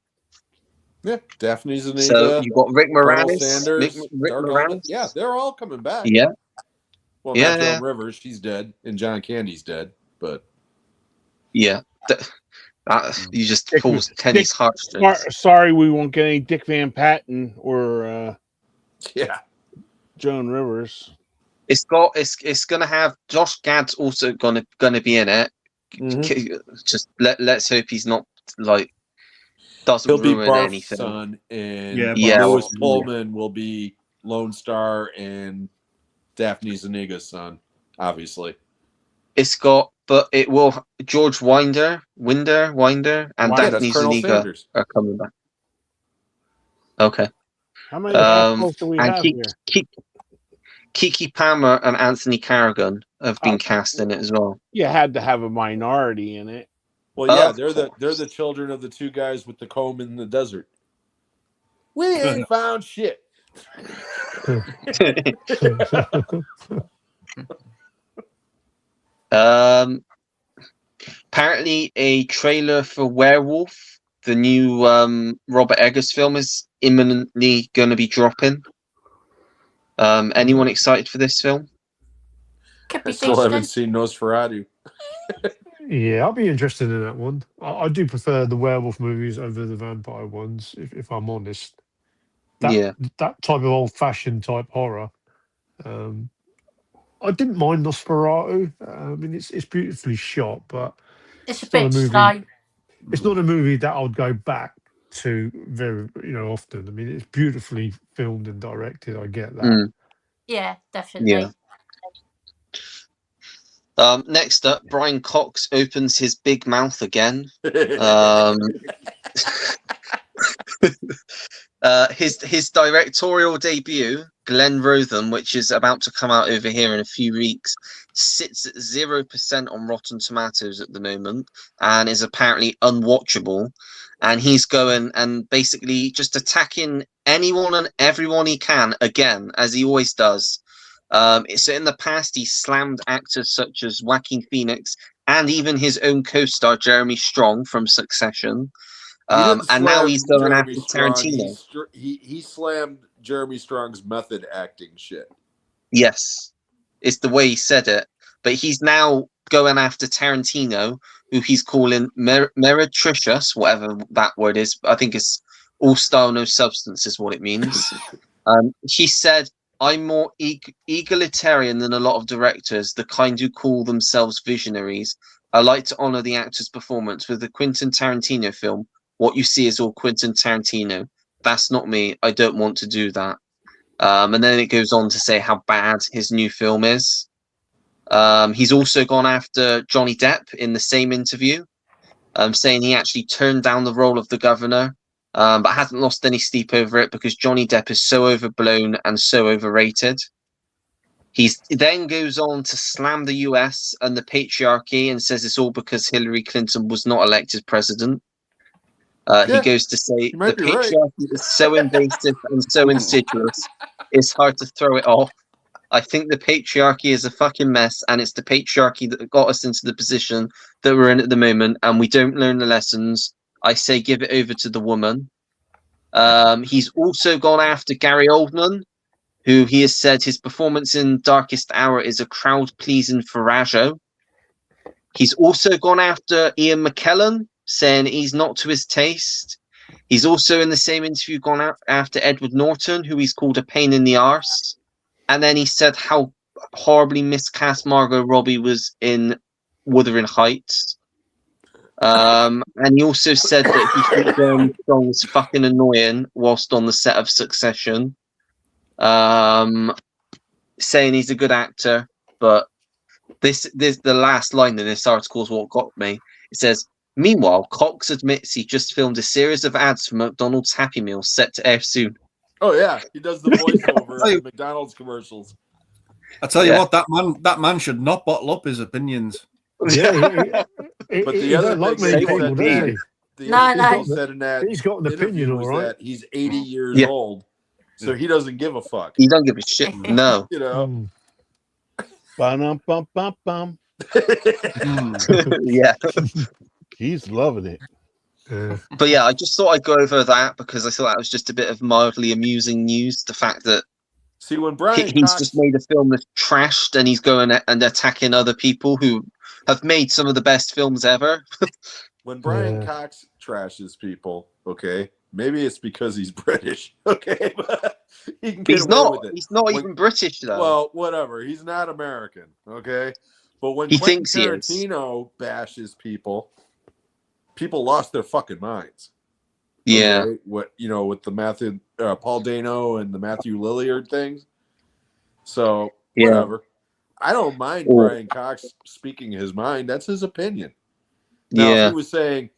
Yeah, Daphne Zuniga. So you got Rick Colonel Moranis, Sanders, Rick Dark Moranis. Helmet. Yeah, they're all coming back. Yeah, Well, yeah, not Joan yeah. Rivers. She's dead, and John Candy's dead. But yeah. You just pulls Kenny's heartstrings. Sorry, we won't get any Dick Van Patten or yeah, Joan Rivers. It's gonna have Josh Gad's also gonna be in it. Just let's hope he's not like doesn't he'll be ruin Barf's anything. son, and Yeah, Louis well, Pullman will be Lone Star and Daphne Zuniga's son. Obviously, it's got, but it will George Winder, and Daphne Colonel Zuniga Sanders. are coming back. Okay. How many assholes do we and have here? Kiki Palmer and Anthony Carrigan have been cast in it as well. You had to have a minority in it. Well, yeah, they're the children of the two guys with the comb in the desert. We ain't found shit. Apparently, a trailer for Werewolf, the new Robert Eggers film, is imminently going to be dropping. Anyone excited for this film? I still haven't seen Nosferatu. Yeah, I'll be interested in that one. I do prefer the werewolf movies over the vampire ones, if I'm honest. That type of old-fashioned type horror. I didn't mind Nosferatu. I mean, it's beautifully shot, but it's a bit slow. It's not a movie that I'll go back to very often. I mean, it's beautifully filmed and directed. I get that. Yeah, definitely. Yeah. Next up, Brian Cox opens his big mouth again. His directorial debut, Glenn Rotham, which is about to come out over here in a few weeks, sits at 0% on Rotten Tomatoes at the moment and is apparently unwatchable. And he's going and basically just attacking anyone and everyone he can again, as he always does. So in the past, he slammed actors such as Joaquin Phoenix and even his own co-star Jeremy Strong from Succession. And now he's going after Tarantino. He slammed Jeremy Strong's method acting shit. Yes, it's the way he said it. But he's now going after Tarantino, who he's calling meretricious, whatever that word is. I think it's all style, no substance is what it means. He said, I'm more egalitarian than a lot of directors, the kind who call themselves visionaries. I like to honor the actor's performance. With the Quentin Tarantino film, what you see is all Quentin Tarantino. That's not me. I don't want to do that. And then it goes on to say how bad his new film is. He's also gone after Johnny Depp in the same interview, saying he actually turned down the role of the governor, but hasn't lost any sleep over it because Johnny Depp is so overblown and so overrated. He then goes on to slam the US and the patriarchy and says it's all because Hillary Clinton was not elected president. He goes to say the patriarchy is so invasive and so insidious, it's hard to throw it off. I think the patriarchy is a fucking mess, and it's the patriarchy that got us into the position that we're in at the moment, and we don't learn the lessons. I say give it over to the woman. He's also gone after Gary Oldman, who he has said his performance in Darkest Hour is a crowd-pleasing farrago. He's also gone after Ian McKellen, saying he's not to his taste. He's also in the same interview gone after Edward Norton, who he's called a pain in the arse. And then he said how horribly miscast Margot Robbie was in Wuthering Heights. And he also said that he thinks Jeremy Strong was fucking annoying whilst on the set of Succession. Saying he's a good actor, but this the last line in this article is what got me. It says, meanwhile, Cox admits he just filmed a series of ads for McDonald's Happy Meals set to air soon. Oh yeah, he does the voiceover of the McDonald's commercials. I tell you what, that man should not bottle up his opinions. Yeah, but the other thing he said in that he's got an opinion, all right. that he's 80 years old, so he doesn't give a fuck. He don't give a shit. No, you know. Bum. Yeah, he's loving it. But yeah, I just thought I'd go over that because I thought that was just a bit of mildly amusing news. The fact that See, when Brian he's Cox, just made a film that's trashed and he's going and attacking other people who have made some of the best films ever. when Brian Cox trashes people, okay, maybe it's because he's British, okay, but he can get He's away not. with it. He's not even British though. Well, whatever. He's not American, okay. But when He Quentin thinks he is. Tarantino bashes people, people lost their fucking minds. Yeah. Okay? What with the Paul Dano and the Matthew Lillard things. So whatever. I don't mind Brian Cox speaking his mind. That's his opinion. Now, if he was saying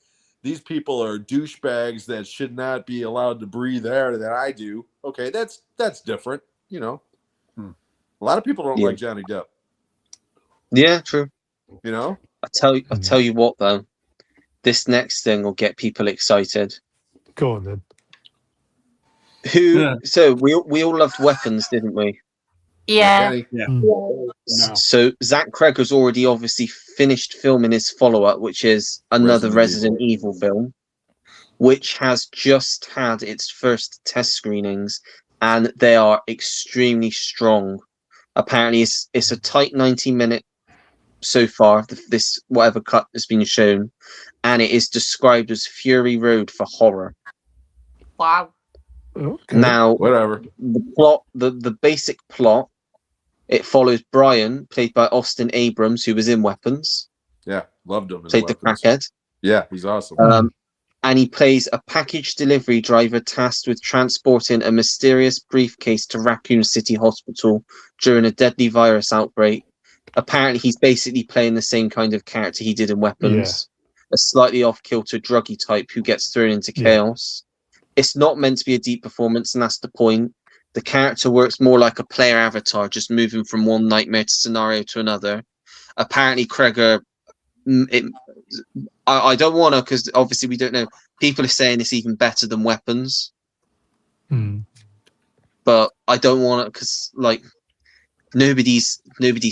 these people are douchebags that should not be allowed to breathe air that I do, okay, that's different. A lot of people don't like Johnny Depp. Yeah, true. I tell you what though, this next thing will get people excited. Go on then. So we all loved Weapons, didn't we? Yeah. So Zach Cregger's already obviously finished filming his follow-up, which is another Resident Evil film, which has just had its first test screenings, and they are extremely strong. Apparently, it's a tight 90-minute so far. This whatever cut has been shown, and it is described as Fury Road for horror. Wow. Okay. Now, whatever the plot, the basic plot. It follows Brian, played by Austin Abrams, who was in Weapons. Yeah, loved him. Played the crackhead. Yeah, he's awesome. And he plays a package delivery driver tasked with transporting a mysterious briefcase to Raccoon City Hospital during a deadly virus outbreak. Apparently, he's basically playing the same kind of character he did in Weapons. A slightly off-kilter druggy type who gets thrown into chaos. It's not meant to be a deep performance, and that's the point. The character works more like a player avatar, just moving from one nightmare scenario to another. Apparently, Cregger, I don't want to, because obviously we don't know. People are saying it's even better than Weapons. But I don't want to, because nobody's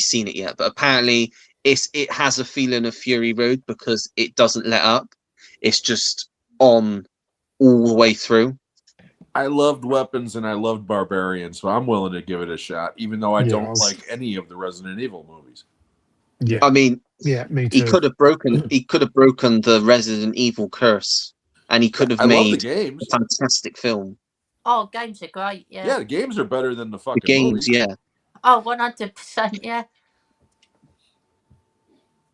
seen it yet. But apparently, it has a feeling of Fury Road because it doesn't let up. It's just on all the way through. I loved Weapons and I loved Barbarian, so I'm willing to give it a shot, even though I don't like any of the Resident Evil movies. Yeah, I mean, me too. He could have broken the Resident Evil curse, and he could have made a fantastic film. Oh, games are great. Yeah. Yeah, the games are better than the fucking games. movies. Yeah. Oh, 100%. Yeah.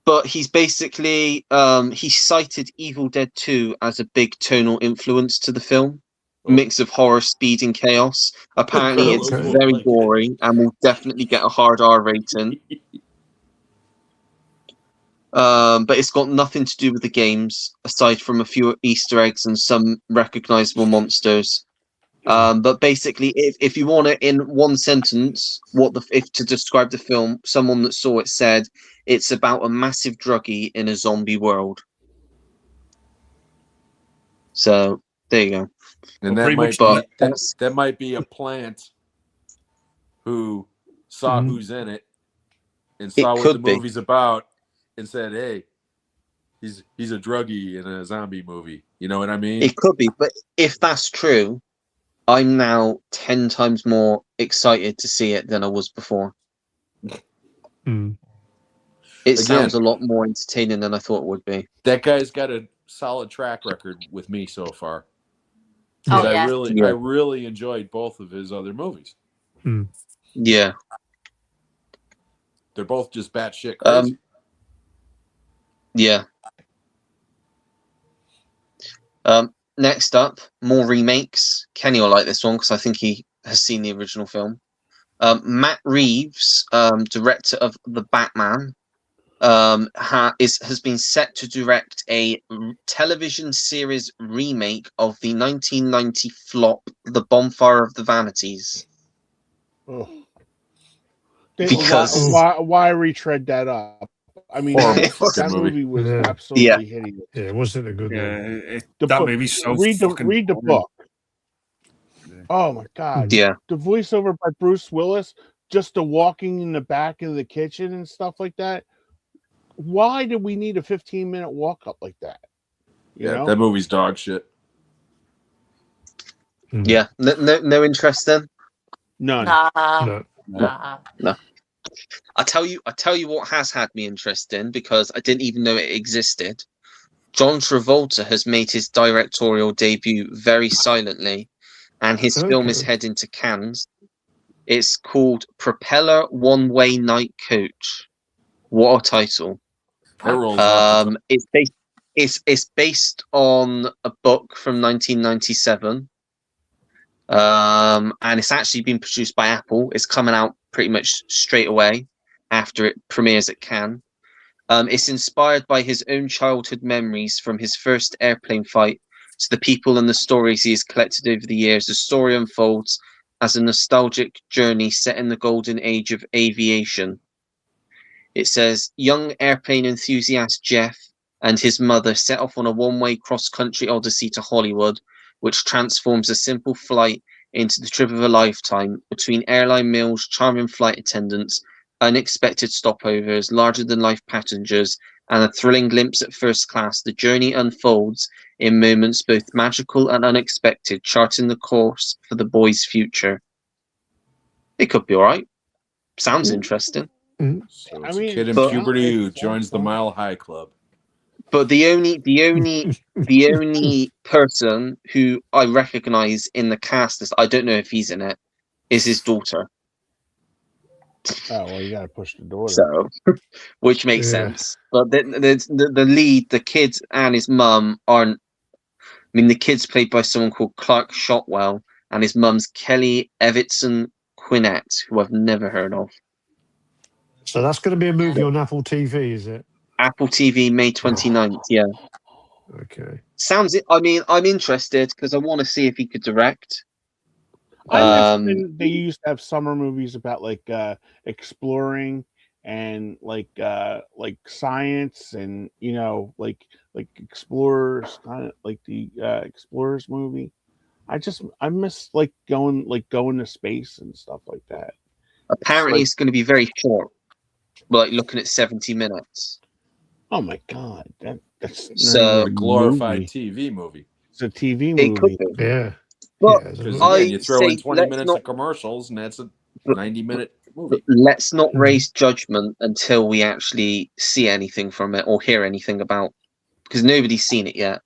But he's basically he cited Evil Dead 2 as a big tonal influence to the film. Mix of horror, speed, and chaos. Apparently, it's very gory and will definitely get a hard R rating. But it's got nothing to do with the games, aside from a few Easter eggs and some recognizable monsters. But basically, if you want it in one sentence, if to describe the film, someone that saw it said it's about a massive druggie in a zombie world. So there you go. And that might be a plant who saw who's in it and saw what the movie's about and said, "Hey, he's a druggie in a zombie movie." You know what I mean? It could be, but if that's true, I'm now 10 times more excited to see it than I was before. It sounds a lot more entertaining than I thought it would be. That guy's got a solid track record with me so far. Oh, I really enjoyed both of his other movies. Yeah. They're both just batshit crazy. Yeah. Next up, more remakes. Kenny will like this one because I think he has seen the original film. Matt Reeves, director of The Batman, has been set to direct a television series remake of the 1990 flop The Bonfire of the Vanities. Oh. Because why retread that up? I mean, that movie was absolutely hideous. Yeah, it wasn't a good one. That movie's so read the book. Oh my god! Yeah, the voiceover by Bruce Willis, just the walking in the back of the kitchen and stuff like that. Why did we need a 15-minute walk up like that? You know? that movie's dog shit. Yeah, no interest then. None. Nah. No. Nah. I tell you what has had me interested because I didn't even know it existed. John Travolta has made his directorial debut very silently, and his film is Okay. heading to Cannes. It's called Propeller One Way Night Coach. What a title! That rolls off the tongue. It's based on a book from 1997. And it's actually been produced by Apple. It's coming out pretty much straight away after it premieres at Cannes. It's inspired by his own childhood memories from his first airplane flight to the people and the stories he has collected over the years. The story unfolds as a nostalgic journey set in the golden age of aviation. It says, young airplane enthusiast Jeff and his mother set off on a one-way cross-country odyssey to Hollywood, which transforms a simple flight into the trip of a lifetime between airline meals, charming flight attendants, unexpected stopovers, larger-than-life passengers, and a thrilling glimpse at first class. The journey unfolds in moments both magical and unexpected, charting the course for the boy's future. It could be all right. Sounds interesting. So I it's mean, a kid in but- puberty who it sounds joins the fun. Mile High Club. But the only person who I recognize in the cast, I don't know if he's in it, is his daughter. Oh, well, you got to push the daughter. So, which makes Yeah. sense. But the lead, the kid and his mum aren't. I mean, the kid's played by someone called Clark Shotwell, and his mum's Kelly Evertson Quinnett, who I've never heard of. So that's going to be a movie on Apple TV, is it? Apple TV, May 29th. Yeah. Okay. Sounds. I mean, I'm interested because I want to see if he could direct. I miss when they used to have summer movies about like exploring and like science and like explorers, kind of like the explorers movie. I miss like going to space and stuff like that. Apparently, like- it's going to be very short. Like looking at 70 minutes. Oh my god, that's not So- even A glorified movie. TV movie. It's a TV It could movie. be. Yeah. But Yeah, Because I again, you throw in say 20 let's minutes not- of commercials, and that's a But- 90-minute movie. Let's not Mhm. raise judgment until we actually see anything from it or hear anything about, because nobody's seen it yet.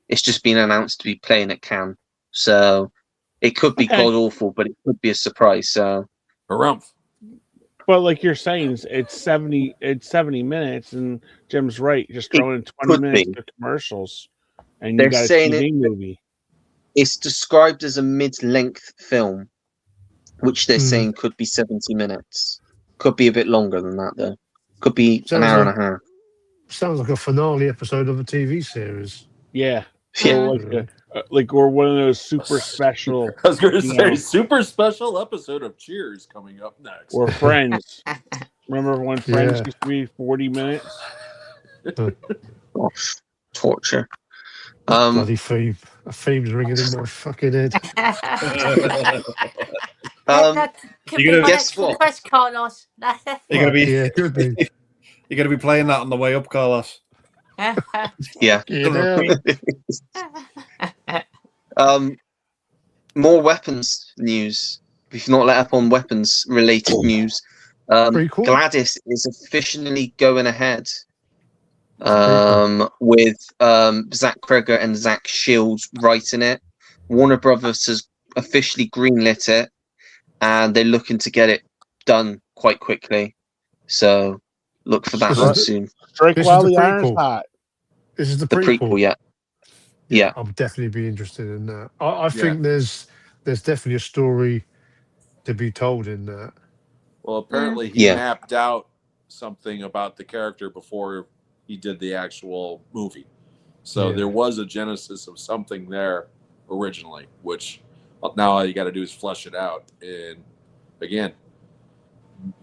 It's just been announced to be playing at Cannes, so it could be Okay. god awful, but it could be a surprise. So Harumph. But like you're saying, it's 70 minutes, and Jim's right. Just It throwing in 20 could minutes be. of commercials, and They're you got a saying TV movie. it's described as a mid-length film, which they're Hmm. saying could be 70 minutes. Could be a bit longer than that, though. Could be an Sounds hour like- and a half. Sounds like a finale episode of a TV series. Yeah, Yeah. or or one of those super special I was going to You say, know. super special episode of Cheers coming up next. or Friends. Remember when Friends Yeah. used to be 40 minutes? Gosh, torture. Bloody theme. A theme's ringing in my fucking head. That could you're be gonna- my guess next what? request, Carlos. You're gonna be Yeah, could be. you're gonna be playing that on the way up, Carlos. Yeah. Yeah. More weapons news. We've not let up on weapons related news. Pretty cool. Gladys is officially going ahead cool. with Zach Kreger and Zach Shields writing it. Warner Brothers has officially greenlit it, and they're looking to get it done quite quickly. So look for that This one is the- soon. Strike This is while the the iron's prequel. hot. This is the The prequel, yeah. Yeah. I'll definitely be interested in that. I think there's definitely a story to be told in that. Well, apparently he Yeah. mapped out something about the character before he did the actual movie. So Yeah. there was a genesis of something there originally, which now all you got to do is flesh it out. And again,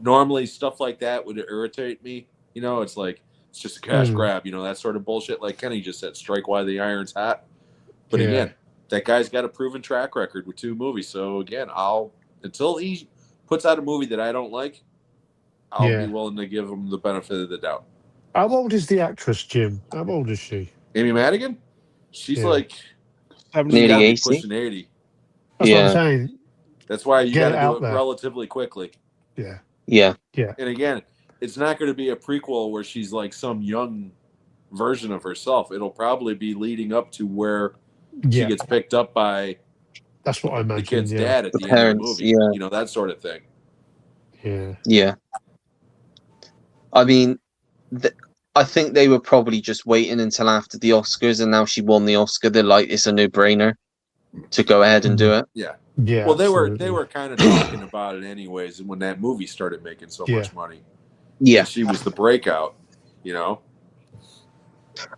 normally stuff like that would irritate me. It's like, it's just a cash grab, that sort of bullshit. Like Kenny just said, strike while the iron's hot. But Yeah. again, that guy's got a proven track record with 2 movies. So again, until he puts out a movie that I don't like, I'll Yeah. be willing to give him the benefit of the doubt. How old is the actress, Jim? How old is she? Amy Madigan? She's Yeah. like Seventy- she gotta Nearly be 80. pushing 80. That's what I'm Yeah. saying. That's why you Get got it to do out it there. relatively quickly. Yeah. Yeah. Yeah. And again, it's not going to be a prequel where she's like some young version of herself. It'll probably be leading up to where she Yeah. gets picked up by That's what I the imagine. kid's Yeah. dad at The the end of the parents, movie. yeah. You know, that sort of thing. Yeah. Yeah. I mean, I think they were probably just waiting until after the Oscars, and now she won the Oscar. They're like, it's a no-brainer to go ahead and do it. Yeah. Yeah. Well, they absolutely. were kind of talking about it anyways when that movie started making so Yeah. much money. Yeah. And she was the breakout, you know?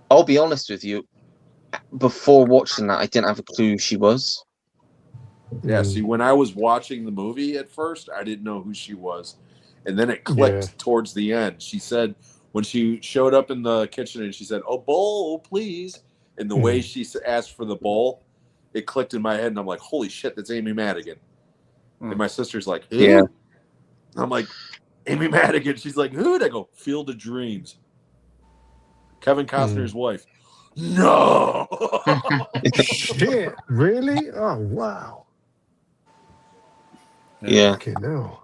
I'll be honest with you. Before watching that, I didn't have a clue who she was. Yeah, Mm. see, when I was watching the movie at first, I didn't know who she was. And then it clicked Yeah. towards the end. She said, when she showed up in the kitchen and she said, "Oh, bowl, please." And the way she asked for the bowl, it clicked in my head. And I'm like, holy shit, that's Amy Madigan. And my sister's like, who? Yeah. I'm like, Amy Madigan. She's like, who? And I go, Field of Dreams. Kevin Costner's wife. No. Shit. Really? Oh wow. Yeah. Okay. No.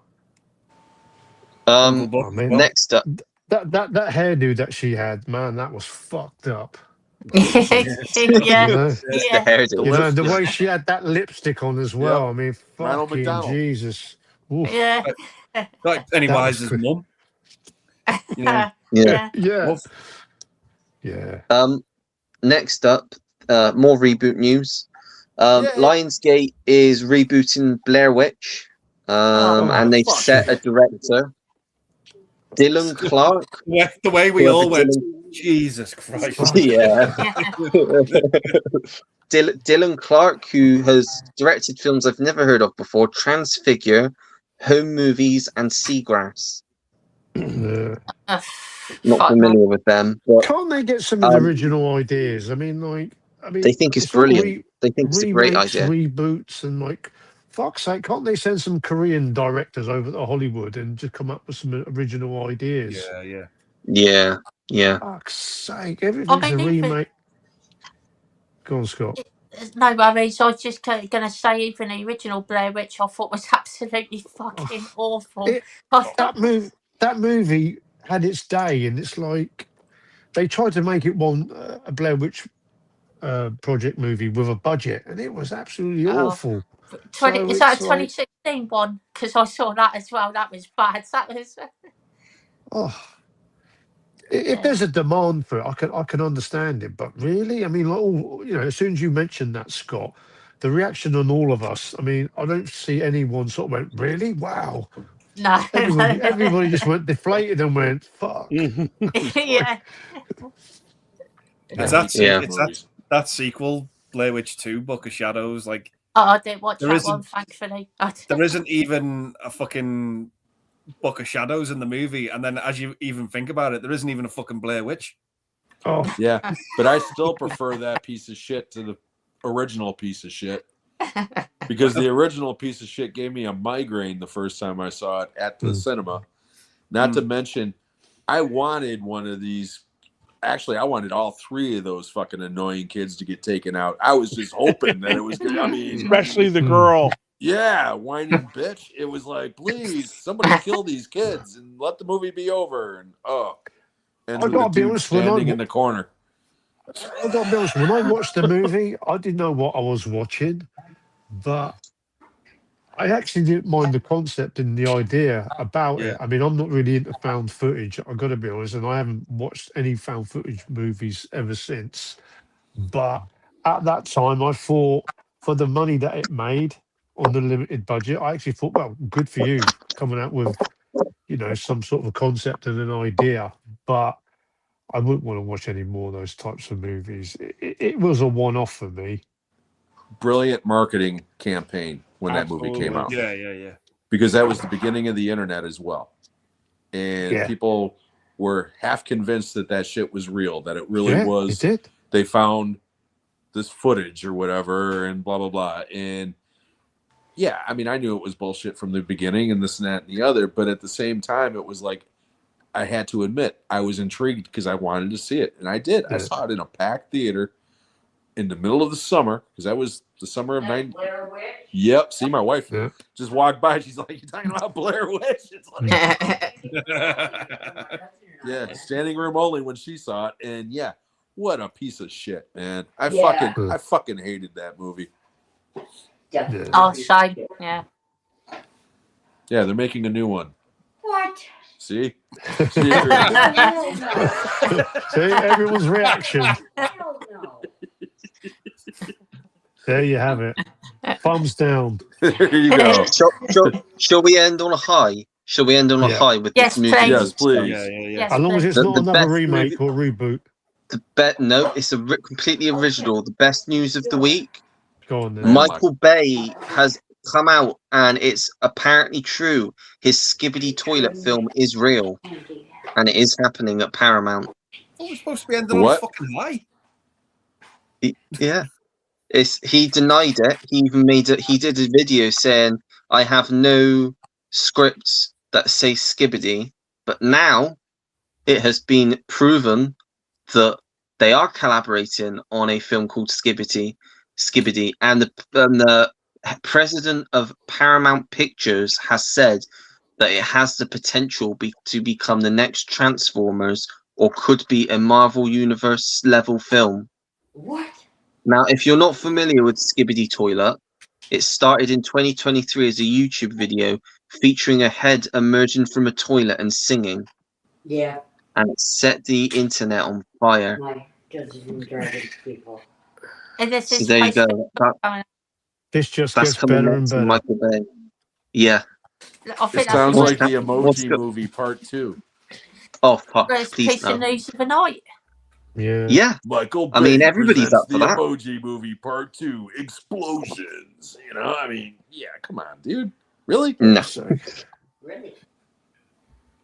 Uncle Buck Oh, as man. well. Next up, That hairdo that she had, man, that was fucked up. yeah, You know? the yeah. hairdo. You know, the lipstick. way she had that lipstick on as well. Yep. I mean, Ronald fucking McDonald. Jesus. Oof. Yeah. Like Pennywise's That was mum. You know, Yeah. Yeah. Wolf. Yeah. Next up, more reboot news. Yay. Lionsgate is rebooting Blair Witch, and they've fuck. set a director, Dylan Clark. The way we Whoever all went, Dylan- Jesus Christ. Yeah. Dylan Clark, who has directed films I've never heard of before, Transfigure, Home Movies, and Seagrass. Yeah. Not Fuck familiar with them, but Can't they get some of the original ideas? I mean, they think it's all brilliant. They think it's a great remakes, idea. reboots, and like, fuck's sake, can't they send some Korean directors over to Hollywood and just come up with some original ideas? Yeah. Yeah. Fuck's sake, everything's a even- remake. Go on, Scott. No worries. I was just going to say, even the original Blair Witch, I thought was absolutely fucking awful. It- That movie had its day, and it's like they tried to make it a Blair Witch project movie with a budget, and it was absolutely awful. Is that a 2016 one? Because I saw that as well. That was bad. That was. If there's a demand for it, I can understand it, but really, I mean, like, as soon as you mentioned that, Scott, the reaction on all of us. I mean, I don't see anyone sort of went, really? Wow. No. Everybody just went deflated and went, fuck. Yeah. It's that sequel, Blair Witch 2, Book of Shadows. Like, I didn't watch there that isn't- one, thankfully. there isn't even a fucking Book of Shadows in the movie, and then as you even think about it, there isn't even a fucking Blair Witch. Oh, Yeah, but I still prefer that piece of shit to the original piece of shit. Because the original piece of shit gave me a migraine the first time I saw it at the cinema. Not to mention, I wanted one of these. Actually, I wanted all three of those fucking annoying kids to get taken out. I was just hoping that it was good. I mean, especially the girl. yeah, whining bitch. It was like, please, somebody kill these kids and let the movie be over. And and I with gotta the be dude honest, when standing in the corner. I got to be honest, when I watched the movie, I didn't know what I was watching, but I actually didn't mind the concept and the idea about it. I mean, I'm not really into found footage, I've got to be honest, and I haven't watched any found footage movies ever since. But at that time, I thought for the money that it made on the limited budget, I actually thought, well, good for you coming out with, some sort of a concept and an idea. But I wouldn't want to watch any more of those types of movies. It was a one-off for me. Brilliant marketing campaign when that movie came out. Yeah. Because that was the beginning of the internet as well. And people were half convinced that shit was real, that it really was. It did. They found this footage or whatever and blah, blah, blah. And yeah, I mean, I knew it was bullshit from the beginning and this and that and the other. But at the same time, it was like, I had to admit, I was intrigued because I wanted to see it. And I did. I saw it in a packed theater in the middle of the summer, because that was the summer of 90. Yep. See, my wife just walked by. She's like, "You talking about Blair Witch?" It's like, yeah, standing room only when she saw it, and yeah, what a piece of shit, man. I fucking hated that movie. Yeah. Oh, shame. Yeah. Yeah, they're making a new one. What? See? Hell no. See everyone's reaction. Hell no. There you have it. Thumbs down. There you go. Shall we end on a high? Shall we end on a Yeah. high with Yes, this movie? please. Yes, please. Yes, As long as please. it's The- not the another best remake movie- or reboot. No, it's completely original. The best news of the week. Go on then. Man, Michael Bay has come out, and it's apparently true. His Skibbity Toilet film is real, and it is happening at Paramount. Oh, we're supposed to be ending on a What? fucking high. Yeah, he denied it. He even he did a video saying, "I have no scripts that say Skibbity," but now it has been proven that they are collaborating on a film called Skibbity, and the president of Paramount Pictures has said that it has the potential to become the next Transformers, or could be a Marvel Universe level film. What? Now, if you're not familiar with Skibbity Toilet, it started in 2023 as a YouTube video featuring a head emerging from a toilet and singing, Yeah, and it set the internet on fire. my Dungeons and Dragons people. And this So is there you supposed go. to- This just That's gets coming better next and from better. Michael Bay. Yeah. I It think sounds that's like the what's Emoji go- Movie Part 2. Oh fuck! first Please piece of no. news of the night. Yeah. Yeah. Michael Bay I mean, everybody's presents up for the that. Emoji Movie Part 2, Explosions. You know, I mean, yeah, come on, dude. Really? No. So, Really?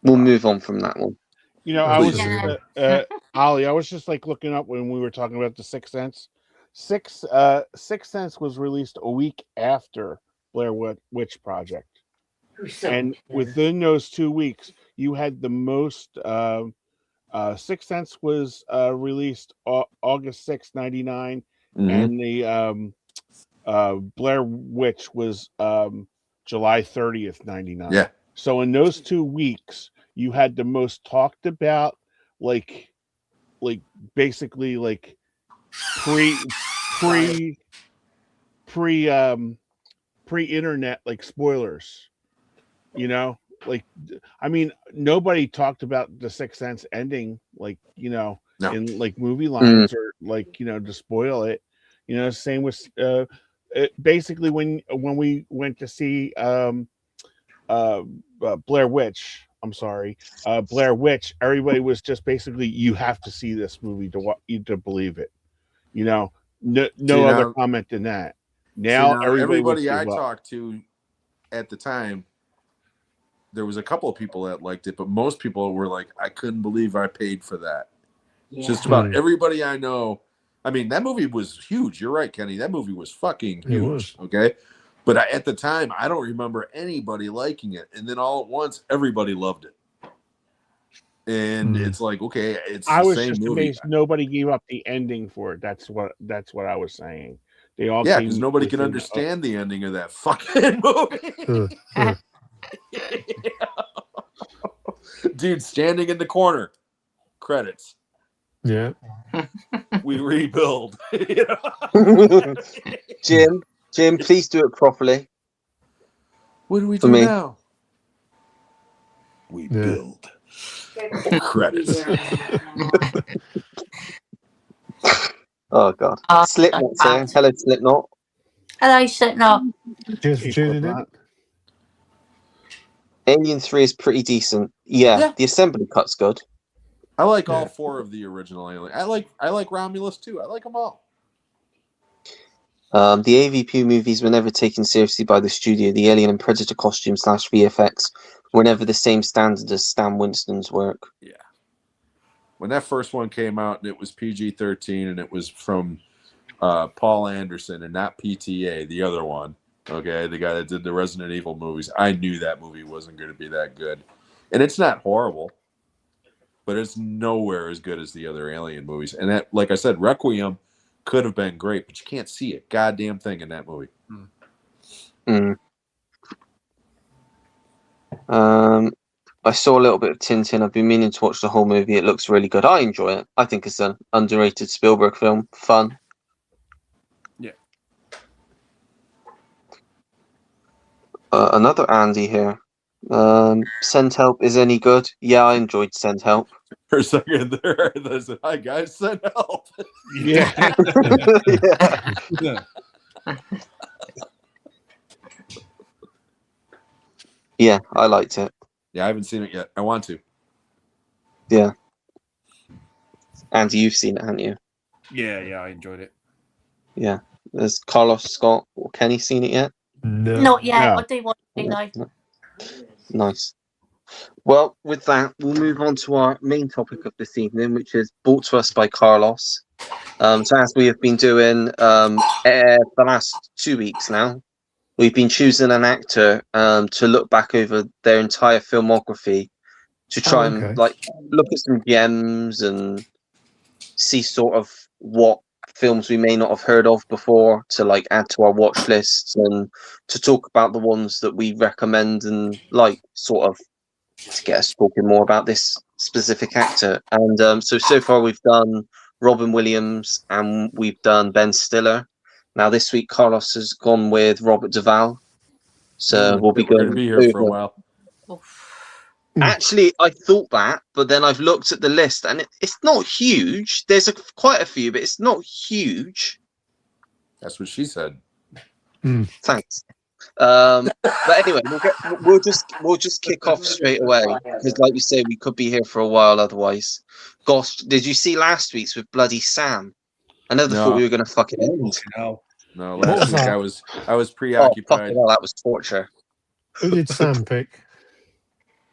We'll move on from that one. You know, I was Please. Ollie. I was just like looking up when we were talking about the Sixth Sense. Sixth Sense was released a week after Blair Witch Project, Who's so and much better? within those 2 weeks, you had the most. Sixth Sense was released August 6th, 99, and the Blair Witch was July 30th, 99. Yeah. So in those 2 weeks, you had the most talked about, like basically like pre-internet like spoilers, you know, like, I mean, nobody talked about the Sixth Sense ending, like, you know, No. in like movie lines or like, you know, to spoil it, you know. Same with basically when we went to see Blair Witch. I'm sorry, Blair Witch. Everybody was just basically, you have to see this movie to believe it. You know, no other comment than that. Now, everybody I talked to at the time, there was a couple of people that liked it, but most people were like, I couldn't believe I paid for that. Yeah. Just about everybody I know. I mean, that movie was huge. You're right, Kenny. That movie was fucking huge. It was. Okay. But at the time, I don't remember anybody liking it. And then all at once, everybody loved it. And it's like, okay, it's I the was same just movie. amazed nobody gave up the ending for it. That's what I was saying. They all Yeah, came because nobody can within- understand the ending of that fucking movie. Dude, standing in the corner. Credits. yeah. We rebuild. You know? Jim, please do it properly. What do we For do me. now? We build. Credits. Oh god. Slipknot saying hello, Slipknot. Hello, Slipknot. Cheers for tuning in. Alien 3 is pretty decent. Yeah, the assembly cut's good. I like all four of the original Alien. I like Romulus too. I like them all. The AVP movies were never taken seriously by the studio. The Alien and Predator costumes / VFX were never the same standard as Stan Winston's work. Yeah. When that first one came out, and it was PG-13, and it was from Paul Anderson and not PTA, the other one. Okay, the guy that did the Resident Evil movies. I knew that movie wasn't going to be that good, and it's not horrible, but it's nowhere as good as the other Alien movies. And that, like I said, Requiem could have been great, but you can't see a goddamn thing in that movie. I saw a little bit of Tintin. I've been meaning to watch the whole movie. It looks really good. I enjoy it. I think it's an underrated Spielberg film. Fun. Yeah. Another Andy here. Send Help is any good? Yeah, I enjoyed Send Help. For a second there, they said, "Hi guys, send help." Yeah. Yeah. Yeah, I liked it. Yeah, I haven't seen it yet. I want to. Yeah. Andy, you've seen it, haven't you? Yeah, I enjoyed it. Yeah. Has Carlos, Scott, or Kenny seen it yet? No. Not yet. No. I do want to know. Nice. Well, with that, we'll move on to our main topic of this evening, which is brought to us by Carlos. So as we have been doing the last 2 weeks now, we've been choosing an actor to look back over their entire filmography to try and like look at some gems and see sort of what films we may not have heard of before to like add to our watch lists and to talk about the ones that we recommend and like sort of to get us talking more about this specific actor. And so far we've done Robin Williams and we've done Ben Stiller. Now this week Carlos has gone with Robert Duvall. So we'll be We're going going to be here for a while. Actually, I thought that, but then I've looked at the list and it's not huge. There's quite a few, but it's not huge. That's what she said. Thanks. But anyway, we'll just kick off straight away because, like you say, we could be here for a while otherwise. Gosh, did you see last week's with Bloody Sam? I never thought we were going to fucking end. No, last week I was Oh, preoccupied. fucking hell, that was torture. Who did Sam pick?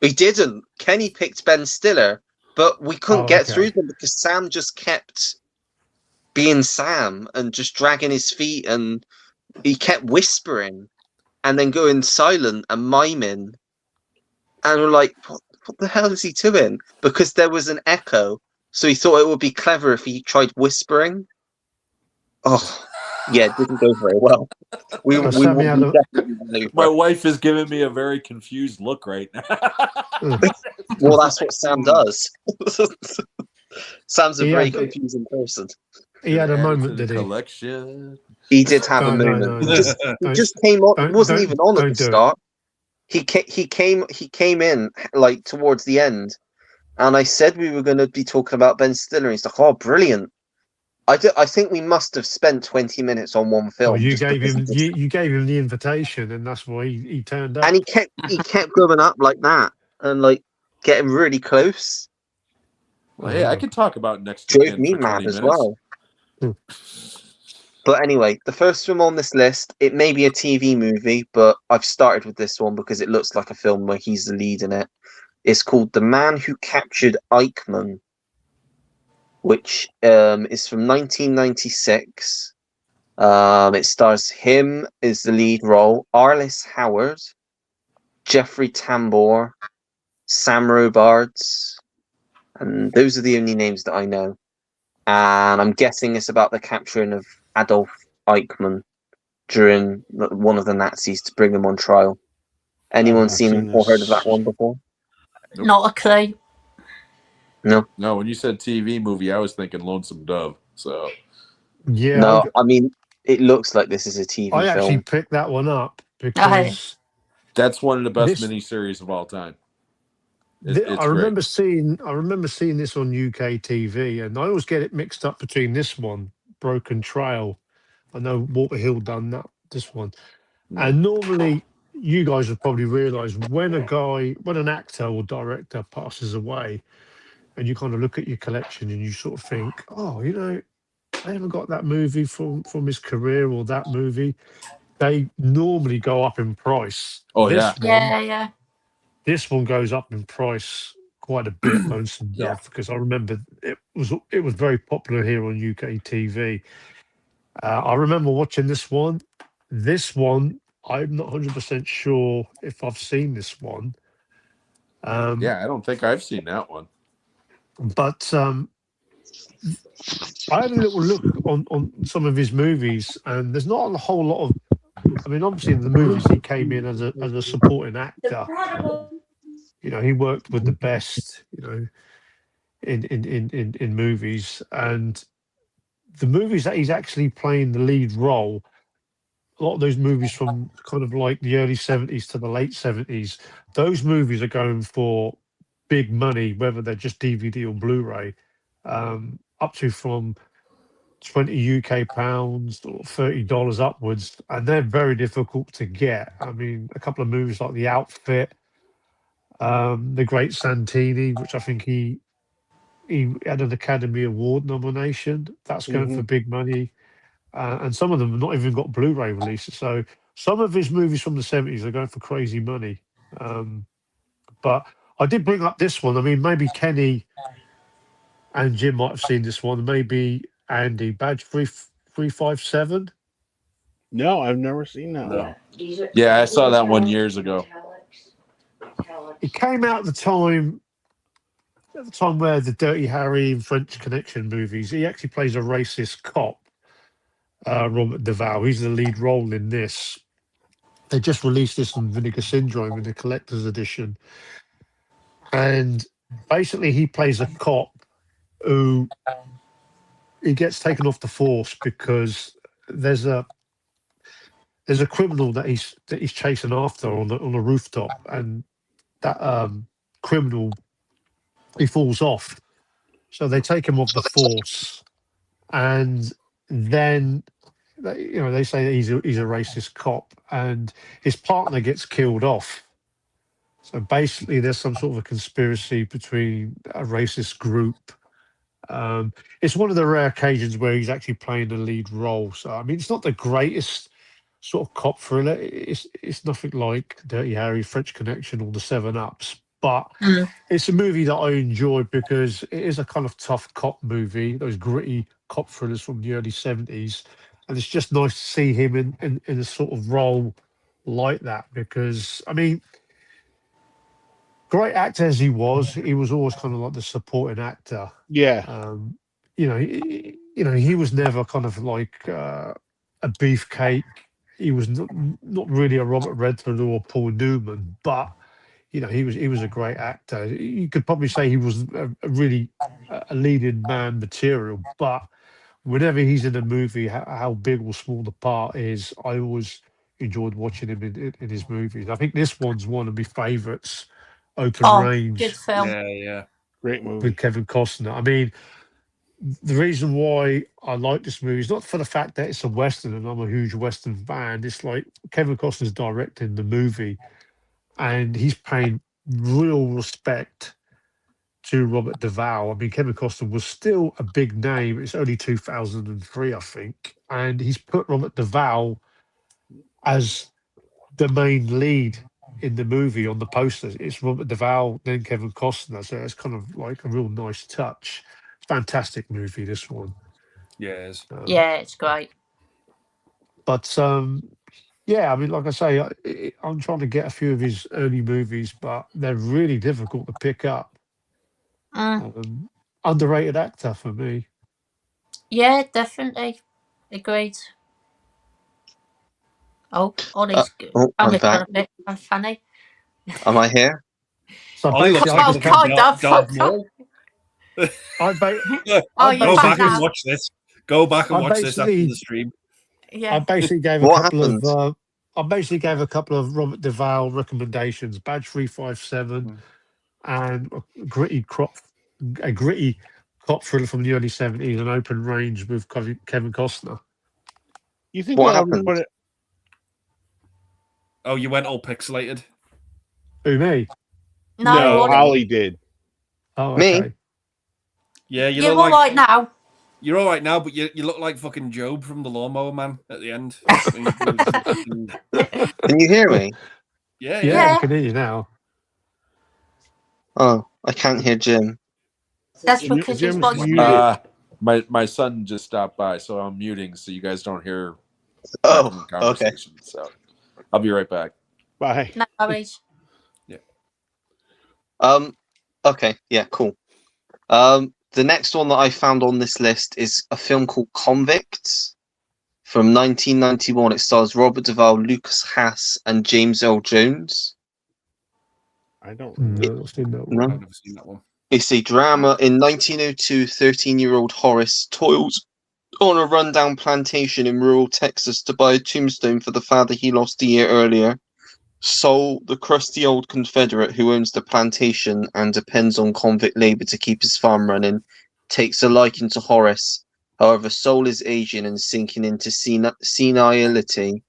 We didn't. Kenny picked Ben Stiller, but we couldn't get okay. through them because Sam just kept being Sam and just dragging his feet, and he kept whispering and then going silent and miming. And we're like, what the hell is he doing? Because there was an echo, so he thought it would be clever if he tried whispering. Oh, yeah, it didn't go very well. My wife is giving me a very confused look right now. Well, that's what Sam does. Sam's a very confusing person. He had a moment, did he? Collection. He did have a moment. No. He just came on. He wasn't even on at the start. He came in like towards the end, and I said we were going to be talking about Ben Stiller. And he's like, "Oh, brilliant!" I think we must have spent 20 minutes on one film. Oh, you gave him the invitation, and that's why he turned up. And he kept going up like that, and like getting really close. Well, hey, I could talk about next drove me mad as well. But anyway, the first film on this list, it may be a TV movie, but I've started with this one because it looks like a film where he's the lead in it. It's called The Man Who Captured Eichmann, which is from 1996. It stars him as the lead role, Arliss Howard, Jeffrey Tambor, Sam Robards, and those are the only names that I know. And I'm guessing it's about the capturing of Adolf Eichmann during one of the Nazis to bring him on trial. Anyone seen or heard of that one before? Nope. Not a clue. No. When you said TV movie, I was thinking Lonesome Dove. So yeah, no, I mean it looks like this is a TV film. I actually picked that one up because that's one of the best miniseries of all time. I remember seeing this on UK TV, and I always get it mixed up between this one, Broken Trail. I know Walter Hill done this one, and normally you guys would probably realise when an actor or director passes away, and you kind of look at your collection and you sort of think, oh, you know, I haven't got that movie from his career or that movie. They normally go up in price. Oh, yeah. This one goes up in price quite a bit, Lonesome Dove, because I remember it was very popular here on UK TV. I remember watching this one. This one, I'm not 100% sure if I've seen this one. I don't think I've seen that one. But I had a little look on some of his movies, and there's not a whole lot of. I mean, obviously, in the movies he came in as a supporting The actor. prodigal. He worked with the best. In movies, and the movies that he's actually playing the lead role. A lot of those movies from kind of like the early 70s to the late 70s, those movies are going for big money, whether they're just DVD or Blu-ray, up to from 20 UK pounds or $30 upwards, and they're very difficult to get. I mean, a couple of movies like The Outfit, The Great Santini, which I think he had an Academy Award nomination. That's going for big money. And some of them have not even got Blu-ray releases. So some of his movies from the 70s are going for crazy money. But I did bring up this one. I mean, maybe Kenny and Jim might have seen this one. Maybe Andy, Badge 357. No, I've never seen that No. one. Yeah, I saw that one years ago. It came out at the time where the Dirty Harry and French Connection movies. He actually plays a racist cop. Robert Duvall. He's the lead role in this. They just released this on Vinegar Syndrome in the collector's edition. And basically he plays a cop who he gets taken off the force because there's a criminal that he's chasing after on a rooftop, and that criminal, he falls off. So they take him off the force, and then they say that he's a racist cop, and his partner gets killed off. So basically, there's some sort of a conspiracy between a racist group. It's one of the rare occasions where he's actually playing the lead role. So I mean, it's not the greatest sort of cop thriller. It's nothing like Dirty Harry, French Connection, or the 7-Ups. But it's a movie that I enjoy because it is a kind of tough cop movie, those gritty cop thrillers from the early 70s. And it's just nice to see him in a sort of role like that because, I mean, great actor as he was always kind of like the supporting actor. Yeah. He was never kind of like a beefcake. He was not really a Robert Redford or a Paul Newman, but he was a great actor. You could probably say he was a really leading man material, but whenever he's in a movie, how big or small the part is, I always enjoyed watching him in his movies. I think this one's one of my favourites, Open Range. Good film. Yeah. Great movie. With Kevin Costner. I mean, the reason why I like this movie is not for the fact that it's a Western and I'm a huge Western fan. It's like Kevin Costner's directing the movie and he's paying real respect to Robert Duvall. I mean, Kevin Costner was still a big name. It's only 2003, I think. And he's put Robert Duvall as the main lead in the movie on the posters. It's Robert Duvall, then Kevin Costner. So it's kind of like a real nice touch. Fantastic movie, this one. Yeah, it is. Yeah, it's great. But yeah, I mean, like I say, I'm trying to get a few of his early movies, but they're really difficult to pick up. Underrated actor for me. Yeah, definitely. Agreed. Oh, Ollie's I'm back. a bit funny. Am I here? So Ollie looks basically, like kind of. Darth Maul. Oh, I you're Go back back and now. watch this. Go back and I watch this after basically- the stream. Yeah. I basically gave a What couple happened? of Robert Duvall recommendations. Badge 357 and a gritty cop thriller from the early 70s, and Open Range with Kevin Costner. You think What they'll ever happened? put it? Oh, you went all pixelated. Who, me? No, Ollie. Ollie did. Oh, Me? okay. Yeah, you You're look all like right now. you're all right now, but you look like fucking Job from the Lawnmower Man at the end. Can you hear me? Yeah, Yeah, Yeah. I can hear you now. Oh, I can't hear Jim. That's because he's Jim's watching. muted. My son just stopped by, so I'm muting so you guys don't hear Oh, the okay. conversation. So I'll be right back. Bye. No worries. Okay, yeah, cool. The next one that I found on this list is a film called Convicts from 1991. It stars Robert Duvall, Lucas Haas, and James Earl Jones. I don't No, I've seen that No? one. I've never seen that one. It's a drama. In 1902, 13-year-old Horace toils on a rundown plantation in rural Texas to buy a tombstone for the father he lost a year earlier. Sol, the crusty old Confederate who owns the plantation and depends on convict labor to keep his farm running, takes a liking to Horace. However, Sol is aging and sinking into senility,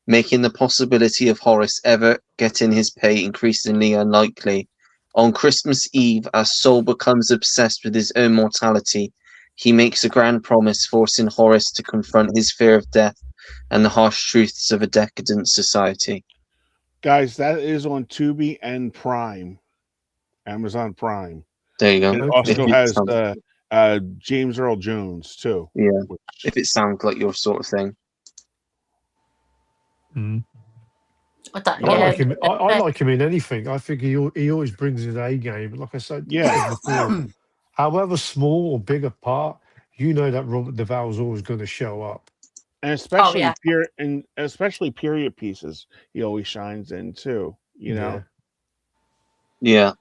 making the possibility of Horace ever getting his pay increasingly unlikely. On Christmas Eve, as Sol becomes obsessed with his own mortality, he makes a grand promise, forcing Horace to confront his fear of death and the harsh truths of a decadent society. Guys, that is on Tubi and Prime, Amazon Prime. There you go. It Okay. also If it has sounds- James Earl Jones too. Yeah, Which, if it sounds like your sort of thing. Mm. I don't, I yeah. like him. I like him in anything. I think he always brings his A game. Like I said before, however small or big a part, you know that Robert Duvall is always going to show up. and especially yeah. especially period pieces, he always shines in too. You know, Yeah.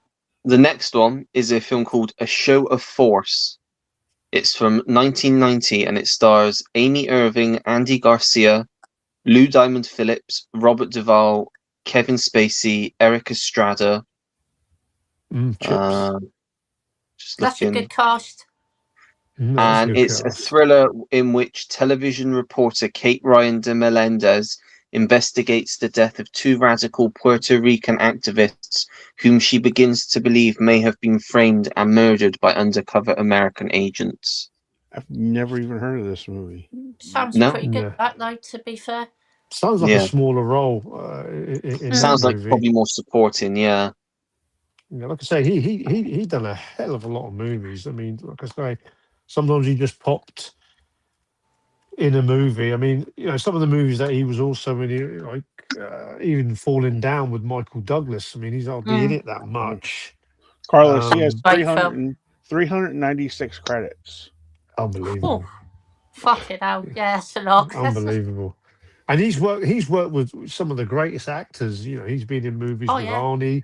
The next one is a film called A Show of Force. It's from 1990 and it stars Amy Irving, Andy Garcia, Lou Diamond Phillips, Robert Duvall, Kevin Spacey, Eric Estrada. Chips. Just That's a looking. good cast. That's And good it's a cast. thriller in which television reporter Kate Ryan de Melendez investigates the death of two radical Puerto Rican activists whom she begins to believe may have been framed and murdered by undercover American agents. I've never even heard of this movie. Sounds No? pretty good, Yeah. that though, to be fair. Sounds like Yeah. a smaller role in that Sounds like movie. probably more supporting, yeah. Yeah, like I say, he done a hell of a lot of movies. I mean, like I say, sometimes he just popped in a movie. I mean, you know, some of the movies that he was also in, like even Falling Down with Michael Douglas. I mean, he's hardly in it that much. Carlos, he has Great film. 396 credits. Unbelievable. Fucking hell. Yeah, that's a lot. Unbelievable. And he's worked with some of the greatest actors. You know, he's been in movies Oh, with yeah.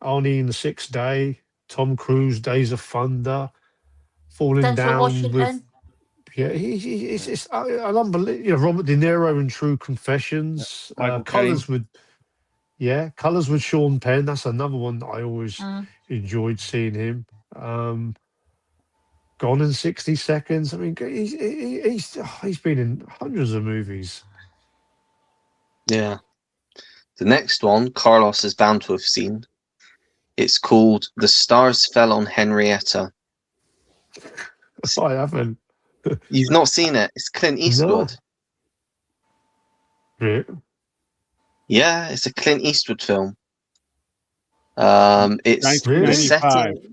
Arnie in The Sixth Day, Tom Cruise, Days of Thunder, Falling Denzel Down Washington. with it's an unbelievable. You know, Robert De Niro in True Confessions, Michael Colors with Sean Penn. That's another one that I always enjoyed seeing him. Gone in 60 Seconds. I mean, he's been in hundreds of movies. Yeah. The next one, Carlos is bound to have seen. It's called The Stars Fell on Henrietta. I haven't. You've not seen it? It's Clint Eastwood. Yeah. Yeah, it's a Clint Eastwood film. It's the 1995. setting.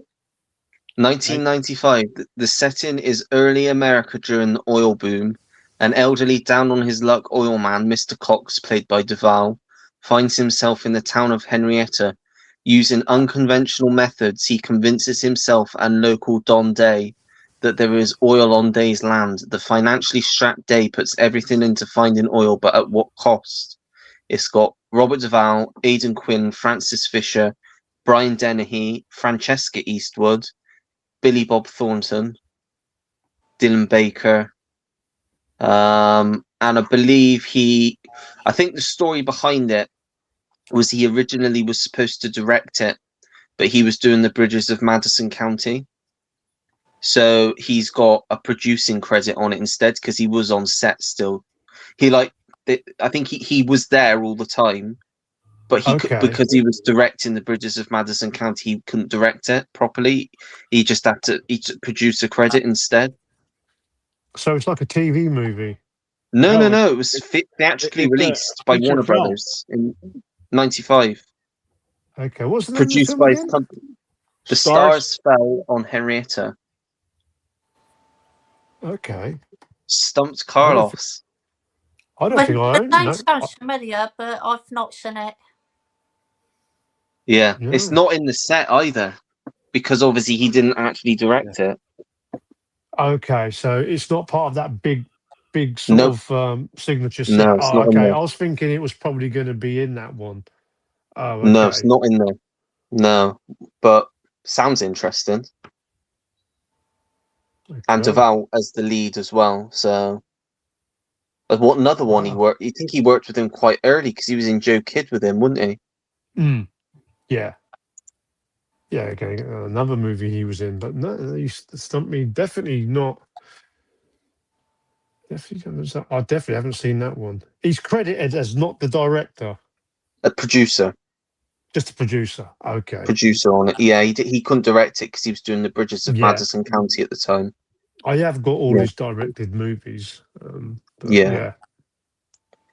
1995. The setting is early America during the oil boom. An elderly, down on his luck oil man, Mr. Cox, played by Duvall, finds himself in the town of Henrietta. Using unconventional methods, he convinces himself and local Don Day that there is oil on Day's land. The financially strapped Day puts everything into finding oil, but at what cost? It's got Robert Duvall, Aidan Quinn, Francis Fisher, Brian Dennehy, Francesca Eastwood, Billy Bob Thornton, Dylan Baker, and I believe I think the story behind it was he originally was supposed to direct it, but he was doing the Bridges of Madison County. So he's got a producing credit on it instead because he was on set still. I think he was there all the time, but because he was directing the Bridges of Madison County, he couldn't direct it properly. He just had to produce a credit instead. So it's like a TV movie. No. It was theatrically released by Warner Brothers in '95. Okay, what's the name Produced of the film by again? his company. The Stars Fell on Henrietta. Okay. Stumped Carlos. I don't think I The own name that. sounds familiar, but I've not seen it. Yeah, it's not in the set either, because obviously he didn't actually direct it. Okay, so it's not part of that big sort Nope. of signature set. No, it's Oh, not in okay. there. I was thinking it was probably going to be in that one. Oh, No, it's okay. not in there. No, but sounds interesting. And Okay. Duvall as the lead as well. So, what another one he Wow. worked? You think he worked with him quite early because he was in Joe Kidd with him, wouldn't he? Mm, yeah. Yeah. Okay. Another movie he was in, but no, he stumped me. Definitely not. I definitely haven't seen that one. He's credited as not the director, A producer just a producer. Okay. on it. Yeah, he couldn't direct it because he was doing the Bridges of Yeah. Madison County at the time. I have got all Yeah. his directed movies. But Yeah. yeah.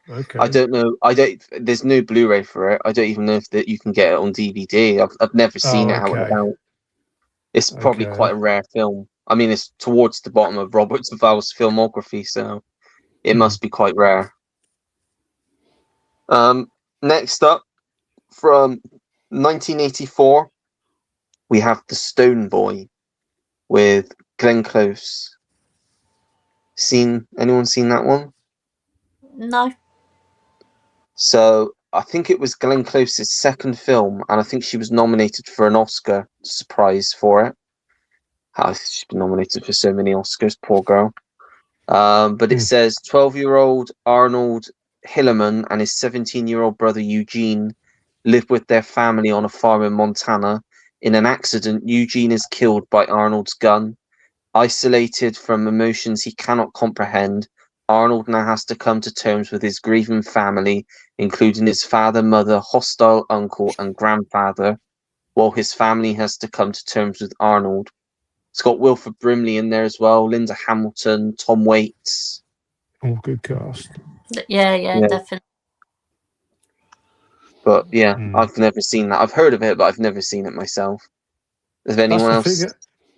Okay. I don't know. There's no Blu-ray for it. I don't even know if that you can get it on DVD. I've never seen Oh, it out and okay. about. It's probably Okay. quite a rare film. I mean, it's towards the bottom of Robert Duvall's filmography, so it must be quite rare. Next up, from 1984, we have The Stone Boy with Glenn Close. Anyone seen that one? No. So I think it was Glenn Close's second film, and I think she was nominated for an Oscar surprise for it. She's been nominated for so many Oscars, poor girl. But it says 12-year-old Arnold Hillerman and his 17-year-old brother Eugene live with their family on a farm in Montana. In an accident, Eugene is killed by Arnold's gun. Isolated from emotions he cannot comprehend, Arnold now has to come to terms with his grieving family, including his father, mother, hostile uncle, and grandfather, while his family has to come to terms with Arnold. It's got Wilford Brimley in there as well, Linda Hamilton, Tom Waits. Oh, good cast. Yeah, Yeah. definitely. But yeah, I've never seen that. I've heard of it, but I've never seen it myself. Is there anyone else?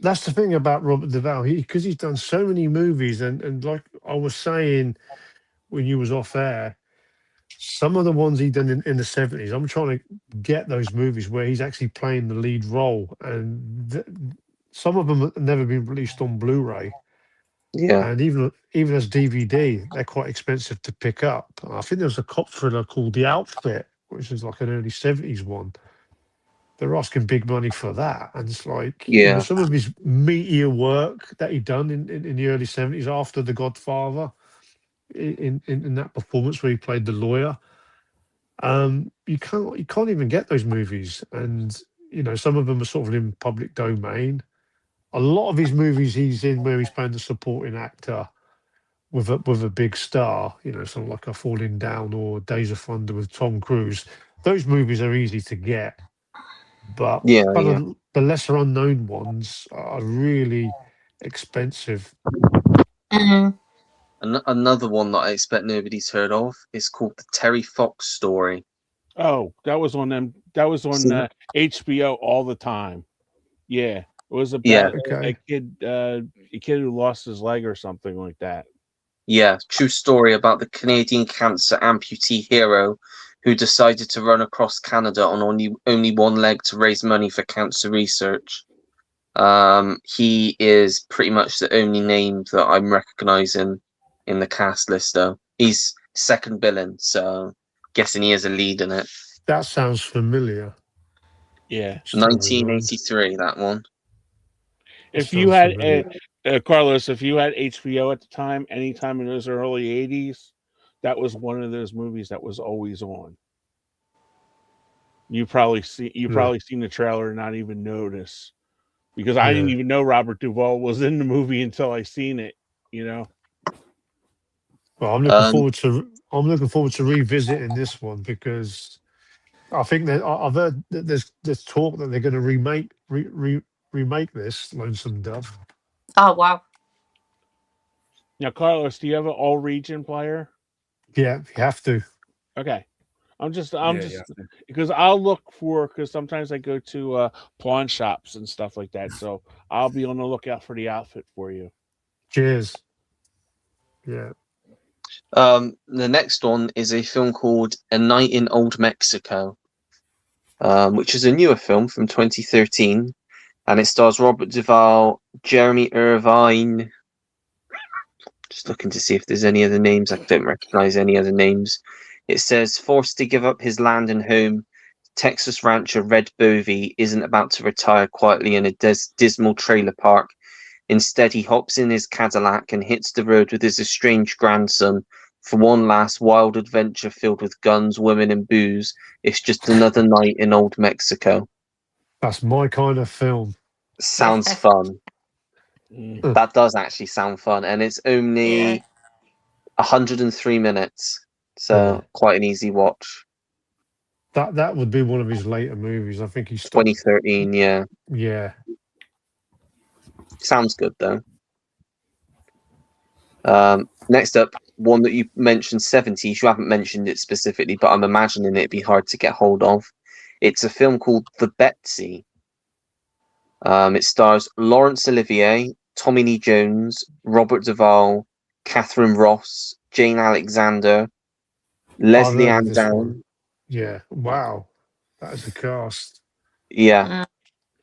That's the thing about Robert Duvall. Because he's done so many movies, and like I was saying when you was off air, some of the ones he done in the 70s, I'm trying to get those movies where he's actually playing the lead role, and some of them have never been released on Blu-ray. Yeah. And even as DVD, they're quite expensive to pick up. I think there's a cop thriller called The Outfit, which is like an early 70s one. They're asking big money for that. And it's like, Yeah. some of his meatier work that he done in the early 70s after The Godfather, in that performance where he played the lawyer, you can't even get those movies. And, some of them are sort of in public domain. A lot of his movies he's in where he's playing the supporting actor with a big star, something like A Falling Down or Days of Thunder with Tom Cruise. Those movies are easy to get, but the lesser unknown ones are really expensive. Another one that I expect nobody's heard of is called The Terry Fox Story. Oh, that was on them. That was on HBO all the time. Yeah, it was about a kid who lost his leg or something like that. Yeah, true story about the Canadian cancer amputee hero who decided to run across Canada on only one leg to raise money for cancer research. He is pretty much the only name that I'm recognizing in the cast list, though. He's second billing, so guessing he is a lead in it. That sounds familiar. Yeah, 1983, that one. If you had Carlos, if you had HBO at the time, anytime in those early 80s, that was one of those movies that was always on. You probably seen the trailer and not even notice, because I didn't even know Robert Duvall was in the movie until I seen it. Well, I'm looking forward to revisiting this one, because I think that I've heard that there's talk that they're going to remake this Lonesome Dove. Oh wow! Now, Carlos, do you have an all region player? Yeah, you have to. Okay, I'm just because I'll look because sometimes I go to pawn shops and stuff like that, so I'll be on the lookout for the outfit for you. Cheers. Yeah. The next one is a film called A Night in Old Mexico, which is a newer film from 2013, and it stars Robert Duvall, Jeremy Irvine, Just looking to see if there's any other names. I don't recognize any other names. It says, forced to give up his land and home, Texas rancher Red Bovee isn't about to retire quietly in a dismal trailer park. Instead, he hops in his Cadillac and hits the road with his estranged grandson for one last wild adventure filled with guns, women, and booze. It's just another night in old Mexico. That's my kind of film. Sounds Yeah. fun. Mm. That does actually sound fun, and it's only Yeah. 103 minutes, so Yeah. quite an easy watch. That would be one of his later movies. I think he stopped. 2013, yeah. Yeah. Sounds good though. Next up, one that you mentioned, 70s. You haven't mentioned it specifically, but I'm imagining it'd be hard to get hold of. It's a film called The Betsy. It stars Laurence Olivier, Tommy Lee Jones, Robert Duvall, Catherine Ross, Jane Alexander, Leslie heard of Ann this one. Down. Yeah. Wow. That is a cast. Yeah.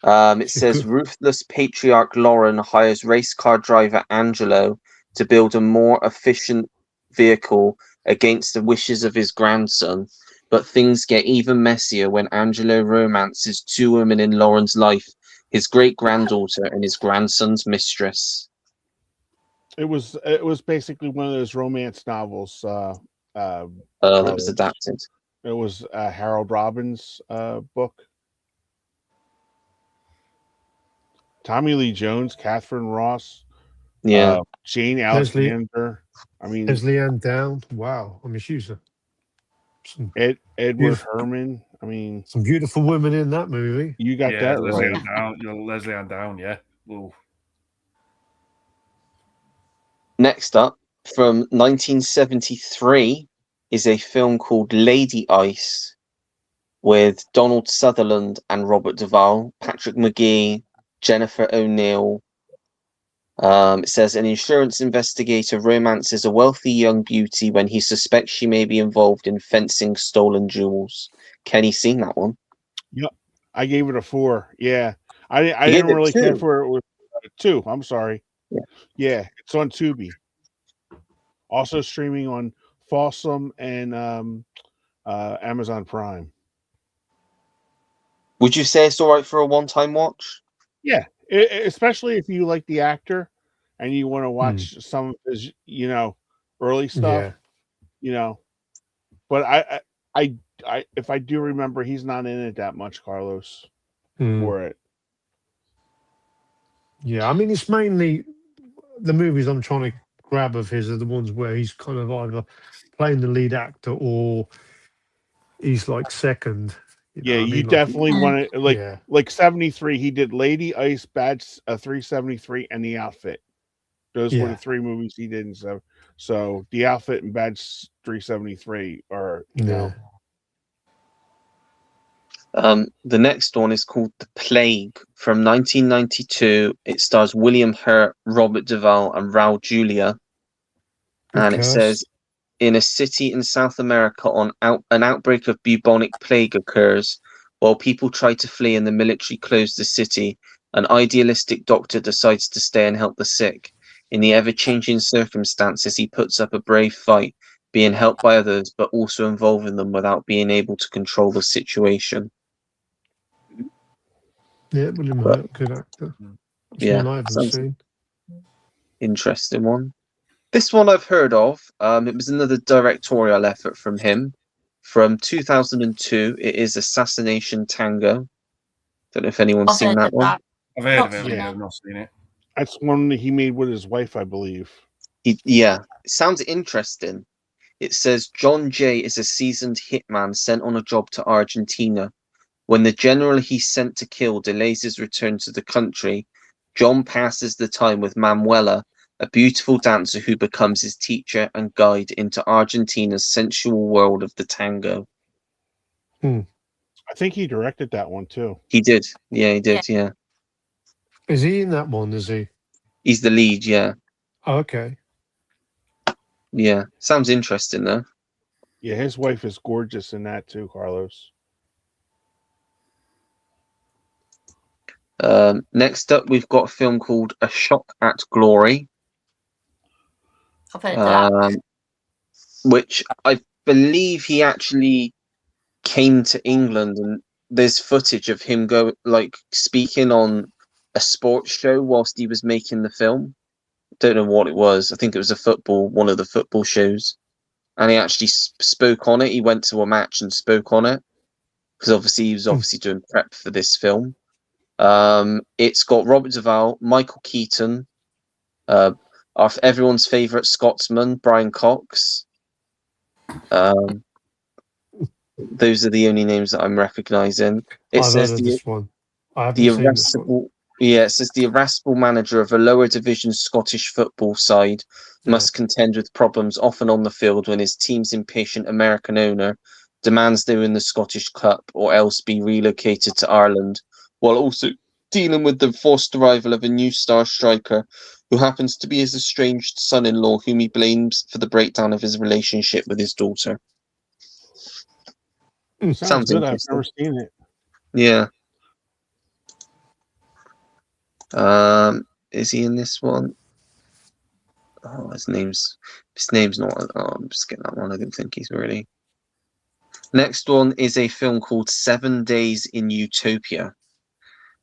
It She's says good. ruthless patriarch Lauren hires race car driver Angelo to build a more efficient vehicle against the wishes of his grandson. But things get even messier when Angelo romances two women in Lauren's life, his great-granddaughter and his grandson's mistress. It was basically one of those romance novels. That was adapted. It was Harold Robbins' book. Tommy Lee Jones, Catherine Ross, Yeah. Jane Leslie- Alexander. I mean, Leslie Ann Down. Wow. I mean, she's some Edward beautiful- Herman. I mean, some beautiful women in that movie. you got Yeah, that Leslie right. Ann Down. You know, Leslie Ann Down. Yeah. Whoa. Next up, from 1973, is a film called Lady Ice with Donald Sutherland and Robert Duvall, Patrick McGee, Jennifer O'Neill. It says an insurance investigator romances a wealthy young beauty when he suspects she may be involved in fencing stolen jewels. Kenny, seen that one? I gave it a 4. Yeah, I You didn't gave it really care 2? for it. With 2. I'm sorry. Yeah. Yeah, it's on Tubi. Also streaming on Folsom and Amazon Prime. Would you say it's all right for a one-time watch? Yeah, especially if you like the actor and you want to watch some of his, early stuff. Yeah. But I, if I do remember, he's not in it that much, Carlos, Mm. for it. Yeah. I mean, it's mainly the movies I'm trying to grab of his are the ones where he's kind of either playing the lead actor or he's like second. Yeah, I you mean, like, definitely want to yeah. like 73. He did Lady Ice, Badge 373, and The Outfit. Those were Yeah. the 3 movies he did. So The Outfit and Badge 373 are The next one is called The Plague from 1992. It stars William Hurt, Robert Duvall, and Raul Julia. And it cast. says, in a city in South America, an outbreak of bubonic plague occurs. While people try to flee and the military close the city, an idealistic doctor decides to stay and help the sick. In the ever-changing circumstances, he puts up a brave fight, being helped by others, but also involving them without being able to control the situation. Yeah, William But- Hurt, good actor. That's Yeah, one I haven't sounds- seen. Interesting one. This one I've heard of. It was another directorial effort from him. From 2002, it is Assassination Tango. Don't know if anyone's I've seen heard that of one. that. I've heard Not of him. seen Yeah, it. I've not seen it. that's one that he made with his wife, I believe. Yeah, it sounds interesting. It says John Jay is a seasoned hitman sent on a job to Argentina. When the general he's sent to kill delays his return to the country, John passes the time with Manuela, a beautiful dancer who becomes his teacher and guide into Argentina's sensual world of the tango. I think he directed that one too. He did. Yeah, he did. Yeah. Is he in that one? Is he? He's the lead. Yeah. Oh, okay. Yeah. Sounds interesting, though. Yeah, his wife is gorgeous in that too, Carlos. Next up, we've got a film called A Shot at Glory. I've heard that. which I believe he actually came to England, and there's footage of him speaking on a sports show whilst he was making the film. Don't know what it was. I think it was one of the football shows, and he actually spoke on it. He went to a match and spoke on it because obviously he was doing prep for this film. It's got Robert Duvall, Michael Keaton, everyone's favourite Scotsman, Brian Cox. Those are the only names that I'm recognising. It I've says heard of this one. I haven't the seen this one. irascible, it says the irascible manager of a lower division Scottish football side must contend with problems often on the field when his team's impatient American owner demands they win the Scottish Cup or else be relocated to Ireland, while also dealing with the forced arrival of a new star striker who happens to be his estranged son-in-law, whom he blames for the breakdown of his relationship with his daughter. Sounds good. I've interesting. never seen it. Yeah. Is he in this one? Oh, his name's not. Oh, I'm just getting that one. I didn't think he's really. Next one is a film called 7 Days in Utopia.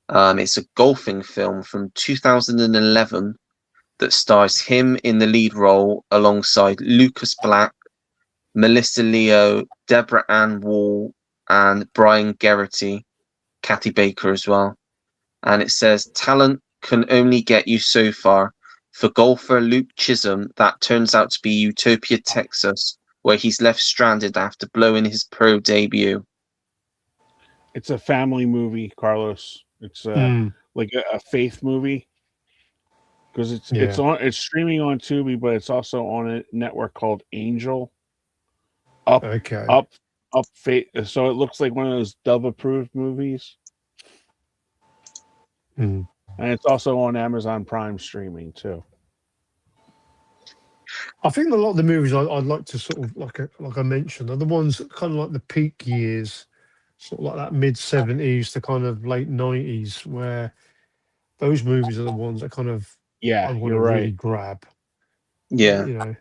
It's a golfing film from 2011 that stars him in the lead role alongside Lucas Black, Melissa Leo, Deborah Ann Wall, and Brian Geraghty, Kathy Baker as well. And it says, talent can only get you so far. For golfer Luke Chisholm, that turns out to be Utopia, Texas, where he's left stranded after blowing his pro debut. It's a family movie, Carlos. It's like a faith movie because it's streaming on Tubi, but it's also on a network called Angel. Up faith. So it looks like one of those Dove approved movies. And it's also on Amazon Prime streaming too. I think a lot of the movies I'd like to sort of like I mentioned are the ones kind of like the peak years, sort of like that mid-70s to kind of late 90s, where those movies are the ones that kind of I want to really grab. Yeah. You know.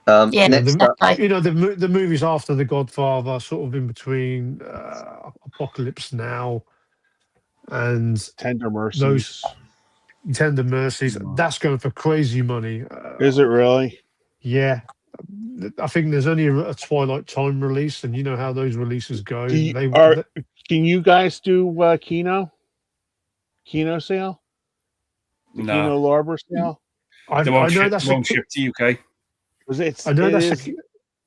Next up, the movies after The Godfather, sort of in between Apocalypse Now and Tender Mercies. Tender Mercies. That's going for crazy money. Is it really? Yeah. I think there's only a Twilight Time release, and you know how those releases go. Can you guys do Kino sale? The Kino Lorber sale? I know that's won't ship to UK. I know it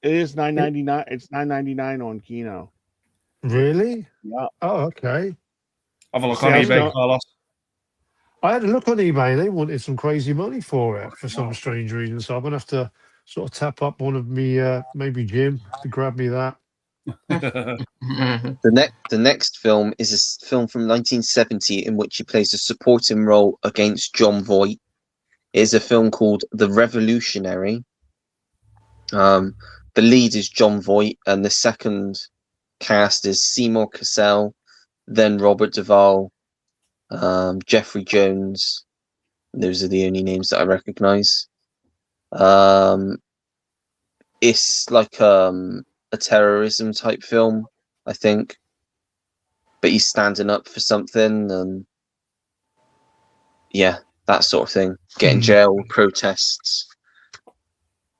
is $9.99. It's $9.99 on Kino. Really? Yeah. Oh, okay. Have a look on eBay, Carlos. I had a look on eBay. They wanted some crazy money for it for some strange reason. So I'm gonna have to sort of tap up one of me, maybe Jim, to grab me that. The next film is a film from 1970 in which he plays a supporting role against John Voight. It is a film called The Revolutionary. The lead is John Voight, and the second cast is Seymour Cassell, then Robert Duvall, Jeffrey Jones. Those are the only names that I recognise. It's like a terrorism type film, I think, but he's standing up for something, and yeah, that sort of thing. Getting jail, protests.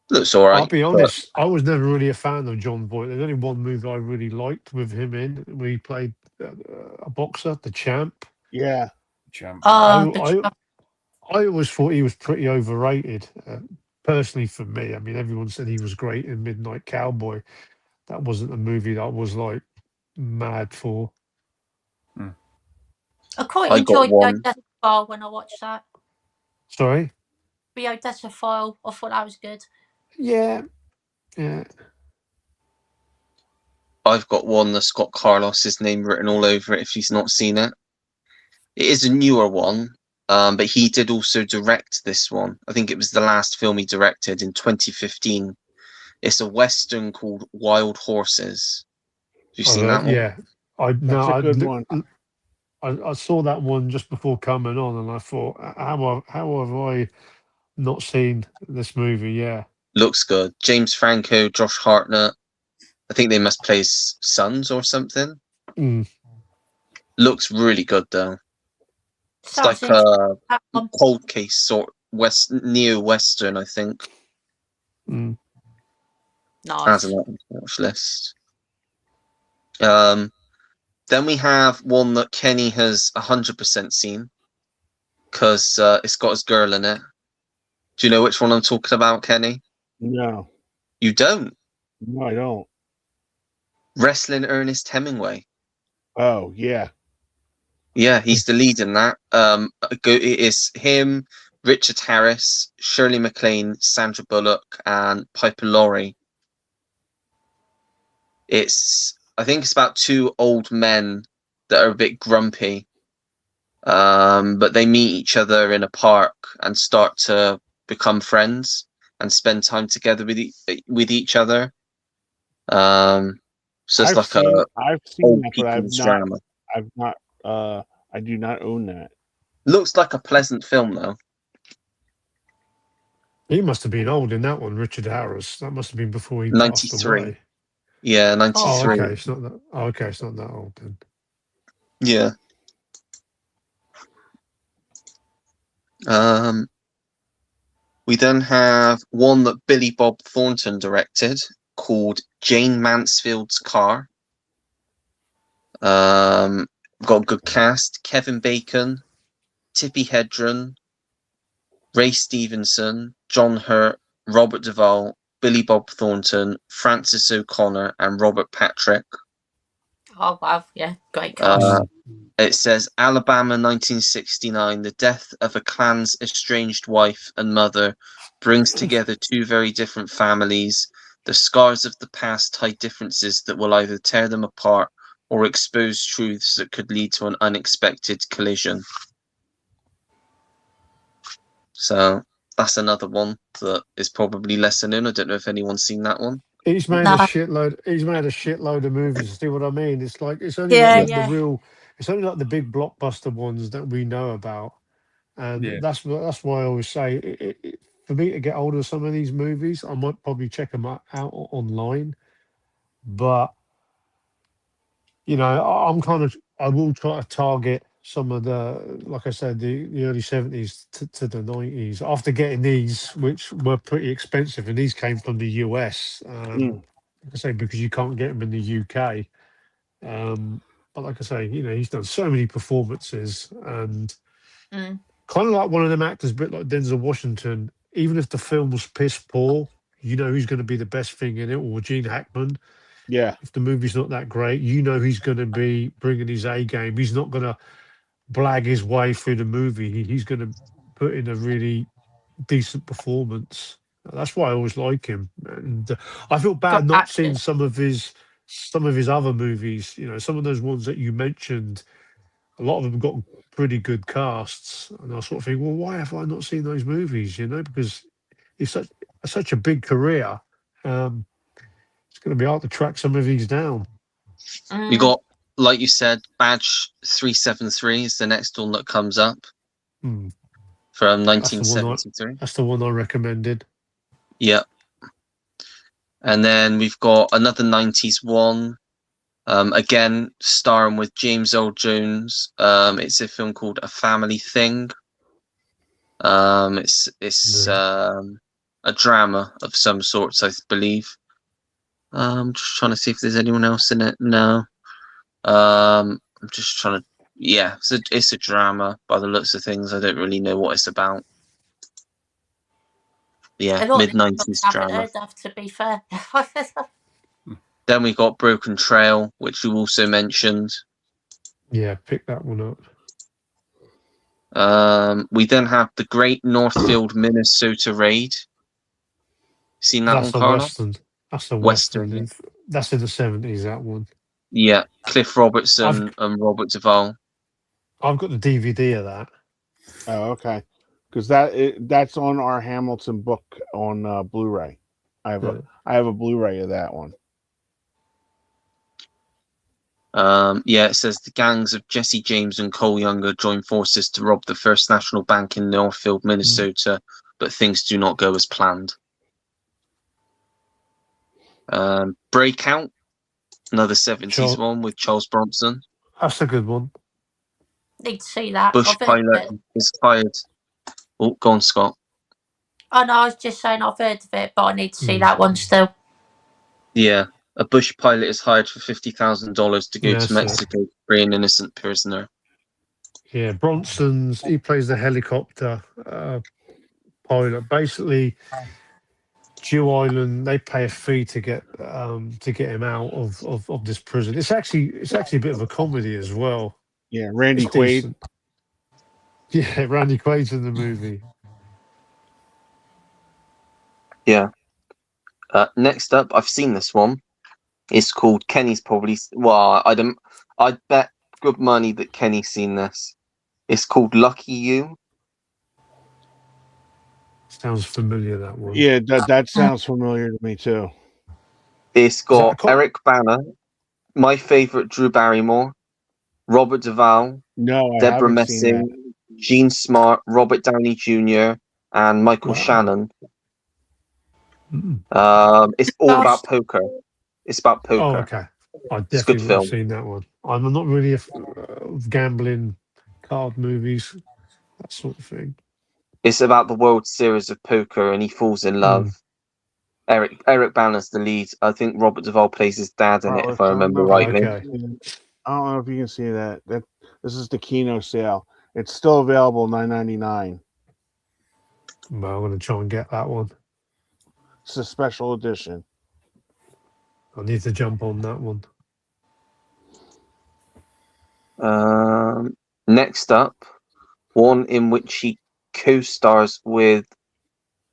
Looks all right. I'll be honest, I was never really a fan of John Voight. There's only one movie I really liked with him in, where he played a boxer, The Champ. Yeah. Champ. I always thought he was pretty overrated. Personally, for me, I mean, everyone said he was great in Midnight Cowboy. That wasn't a movie that I was like mad for. I quite enjoyed the Odessa File when I watched that. Sorry? The Odessa File. I thought that was good. Yeah. I've got one that's got Carlos's name written all over it if he's not seen it. It is a newer one, but he did also direct this one. I think it was the last film he directed in 2015. It's a Western called Wild Horses. Have you seen that one? Yeah. That's a good one. I saw that one just before coming on, and I thought, how have I not seen this movie. Yeah. Looks good. James Franco, Josh Hartnett. I think they must play sons or something. Mm. Looks really good though. It's Sounds like a interesting. cold case sort neo-western, I think. Mm. As Nice. an watch list. Then we have one that Kenny has 100% seen because it's got his girl in it. Do you know which one I'm talking about, Kenny? No, You don't. no, I don't. Wrestling Ernest Hemingway. Oh yeah, Yeah, he's the lead in that. It is him, Richard Harris, Shirley MacLaine, Sandra Bullock, and Piper Laurie. I think it's about two old men that are a bit grumpy, but they meet each other in a park and start to become friends and spend time together with each other. So it's like I've seen old that, but people's drama. I've not. I do not own that. Looks like a pleasant film though. He must have been old in that one, Richard Harris. That must have been before he passed 93. away. Yeah, 93. Oh, okay. It's not that. Oh, okay, it's not that old then. Yeah. We then have one that Billy Bob Thornton directed called Jane Mansfield's Car. Got a good cast: Kevin Bacon, Tippi Hedren, Ray Stevenson, John Hurt, Robert Duvall, Billy Bob Thornton, Francis O'Connor, and Robert Patrick. Oh wow, yeah, great cast. It says Alabama 1969, the death of a clan's estranged wife and mother brings together two very different families. The scars of the past hide differences that will either tear them apart or expose truths that could lead to an unexpected collision. So that's another one that is probably lesser known. I don't know if anyone's seen that one. He's made No. a shitload. He's made a shitload of movies. See what I mean? It's like it's only Yeah, like yeah. the real. It's only like the big blockbuster ones that we know about, and Yeah. that's why I always say for me to get hold of some of these movies, I might probably check them out online. But you know, I will try to target some of the, like I said, the early 70s to the 90s. After getting these, which were pretty expensive, and these came from the US. Like I say, because you can't get them in the UK. But like I say, you know, he's done so many performances, and Mm. kind of like one of them actors, a bit like Denzel Washington. Even if the film was piss poor, you know who's going to be the best thing in it, or Gene Hackman. Yeah, If the movie's not that great, you know he's going to be bringing his A game. He's not going to blag his way through the movie. He's going to put in a really decent performance. That's why I always like him. And I feel bad Got not seeing actors. some of his other movies. You know, some of those ones that you mentioned. A lot of them got pretty good casts, and I sort of think, well, why have I not seen those movies? You know, because it's such a big career. It's going to be hard to track some of these down. We got, like you said, Badge 373 is the next one that comes up Hmm. from That's the 1973. That's the one I recommended. Yeah. And then we've got another 90s one. Again, starring with James Earl Jones. It's a film called A Family Thing. It's a drama of some sorts, I believe. I'm just trying to see if there's anyone else in it. No. I'm just trying to. Yeah, it's a drama by the looks of things. I don't really know what it's about. Yeah, mid-90s I haven't drama. heard of, to be fair. Then we got Broken Trail, which you also mentioned. Yeah, pick that one up. We then have the Great Northfield, Minnesota Raid. Seen that That's one, a Carla? western. That's a Western, western. yeah. That's in the 70s. That one. Yeah, Cliff Robertson and Robert Duvall. I've got the DVD of that. Oh, okay. Because that's on our Hamilton book on Blu-ray. I have a Blu-ray of that one. Yeah, it says the gangs of Jesse James and Cole Younger join forces to rob the First National Bank in Northfield, Minnesota, but things do not go as planned. Breakout, another 70s one with Charles Bronson. That's a good one. Need to see that. Bush I've heard of pilot it. is fired. Oh, go on, Scott. Oh no, I was just saying I've heard of it, but I need to see Mm. that one still. Yeah, a Bush pilot is hired for $50,000 to go That's to it. Mexico to free an innocent prisoner. Yeah, he plays the helicopter pilot. Basically, Jew Island, they pay a fee to get him out of this prison. It's actually a bit of a comedy as well. Yeah, Randy It's Quaid. decent. Yeah, Randy Quaid's in the movie. Yeah. Next up, I've seen this one. It's called Kenny's probably. Well, I'd bet good money that Kenny's seen this. It's called Lucky You. Sounds familiar, that one. Yeah, that sounds familiar to me too. It's Is that a got cop? Eric Bana, my favorite Drew Barrymore, Robert Duvall, No, I Deborah haven't seen that. Messing, Gene Smart, Robert Downey Jr., and Michael Wow. Shannon. Mm. It's all Gosh. about poker. It's about poker. Oh, okay. I It's a good definitely would have film. seen that one. I'm not really of gambling, card movies, that sort of thing. It's about the World Series of Poker, and he falls in love. Eric Bana's the lead. I think Robert Duvall plays his dad in it, if I remember rightly. Okay. I don't know if you can see that. This is the Kino sale. It's still available, $9.99. Well, I'm going to try and get that one. It's a special edition. I need to jump on that one. Next up, one in which he co-stars with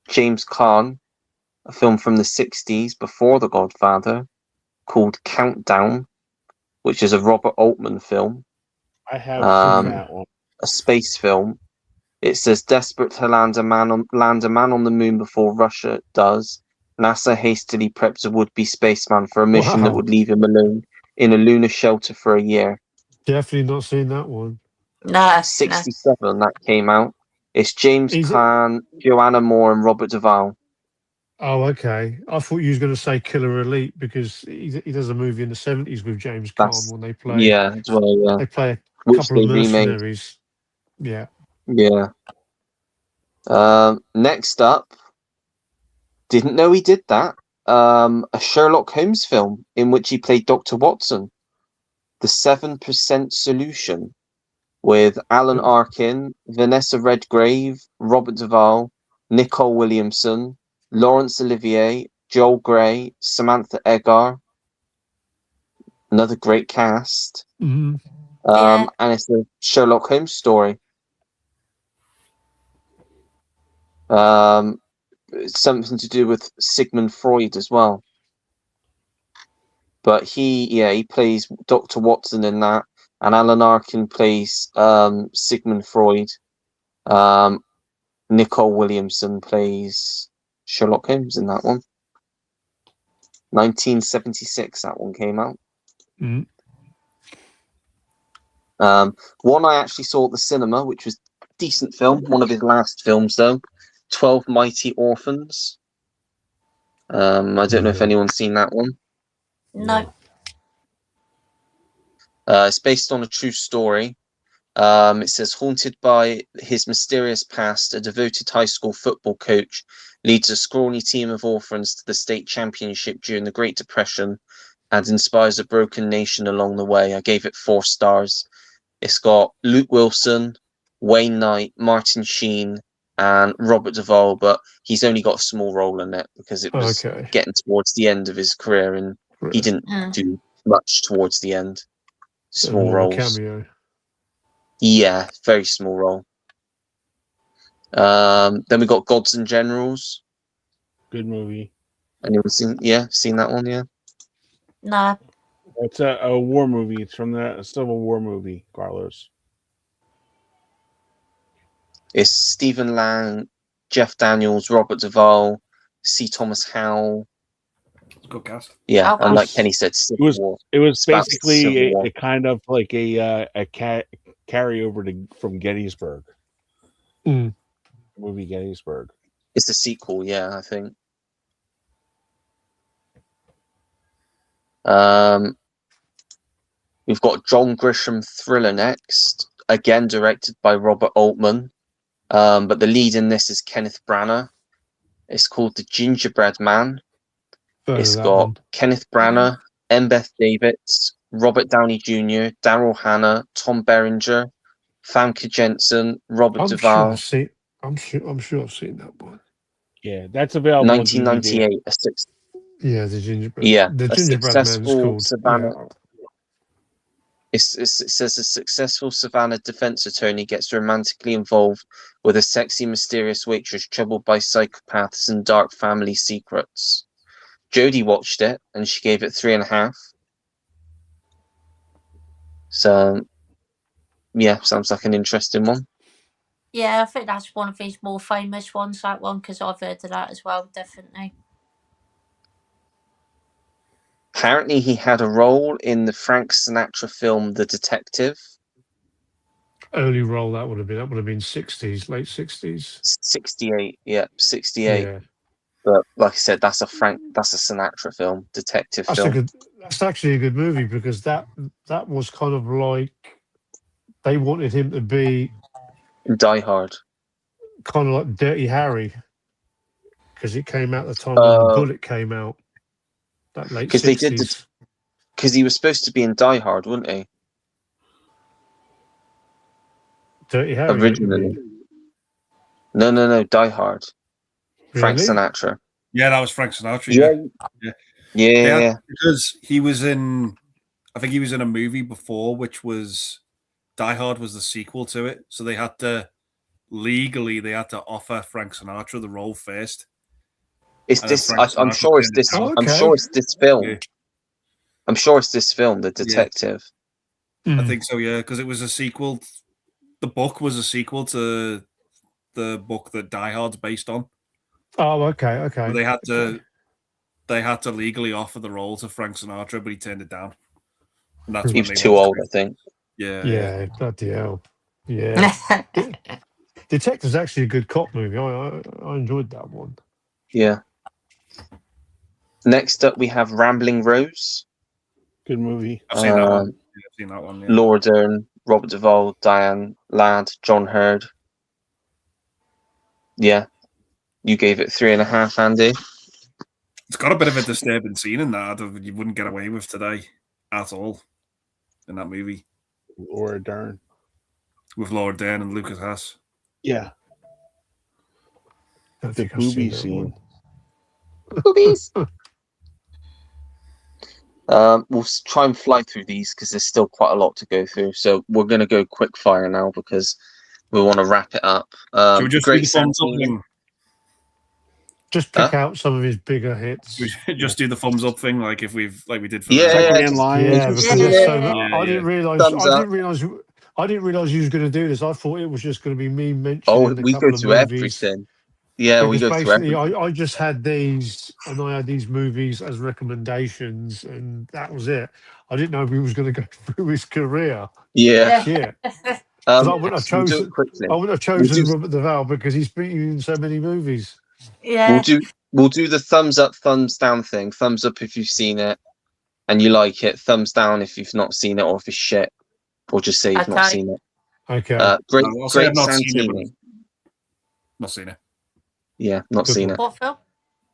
James Caan, a film from the 60s before The Godfather, called Countdown, which is a Robert Altman film, I have seen that one. a space film. It says, desperate to land a man on the moon before Russia does, NASA hastily preps a would-be spaceman for a mission that Wow. would leave him alone in a lunar shelter for a year. Definitely not seen that one. No. 67 that came out. It's James Is it- Caan, Joanna Moore, and Robert Duvall. Oh, okay. I thought you was going to say Killer Elite because he does a movie in the 70s with James That's Caan when they play. yeah, as well, yeah. They play a Which couple of they remade. mercenaries. Yeah. Yeah. Next up, didn't know he did that. A Sherlock Holmes film in which he played Dr. Watson, The 7% Solution, with Alan Arkin, Vanessa Redgrave, Robert Duvall, Nicole Williamson, Laurence Olivier, Joel Grey, Samantha Eggar. Another great cast. Mhm. Yeah. And it's a Sherlock Holmes story. It's something to do with Sigmund Freud as well. But he plays Dr. Watson in that, and Alan Arkin plays Sigmund Freud. Nicole Williamson plays Sherlock Holmes in that one. 1976, that one came out. Mhm. One I actually saw at the cinema, which was a decent film. One of his last films, though. 12 Mighty Orphans. I don't know if anyone's seen that one. No. It's based on a true story. It says, haunted by his mysterious past, a devoted high school football coach leads a scrawny team of orphans to the state championship during the Great Depression and inspires a broken nation along the way. I gave it 4 stars. It's got Luke Wilson, Wayne Knight, Martin Sheen, and Robert Duvall, but he's only got a small role in it because it was Okay. getting towards the end of his career, and he didn't do much towards the end. Small More of a roles. cameo. Yeah, very small role. Then we got Gods and Generals. Good movie. Anyone seen that one? Yeah. No. It's a war movie. It's from the Civil War movie, Carlos. It's Stephen Lang, Jeff Daniels, Robert Duvall, C. Thomas Howell. Good cast. Yeah, Okay. and like Kenny said, Civil War. It was It's about the basically Civil War. a kind of like a carryover from Gettysburg. Mm. Movie Gettysburg. It's the sequel, yeah, I think. We've got John Grisham thriller next, again directed by Robert Altman. But the lead in this is Kenneth Branagh. It's called The Gingerbread Man. Heard of It's that got one. Kenneth Branagh, Beth Davids, Robert Downey Jr., Daryl Hannah, Tom Berenger, Famke Jensen, Robert I'm sure Duvall. I've seen. I'm sure I've seen that one. Yeah, that's available on DVD. 1998. Yeah, the gingerbread. Yeah, The a gingerbread man is successful called. Savannah. Yeah. It says a successful Savannah defense attorney gets romantically involved with a sexy, mysterious waitress troubled by psychopaths and dark family secrets. Jodie watched it and she gave it 3.5. So, yeah, sounds like an interesting one. Yeah, I think that's one of his more famous ones, that one, because I've heard of that as well, definitely. Apparently, he had a role in the Frank Sinatra film The Detective. Early role that would have been. That would have been 60s, late 60s. 68, yeah, 68. Yeah, But like I said, that's a Sinatra film, detective that's film. That's actually a good movie because that was kind of like they wanted him to be Die Hard. kind of like Dirty Harry because it came out at the time when The Bullet came out. That late 60s. They did because he was supposed to be in Die Hard, wasn't he? Dirty Harry Originally. No, Die Hard. Frank Really? Sinatra. Yeah, that was Frank Sinatra. Yeah. Because he was in, I think he was in a movie before, which was Die Hard was the sequel to it. So they had to offer Frank Sinatra the role first. It's this. I'm sure it's this. Oh, okay. I'm sure it's this film. Yeah. I'm sure it's this film, The Detective. I think so, yeah, because it was a sequel. The book was a sequel to the book that Die Hard's based on. Oh, okay. So they had to legally offer the role to Frank Sinatra, but he turned it down. And that's He was too old, I think. Yeah, bloody hell. Yeah. Detective's actually a good cop movie. I enjoyed that one. Yeah. Next up, we have Rambling Rose. Good movie. I've seen that one. I've seen that one. Yeah. Laura Dern, Robert Duvall, Diane Ladd, John Hurd. Yeah. You gave it 3.5, Andy. It's got a bit of a disturbing scene in that you wouldn't get away with today at all in that movie. Laura Dern. With Laura Dern and Lucas Haas. Yeah. The booby scene. Boobies. We'll try and fly through these because there's still quite a lot to go through. So we're going to go quick fire now because we want to wrap it up. Should we just do the thumbs up thing? Just pick out some of his bigger hits. We should just do the thumbs up thing, like we did for Second line. Yeah, because there's so much. I didn't realize. I didn't realize you was going to do this. I thought it was just going to be me mentioning. We go through everything. Yeah, we go through everything. I just had these, and I had these movies as recommendations, and that was it. I didn't know he was going to go through his career. Yeah. I wouldn't have chosen. Robert Duvall because he's been in so many movies. Yeah. We'll do the thumbs up, thumbs down thing. Thumbs up if you've seen it and you like it. Thumbs down if you've not seen it or if it's shit. Or just say you've not seen it. Okay. Great Santini. Not seen it. Yeah, not seen it. What film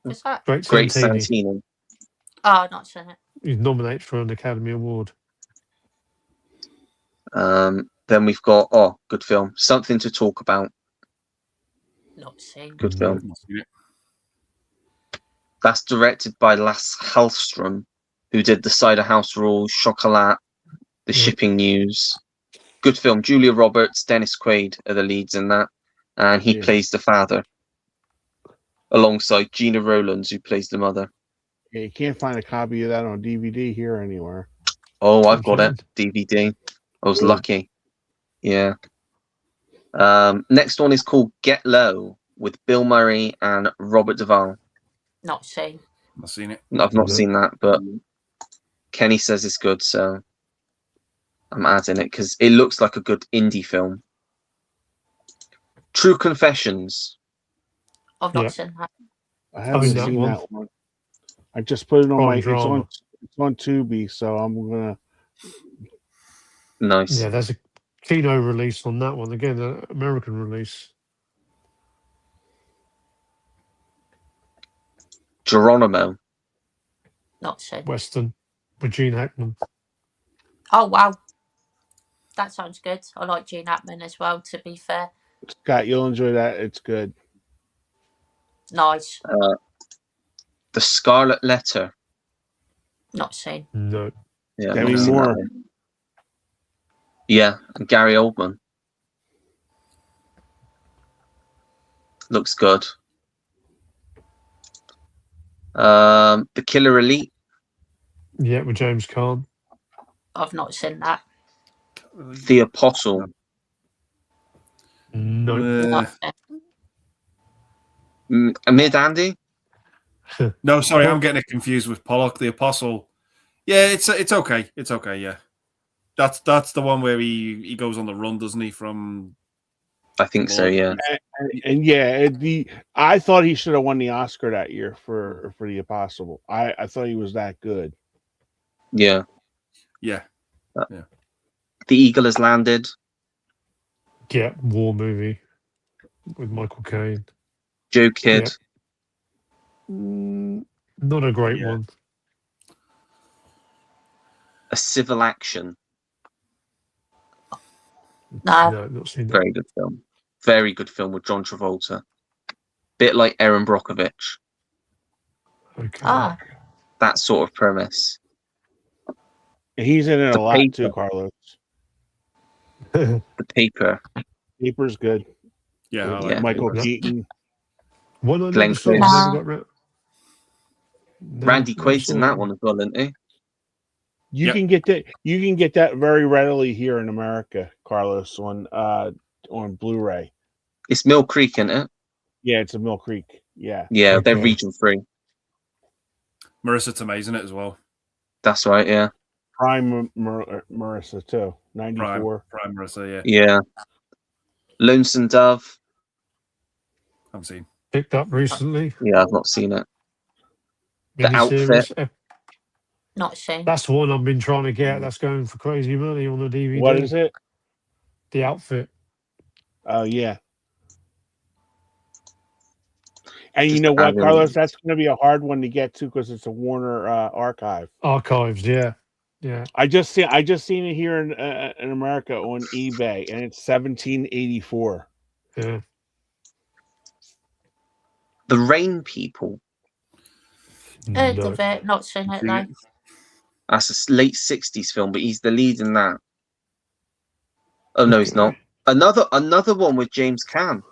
is that? Great Santini. Oh, not seen it. He's nominated for an Academy Award. Then we've got good film. Something to Talk About. Not seen. Good film. That's directed by Lasse Hallström, who did The Cider House Rules, Chocolat, The Shipping News. Good film. Julia Roberts, Dennis Quaid are the leads in that, and he plays the father, alongside Gina Rowlands, who plays the mother. Yeah, you can't find a copy of that on DVD here anywhere. Oh, I've got it. DVD. I was lucky. Yeah. Next one is called Get Low with Bill Murray and Robert Duvall. Not seen. Not seen it. I've not seen that, but Kenny says it's good, so I'm adding it because it looks like a good indie film. True Confessions. I've not Yeah. seen that. I haven't seen that seen one. that one. I just put it on Crime my. drama. It's on Tubi, so I'm gonna. Nice. Yeah, there's a Kino release on that one. Again, an American release. Geronimo. Not seen. Western with Gene Hackman. Oh wow, that sounds good. I like Gene Hackman as well. To be fair, Scott, you'll enjoy that. It's good. nice. The Scarlet Letter. Not seen. No. Yeah, Demi not seen that Moore. one. Yeah, and Gary Oldman. Looks good. The Killer Elite. Yeah, with James Caan. I've not seen that. The Apostle. No. Not seen. Amid Andy. No, sorry, I'm getting it confused with Pollock, the Apostle. Yeah, it's okay. It's okay. Yeah, that's the one where he goes on the run, doesn't he? From I think so. Yeah. And yeah, I thought he should have won the Oscar that year for the Apostle. I thought he was that good. Yeah. yeah. The Eagle Has Landed. Yeah, war movie with Michael Caine. Joe Kidd. Yeah. Not a great one. A Civil Action. No. No, not seen that. Very good film. Very good film with John Travolta. Bit like Erin Brockovich. Okay. Ah, That sort of premise. And he's in it The a lot Paper. too, Carlos. The Paper. Paper's good. Yeah, I Yeah. like Michael Paper. Keaton. One I Glenn never saw. Close. Never got Randy never Quaid's saw in that one as well, isn't he? You Yep. can get that. You can get that very readily here in America, Carlos, on Blu-ray. It's Mill Creek, isn't it? Yeah, it's a Mill Creek. Yeah. Yeah, they're Okay. region free. Marissa Tomei's in it as well. That's right, yeah. Prime Marissa too. 94. Prime Marissa. Yeah, Yeah. Lonesome Dove. I've seen. Picked up recently. Yeah, I've not seen it. The Miniseries. not seen. That's one I've been trying to get. That's going for crazy money on the DVD. What is it? The Outfit. Oh yeah. And you Just know what, adding- Carlos? That's going to be a hard one to get to because it's a Warner archive. Archives, yeah. Yeah. I just seen it here in America on eBay, and it's $17.84. Yeah. The Rain People. Heard No. of it. Not seen it though. That's a late 60s film, but he's the lead in that. Oh, no, he's not. Okay. Another one with James Caan.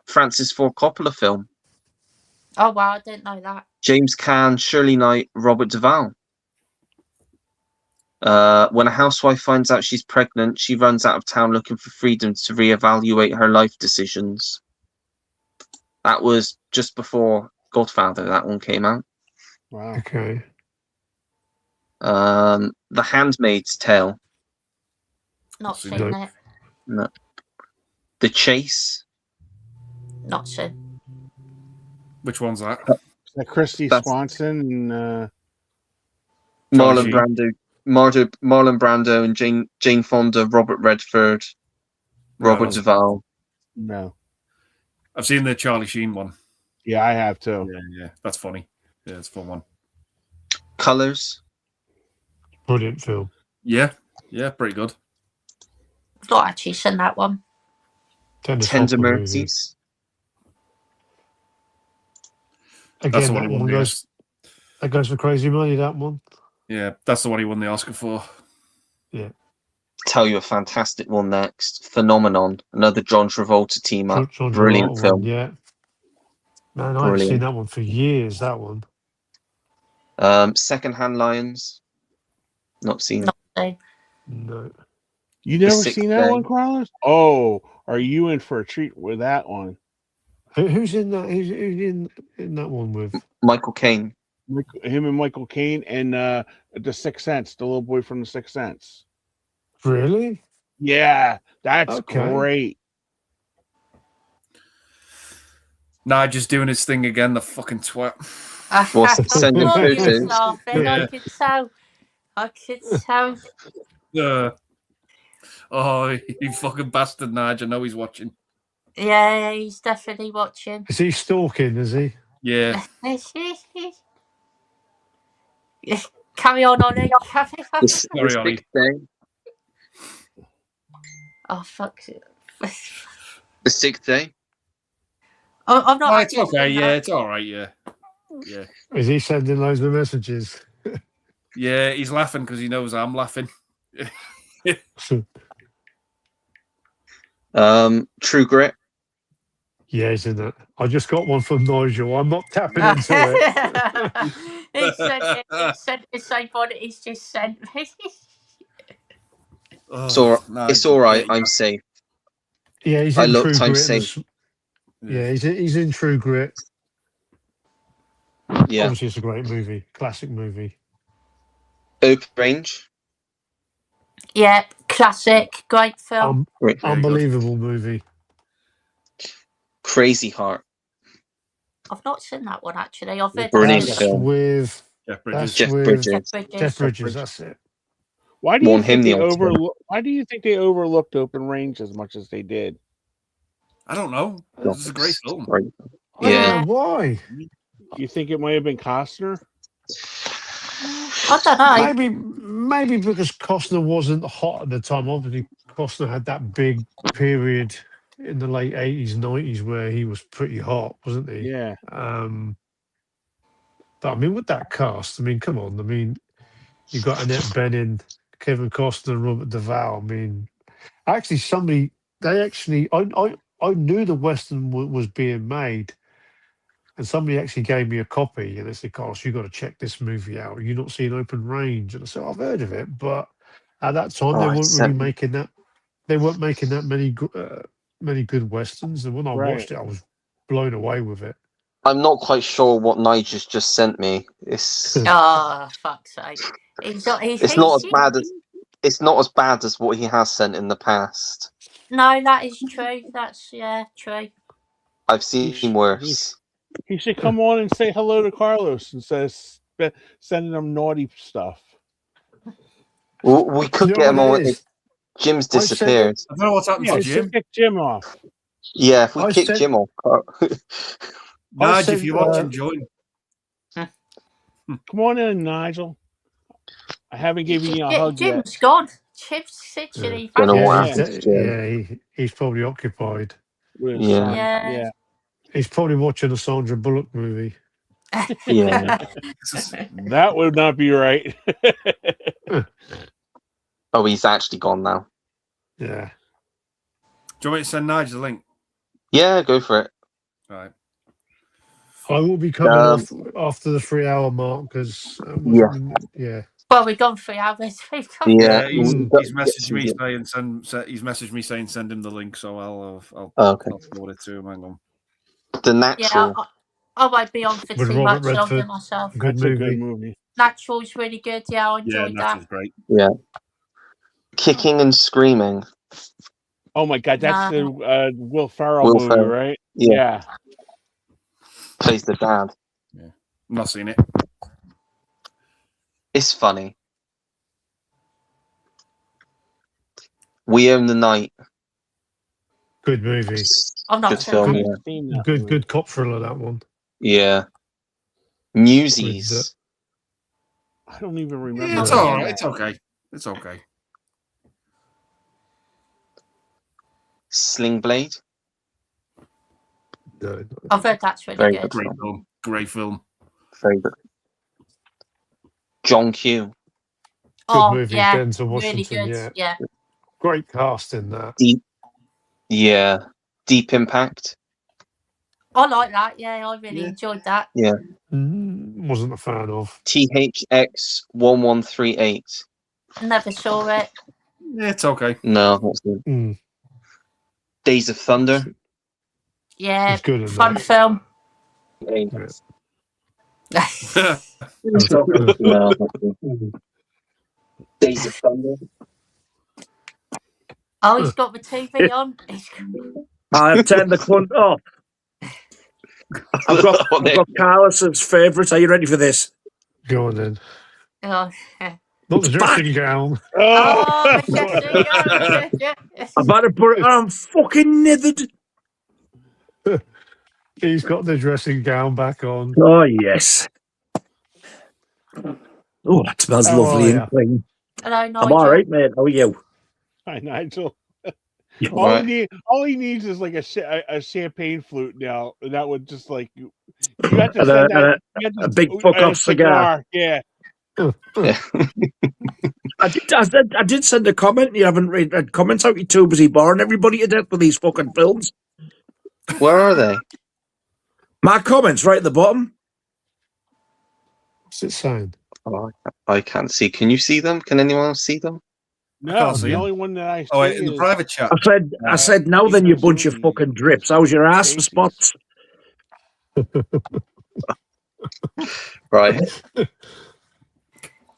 Francis Ford Coppola film. Oh wow, I didn't know that. James Caan, Shirley Knight, Robert Duvall. When a housewife finds out she's pregnant, she runs out of town looking for freedom to reevaluate her life decisions. That was just before Godfather, that one came out. Wow. Okay. The Handmaid's Tale. Not Seen seen it. it. No. The Chase. Not seen. Which one's that? Is that Christy That's- Swanson and Marlon Sheen. Brando. Marlon Brando and Jane Fonda, Robert Redford, Robert No. Duvall. no. I've seen the Charlie Sheen one. Yeah, I have too. Yeah, that's funny. Yeah, it's a fun one. Colors. Brilliant film. Yeah, pretty good. I've not actually seen that one. Tender Tender Hopper movie. Mercies. That's Again, the one that he won one the goes, that goes for crazy money, that one. Yeah, that's the one he won the Oscar for. Tell you a fantastic one next. Phenomenon. Another John Travolta team up. John Brilliant Travolta film. one, yeah. Man, I haven't seen Brilliant. that one for years, that one. Secondhand Lions. Not seen. Not seen. No. You never Sixth seen that Day. one, Carlos? Oh, are you in for a treat with that one? Who's in that? Who's in that one with? Michael Caine. Him and Michael Caine and the Sixth Sense, the little boy from the Sixth Sense. Really? Yeah, that's Okay. great. Nigel's doing his thing again, the fucking twat. What's I sending thought you was photos? laughing. Yeah. I could tell. I could tell. Oh, you fucking bastard, Nigel. I know he's watching. Yeah, he's definitely watching. Is he stalking? Is he? Yeah. Carry on, Ollie. Carry on. The Sorry, Ollie. 6th day. Oh, fuck. The 6th day. I'm not. No, it's actually okay. in Yeah, that. it's all right. Yeah. Yeah. Is he sending loads of messages? Yeah, he's laughing because he knows I'm laughing. True Grit. Yeah, he's in that. I just got one from Nigel. I'm not tapping into it. He sent the same body he's just sent me. So it's all right. I'm safe. Yeah, he's I in looked, True I'm Grit. safe. Yeah, he's in True Grit. Yeah. Obviously, it's a great movie, classic movie. Open Range. Yeah, classic, great film. Very good. Unbelievable movie. Crazy Heart. I've not seen that one actually. I've heard Brilliant that's film. With Jeff Bridges. Jeff with Bridges. Jeff Bridges. That's it. Why do you Won him think they the Oscar. Why do you think they overlooked Open Range as much as they did? I don't know. This is a great film. Right. I don't Yeah. know why. You think it might have been Costner? I don't know. Maybe because Costner wasn't hot at the time. Obviously, Costner had that big period in the late 80s, 90s where he was pretty hot, wasn't he? Yeah. But I mean, with that cast, I mean, come on. I mean, you got Annette Bening, Kevin Costner, Robert Duvall. I mean, actually, I knew the Western was being made. And somebody actually gave me a copy and they said, Carlos, you've got to check this movie out. You've not seen Open Range. And I said, I've heard of it. But at that time, they weren't really making that. They weren't making that many good Westerns. And when I watched it, I was blown away with it. I'm not quite sure what Nigel's just sent me. It's Oh, fuck's sake. it's not as bad as what he has sent in the past. No, that is true. That's true. I've seen worse. He should come on and say hello to Carlos instead of sending him naughty stuff. We could get him on. Jim's disappeared. I don't know what's happened to Jim. Kick Jim off. Yeah, if we kick Jim off. Nigel, if you're watching, join. Come on in, Nigel. I haven't given you a hug Jim's yet. gone. Jim's literally He's probably occupied. Yeah. He's probably watching a Sandra Bullock movie. Yeah. That would not be right. Oh, he's actually gone now. Yeah. Do you want me to send Nigel the link? Yeah, go for it. All right. I will be coming off after the 3-hour mark because yeah. Well, we've gone 3 hours. He's messaged me saying he's messaged me saying send him the link, so I'll forward it to him. Hang on. The Natural. Yeah, I won't be on for With too Robert much longer Redford. myself. That's a good movie. Natural's really good. Yeah, I enjoyed that. Great. Yeah. Kicking and Screaming. Oh my God, that's the Will Ferrell movie, right? Yeah. Plays the dad. Yeah, I'm not seen it. It's funny. We Own the Night. Good movie. I'm not good film. Yeah. Good cop thriller, that one. Yeah. Newsies. I don't even remember. Yeah, it's all right. It's okay. It's okay. Sling Blade. No. I've heard that's really good. Great film. Great film. Very good. John Q. Good movie. Yeah, Denzel Washington. really good. Yeah. Great cast in that. Deep Impact. I like that. Yeah, I really enjoyed that. Yeah. Wasn't a fan of. THX 1138. Never saw it. Yeah, it's okay. No, that's good. Days of Thunder. Yeah, It's good in fun that. film. No, Days of Thunder. Oh, he's got the TV on. I've turned the cunt off. I've got Carlos's favourite. Are you ready for this? Go on then. Oh, Not the dressing gown. oh yes, yeah. I've had to put it on. I'm fucking nithered. He's got the dressing gown back on. Oh, yes. Oh, that smells How lovely are and clean. Hello, Nigel. I'm all right, mate. How are you? Hi, Nigel. All right. All he needs is like a champagne flute now. And that would just like you have to And send a- that you have to- a big fuck and a off cigar. Yeah. I did send a comment. You haven't read comments out. You're too busy boring everybody to death with these fucking films. Where are they? My comments right at the bottom. What's it saying? Oh, I can't see. Can you see them? Can anyone else see them? No, can't see the him. only one that I see Oh, wait, in the is private chat. I said, now then, you bunch of fucking drips. How's your ass for spots? Right.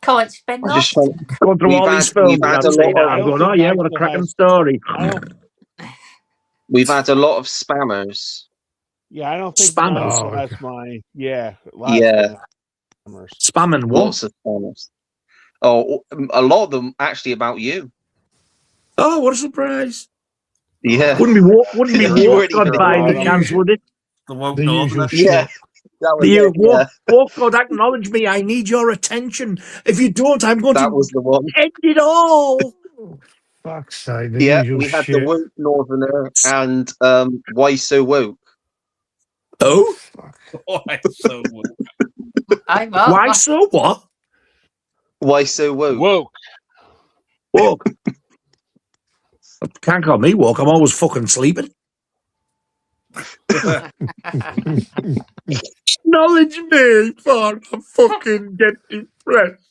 Can't spend I'm just that. trying. Going through all these films, we've had and a lot of- I'm going, oh yeah, what a cracking story. We've had a lot of spammers. Yeah, I don't think Spammers. Nigel Oh, has okay. my Yeah. spammers. Spamming what? Lots of spammers. Oh, a lot of them actually about you. Oh, what a surprise. Yeah. Wouldn't be You walk weren't God even by any alive. chance, would it? The woke The usual northerner. shit. Yeah. That was You it, yeah. walk God, acknowledge me. I need your attention. If you don't, I'm going That to was the one. end it all. Fuck's sake, the Yeah, usual we had shit. the woke northerner and why so woke. Oh, Why so woke? I'm up. why so what? Why so woke? Woke. Walk. Can't call me walk. I'm always fucking sleeping. Acknowledge me, for I fucking get depressed.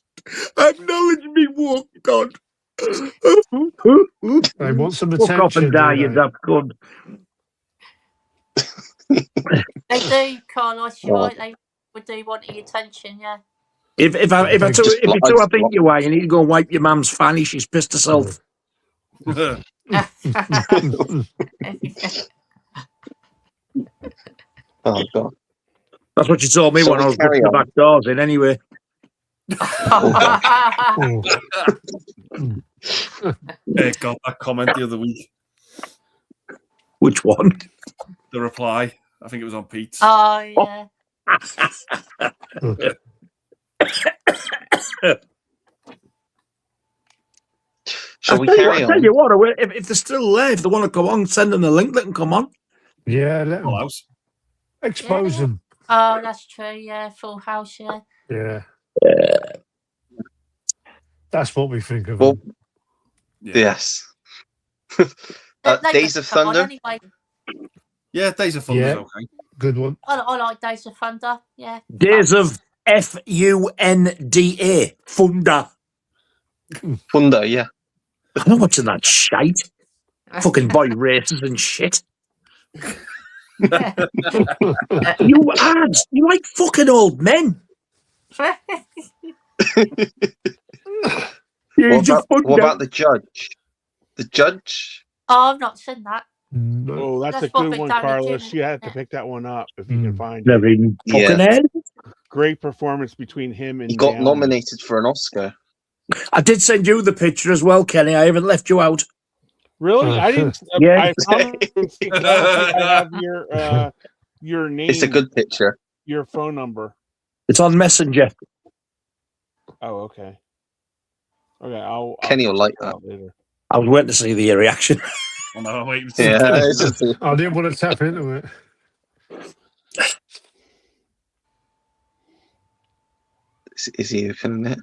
Acknowledge me, walk God. They want some Fuck off attention, and die, do you they? daft cunt. They do, Carlos. You're Oh. right. They would do want your attention. Yeah. If it's who I block- think you are, you need to go and wipe your mum's fanny. She's pissed herself. Oh god. That's what she told me Shall when we I was carry putting the on? back doors in. Anyway, Oh, I got that comment the other week. which one? The reply. I think it was on Pete's. Oh yeah. Shall we I carry tell on? you what, if they're still there, if they want to come on, send them the link. They can come on. yeah, let Full them house. expose Yeah. them. Oh, that's true. Yeah, Full House. Yeah. Yeah. That's what we think of Well, them. Yeah. yes. They Days could of come on Thunder. Anyway, Yeah, Days of Thunder Yeah. is okay. Good one. I like Days of Thunder. Yeah. Days of Funda. Funda. Thunder, yeah. I'm not watching that shite. Fucking boy races and shit. You ads, you like fucking old men. What about the judge? The judge? Oh, I've not seen that. No. Oh, that's That's a what good Big one, Daddy Carlos. did, You have to isn't it? pick that one up if you can find it. Never even fucking Yeah. heard. Great performance between him and He got Downey. nominated for an Oscar. I did send you the picture as well, Kenny. I haven't left you out. Really? I didn't. Yeah. I don't think I have your name. It's a good picture. Your phone number. It's on Messenger. Oh, okay. Okay, I'll Kenny will like check it that. out later. I was waiting to see the reaction. Oh, no, I'm waiting to see Yeah. it. It's just, I didn't want to tap into it. is he opening it?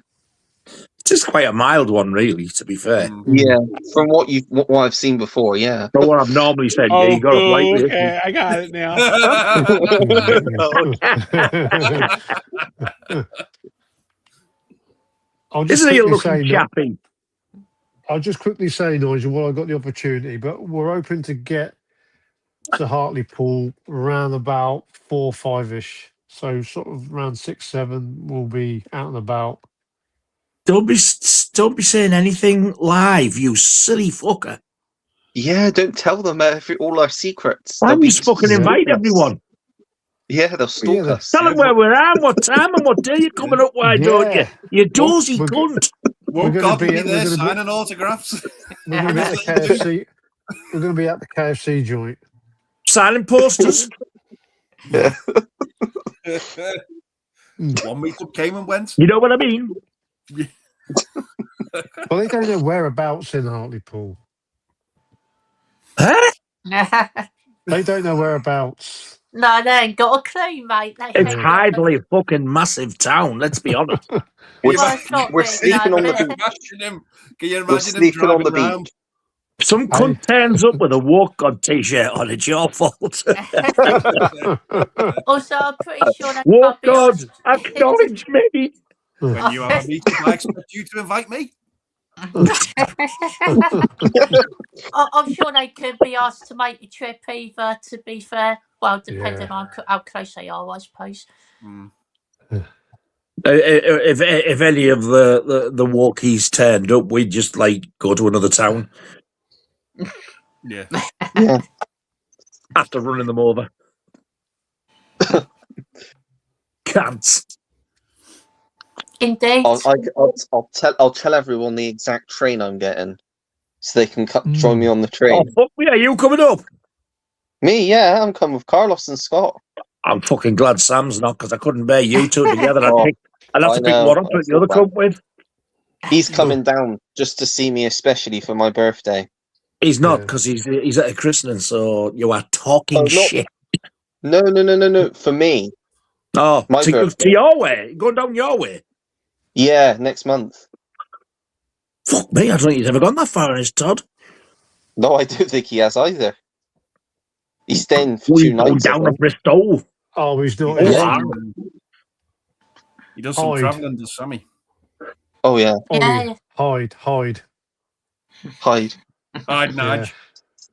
It's just quite a mild one, really, to be fair. Mm. Yeah. From what I've seen before, yeah. But what I've normally said, yeah, you got to like this. okay, I got it now. I'll just Isn't he a quickly say, looking chappy? I'll just quickly say, Nigel, while I got the opportunity, but we're hoping to get to Hartlepool around about 4, 5-ish. So sort of around 6, 7, we'll be out and about. Don't be saying anything live, you silly fucker. Yeah, don't tell them all our secrets. Why They'll don't you be fucking invite secrets. everyone? Yeah, they'll stalk Yeah, us. Tell them where we're at, what time and what day you're coming up, why don't you? Yeah. You dozy We're- cunt. Won't gonna God be- be we're there gonna be- signing autographs? We're going to be at the KFC. We're going to be at the KFC joint. Signing posters. Yeah. 1 week up came and went. You know what I mean? Well, they don't know whereabouts in Hartlepool. Huh? They don't know whereabouts. No, they ain't got a clue, mate. They It's ain't hardly a fucking massive town, let's be honest. We're, Well, it's not we're big, sleeping no, on the but- beach. Imagine him. Can you We're imagine him sleeping on driving the around? beach. Some cunt turns up with a Walk God t-shirt on, it's your fault. Also, I'm pretty sure they Walk can't be God, asked. acknowledge me. When you have a meeting, I expect you to invite me. I'm sure they could be asked to make a trip either, to be fair. Well, depending Yeah. on how close they are, I suppose. If any of the walkies turned up, we'd just like go to another town Yeah. Yeah. after running them over. Cunts. Indeed. I'll tell everyone the exact train I'm getting, so they can join me on the train. Oh, fuck me, are you coming up? Me, yeah, I'm coming with Carlos and Scott. I'm fucking glad Sam's not, because I couldn't bear you two together. Oh, I'd have to I pick know, one up I and the feel other bad. come with. He's coming down just to see me, especially for my birthday. He's not, Yeah. because he's at a christening, so you are talking Oh, not- shit. No. For me, Oh, My to birthday. your way? Going down your way? yeah, next month. Fuck me, I don't think he's ever gone that far in his Todd. No, I don't think he has either. He's staying for We 2 go nights. I down to think. Bristol. Oh, he's not. Oh, is Yeah. he? He does some Hide. travelling, does Sammy? Oh yeah, Ollie, hide. hide. I'd Yeah. nudge.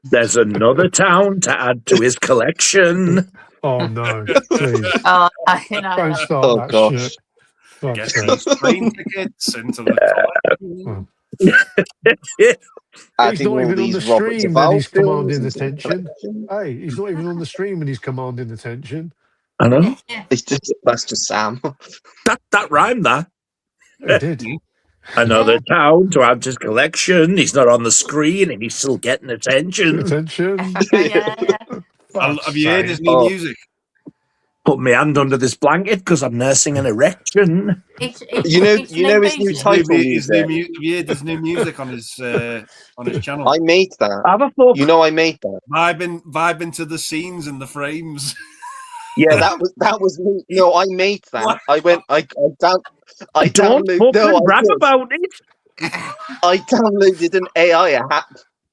There's another town to add to his collection. Oh no, please Oh, you know, don't start Oh, that gosh. shit. Fuck's Get sake. these train tickets into the collection. He's Adding not all even on these the Robert stream Duvall and he's films commanding into the attention. collection. Hey, he's not even on the stream and he's commanding attention. I know. That's just Sam. That rhymed, that. He did. Another town to add to his collection. He's not on the screen and he's still getting attention. Attention. yeah. Fuck's Have you heard his sake. new Oh. music? Put my hand under this blanket because I'm nursing an erection. You know his new music. title His music. have you heard his new music on his channel? I made that. Have a fuck. You know, I made that. Vibing to the scenes and the frames. Yeah, that was me. No, I made that. What? I went. I Don't downloaded. fucking No, brag did. about it. I downloaded an AI app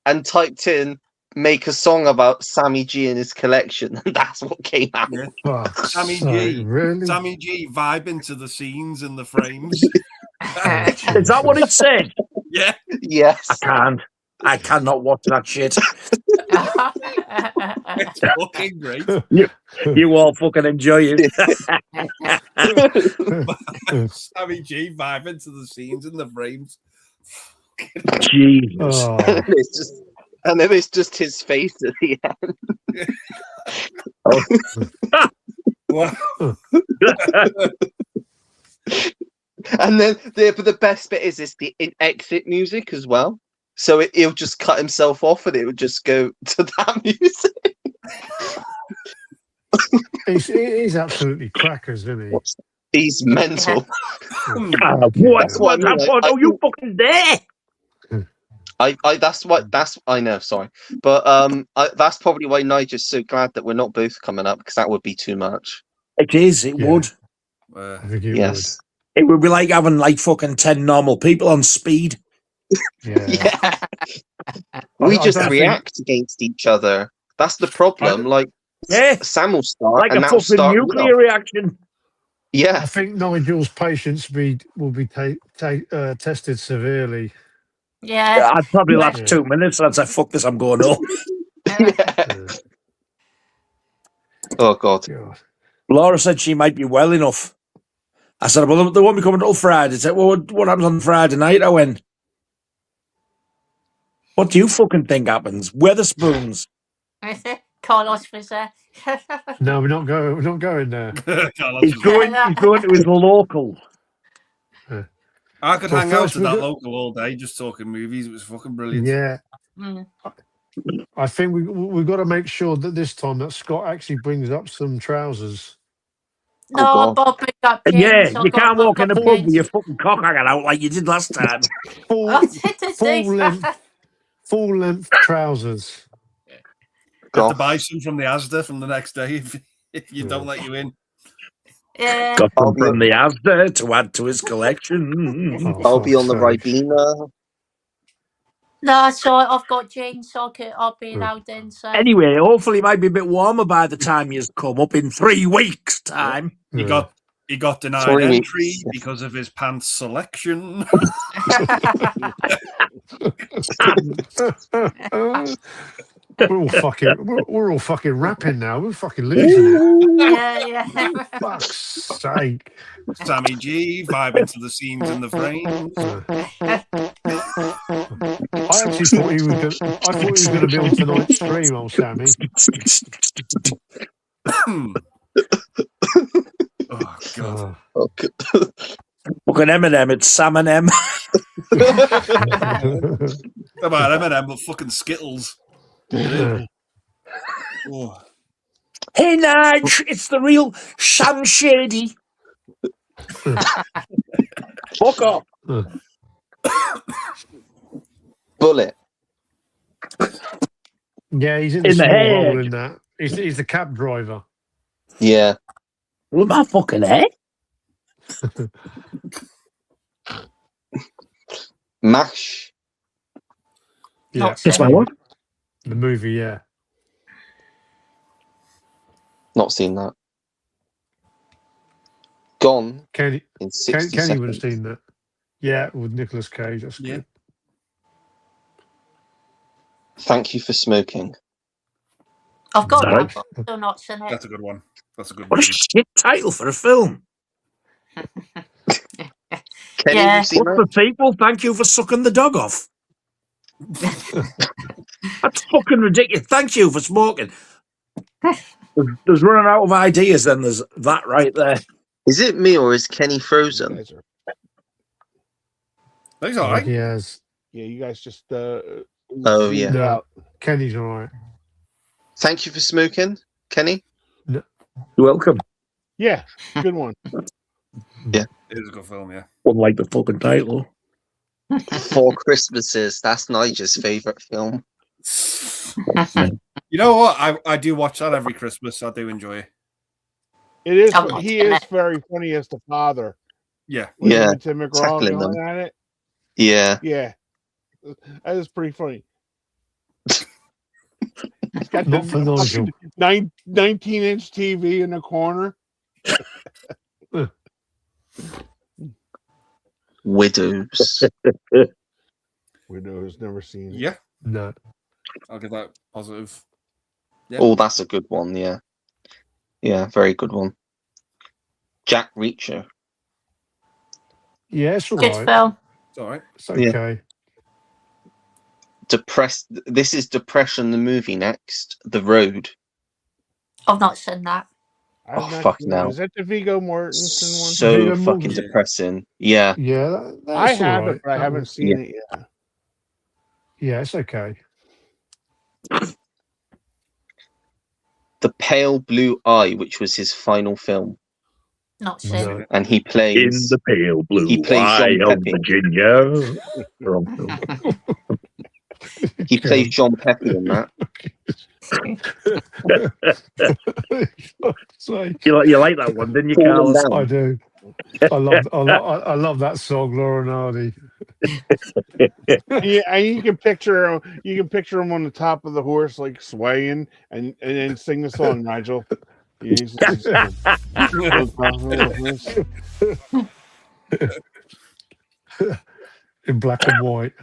and typed in "make a song about Sammy G and his collection," and that's what came out. Yeah. Fuck's Sammy sake, G. really? Sammy G vibing to the scenes and the frames. Is that what it said? Yeah. Yes. I cannot watch that shit. It's fucking great. You all fucking enjoy it. Sammy G vibing to the scenes and the frames. Jesus. Oh, And then it's just his face at the end. Wow. And then but the best bit is the exit music as well. So he'll just cut himself off and it would just go to that music. he's absolutely crackers, isn't he? He's mental. What? That's what I mean, Oh, you fucking there? I know, sorry. But that's probably why Nigel's so glad that we're not both coming up, because that would be too much. It is. It Yeah. would. I think it Yes. It would be like having like fucking 10 normal people on speed. would. Yeah. We I just don't react against each other. That's the problem. Like Yeah. Sam will start Like and a that'll fucking start nuclear reaction. Yeah. I think Nigel's patience will be tested severely. Yeah. I'd probably last Yeah. 2 minutes and I'd say, fuck this, I'm going home. Yeah. Oh God. God. Laura said she might be well enough. I said, well, they won't be coming till Friday. She said, well, what happens on Friday night? I went, what do you fucking think happens? Weatherspoons. Carlos was there. No, we're not going. We're not going there. Carlos He's was going to his local. I could Well, hang out first at we that got- local all day just talking movies. It was fucking brilliant. Yeah, Mm. I think we've got to make sure that this time that Scott actually brings up some trousers. No, God. Bob, bring up And yeah, jeans. you can't walk in a pub with jeans. your fucking cock hanging out like you did last time. Full length trousers. You have to Gosh. buy some from the Asda from the next day if you don't let you in. Yeah. Got I'll them be- from the Asda to add to his collection. Oh, I'll be on the fuck's sake. Ribena. No, so I've got jeans, so I'll be allowed in. So Anyway, hopefully it might be a bit warmer by the time you come up in 3 weeks' time. He got denied 3 entry weeks. because of his pants selection. We're all fucking rapping now. We're fucking losing it. yeah. Fuck's sake. Sammy G, vibing to the scenes in the frame. I actually thought he was going. I thought he was going to be on tonight's stream, old Sammy. Oh god. Oh, good. Fucking Eminem, it's Sam and M. About M&M, but fucking Skittles. Oh. Hey, Nige, it's the real Sam Shady. Fuck off. Bullet. Yeah, he's in the In the small head. hole in that. He's the cab driver. Yeah. With my fucking head. MASH. Yeah, It's my what? the movie. Yeah, Not seen that. Gone Kenny in 60 Kenny would have seconds. seen that. Yeah, with Nicolas Cage. That's Yeah. good. Thank you for smoking. I've got Sorry? that, but I'm still not seen it. That's a good one. That's a good What a movie. shit title for a film. Kenny, Yeah. you seen What's that? the sequel? Thank you for sucking the dog off. That's fucking ridiculous. Thank you for smoking. There's running out of ideas, then there's that right there. Is it me or is Kenny frozen? Guys are- He's all right. He has. yeah, you guys just Oh, zoomed yeah. No. out. Kenny's all right. Thank you for smoking, Kenny. You're welcome. Yeah, good one. It is a good film, yeah. Unlike the fucking title. Four Christmases. That's Nigel's favourite film. You know what? I do watch that every Christmas. I do enjoy it. It is. I'm not He seen is it. very funny as the father. Yeah. With him Yeah, and Tim McGraw tackling going them. at it. Yeah. Yeah, that is pretty funny. He's got Not for Nigel. 19-inch TV in the corner. Widows. Widow's never seen it. Yeah. No. I'll give that positive. Yeah. Oh, that's a good one. Yeah. Yeah, very good one. Jack Reacher. Yeah, it's all Good right. film. It's all right. It's okay. Depressed. This is Depression the movie next. The Road. I've not seen that. I've Oh, not fuck seen no. it. Is that the Viggo Mortensen one? So Viggo fucking Mortensen. depressing. Yeah. Yeah, I that's all have right. it, but I haven't seen it yet. Yeah, it's okay. The Pale Blue Eye, which was his final film, Not seen. No. and he In plays. the pale blue He plays eye John of Pepe. Virginia. Wrong film. He plays John Pepe in that. So, You like that one, didn't you, Falling Carlos? down. I do. I love that song, Laura Nardi. Yeah, and you can picture him on the top of the horse, like swaying, and then sing the song, Nigel. He's- In black and white.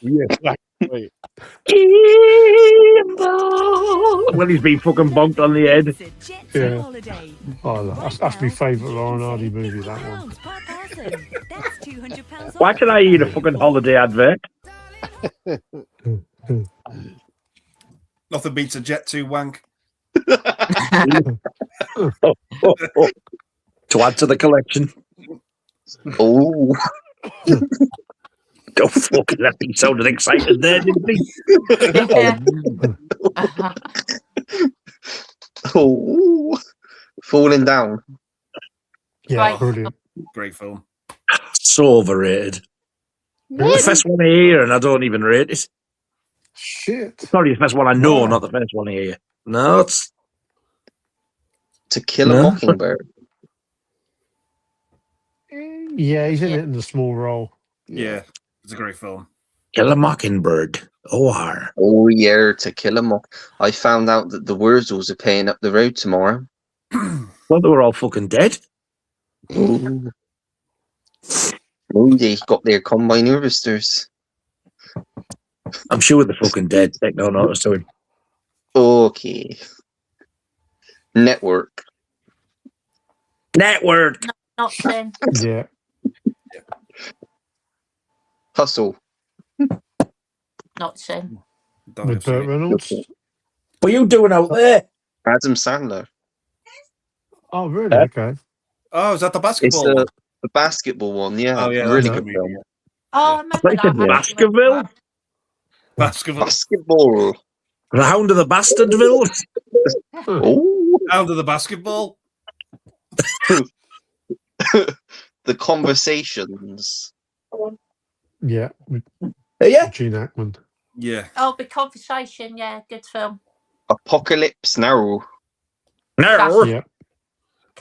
yeah, wait. When he's been fucking bonked on the head. Yeah. Oh, that's my favourite Laura Nardi movie, that one. Why can I eat a fucking holiday advert? Nothing beats a Jet 2 wank. To add to the collection. Oh, Don't fucking let me sounded excited there, didn't he? Yeah. oh, falling down. Yeah, Right. brilliant. Great film. So overrated. Really? The first one I hear, and I don't even rate it. Shit. Sorry, the first one I know, Wow. not the first one I hear. No, it's To Kill a No. Mockingbird. Yeah, he's in Yeah. it in the small role. Yeah. It's a great film. Kill a Mockingbird. OR. Oh yeah, To Kill a Mock. I found out that the Wurzels are paying up the road tomorrow. Well, they were all fucking dead. Oh, oh, they got their combine harvesters. I'm sure they're fucking dead. Take no notice to him. Okay. Network. Network. Not seen. Yeah. Hustle. Not seen. Don't With have seen Burt it. Reynolds. What are you doing out there? Adam Sandler. Oh, really? Okay. Oh, is that the It's basketball one? the basketball one, yeah. Oh, yeah, Really that's good a film. Oh, I remember Like that. the actually. Baskerville? Basketball. Basketball. The Hound of the Bastardville? Oh, Out of the basketball. the Conversations. Yeah. With Yeah. Gene Hackman. Yeah. Oh, The Conversation. Yeah, good film. Apocalypse Now. No. Yeah.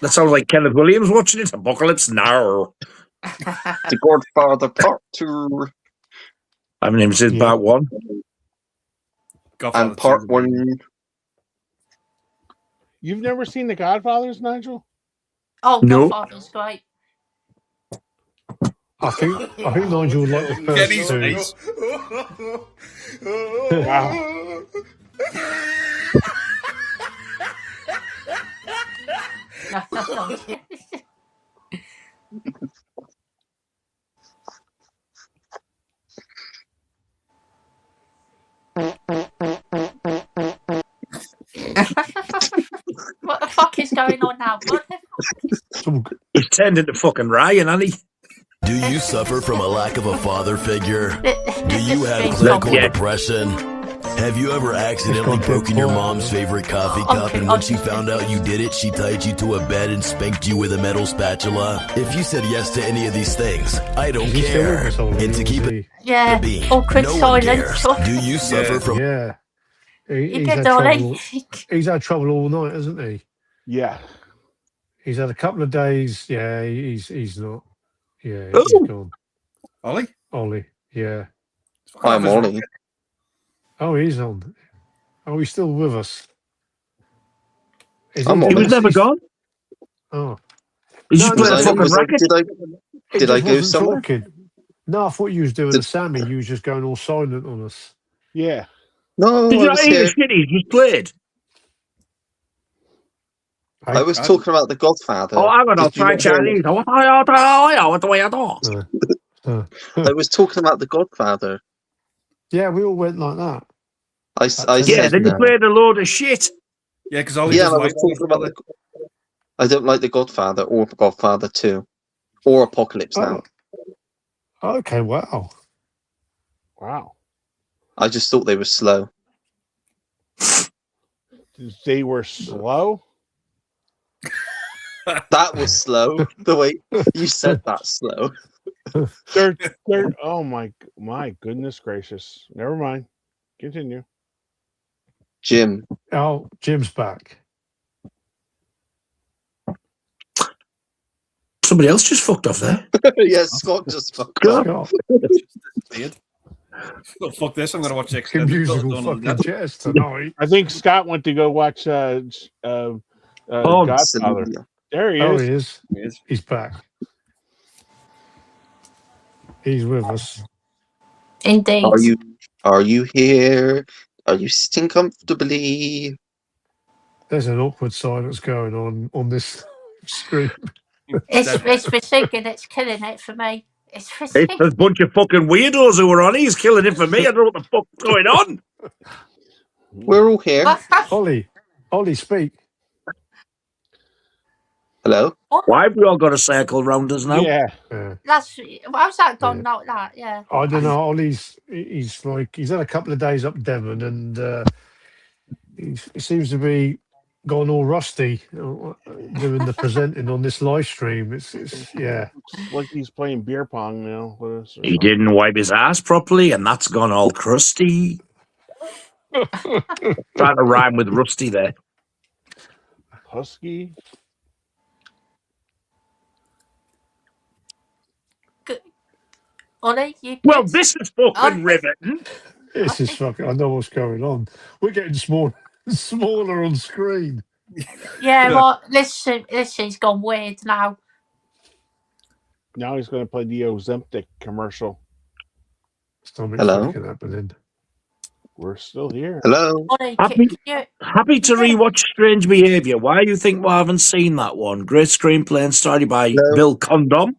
That sounds like Kenneth Williams watching it. Apocalypse Now. The Godfather Part 2. I haven't even seen Yeah. part one. Godfather And Part 2. 1. You've never seen The Godfathers, Nigel? Oh, No. Godfather's great. I think Nigel would like the first Kenny's two. face. Wow. What the fuck is going on now? What the It's all good. He's turned into fucking Ryan, hasn't he? Do you suffer from a lack of a father figure? Do you have This clinical Yeah. depression? Have you ever accidentally broken your mom's favorite coffee cup, and when she found out you did it, she tied you to a bed and spanked you with a metal spatula? If you said yes to any of these things, I don't Is he still with care. us, Ollie, And to or keep is it he- Yeah, being, awkward no one cares. silence. Do you suffer from Yeah. You He's good, had Dolly? trouble. He's had trouble all night, hasn't he? Yeah. He's had a couple of days. Yeah, he's not. Yeah, Oh. he's gone. Ollie? Ollie. Yeah. I'm Ollie. Oh, he's on. Oh, he's still with us. Is I'm He Ollie. was never gone. Oh, He just No, played no, a Was no, fucking I, racket. he Did I just go wasn't somewhere? talking. No, I thought you was doing a Sammy. You was just going all silent on us. Yeah. No, Did I you was not hear here. the shit he just played? I was talking about The Godfather. Oh, hang on, I'll Did you try not hear me? Chinese. What do I do? I was talking about The Godfather. Yeah, we all went like that. I Yeah, said then you no. played a load of shit. Yeah, because Ollie Yeah, doesn't I was like talking about I don't like The Godfather or Godfather 2 or Apocalypse Now. Oh, okay, wow. Wow. I just thought they were slow. They were slow? That was slow. The way you said that slow. They're oh my goodness gracious. Never mind. Continue. Jim. Oh, Jim's back. Somebody else just fucked off there. Yes, Scott just fucked God. up. Scott, Weird. Oh, fuck this, I'm going to watch the fucking extended cut musical of Donald fucking Duck. chairs tonight. I think Scott went to go watch Godfather. Absolutely. There he Oh, is. he is. He is. He's back. He's with us. Indeed. Are you here? Are you sitting comfortably? There's an awkward silence going on this stream. It's for singing. It's killing it for me. It's for It's singing. a bunch of fucking weirdos who were on. He's killing it for me. I don't know what the fuck's going on. We're all here. Ollie, speak. Hello. Why have we all got a circle round us now? Yeah. That's how's that gone Yeah. like that? Yeah. I don't know. Ollie's he's had a couple of days up Devon, and he seems to be gone all rusty doing the presenting on this live stream. It's yeah. It's like he's playing beer pong now with us. He didn't wipe his ass properly, and that's gone all crusty. Trying to rhyme with rusty there. Husky. Ollie, you Well, good? this is fucking riveting. This is fucking. I know what's going on. We're getting smaller on screen. Yeah, well, this has gone weird now. Now he's going to play the Ozempic commercial. Something's Hello. fucking happening. We're still here. Hello. Ollie, Happy to rewatch Strange Behaviour. Why do you think we haven't seen that one? Great screenplay and story by Bill Condon,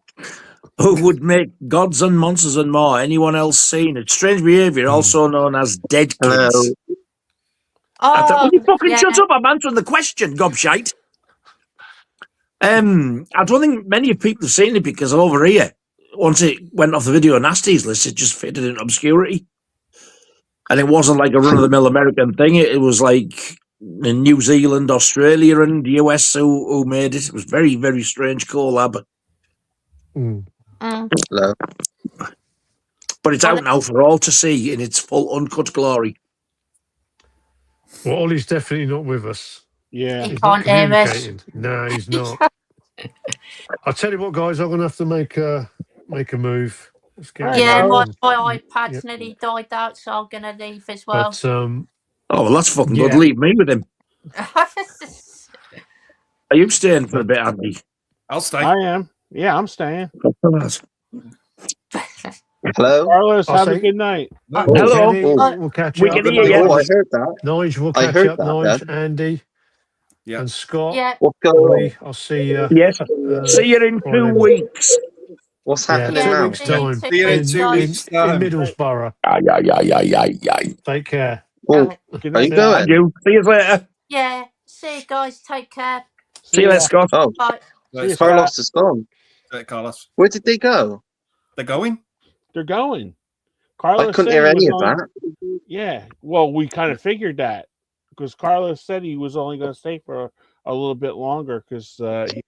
who would make Gods and Monsters and More. Anyone else seen it? Strange Behaviour, also known as Dead Kids. Will you fucking shut up? I'm answering the question, gobshite. I don't think many people have seen it because over here, once it went off the video nasties list, it just faded into obscurity. And it wasn't like a run-of-the-mill American thing. It was like in New Zealand, Australia, and the US who made it. It was very, very strange collab. Hello. But it's out now for all to see in its full uncut glory. Well, Ollie's definitely not with us. Yeah. He He's can't not hear us. communicating. No, he's not. I'll tell you what, guys. I'm going to have to make a move. Let's get Yeah, my going. iPad's Yep. nearly died out, so I'm gonna leave as well. But Oh, well, that's fucking good. yeah. Leave me with him. Are you staying for a bit, Andy? I'll stay. I am. Yeah, I'm staying. Hello. Carlos, I'll have a say- good night. Hello. Kenny, we'll catch We up. can hear you. Oh, I heard that. Nige, we'll I catch heard up. that, Nige, Dad. Andy, Yeah. and Scott. Yeah. What's going Ollie, on? I'll see you. Yes. See you in 2 Friday. weeks. What's Yeah, happening 2 now? weeks time. See you in 2 weeks' in time. Middlesbrough. Aye. Take care. Oh, Good are you night. going? And you. See you later. Yeah. See you guys. Take care. See you later, Scott. Oh, Bye. Right, Carlos is gone. Carlos. Where did they go? They're going? They're going. Carlos I couldn't said hear he was any of only- that. Yeah. Well, we kind of figured that because Carlos said he was only going to stay for a little bit longer because he had to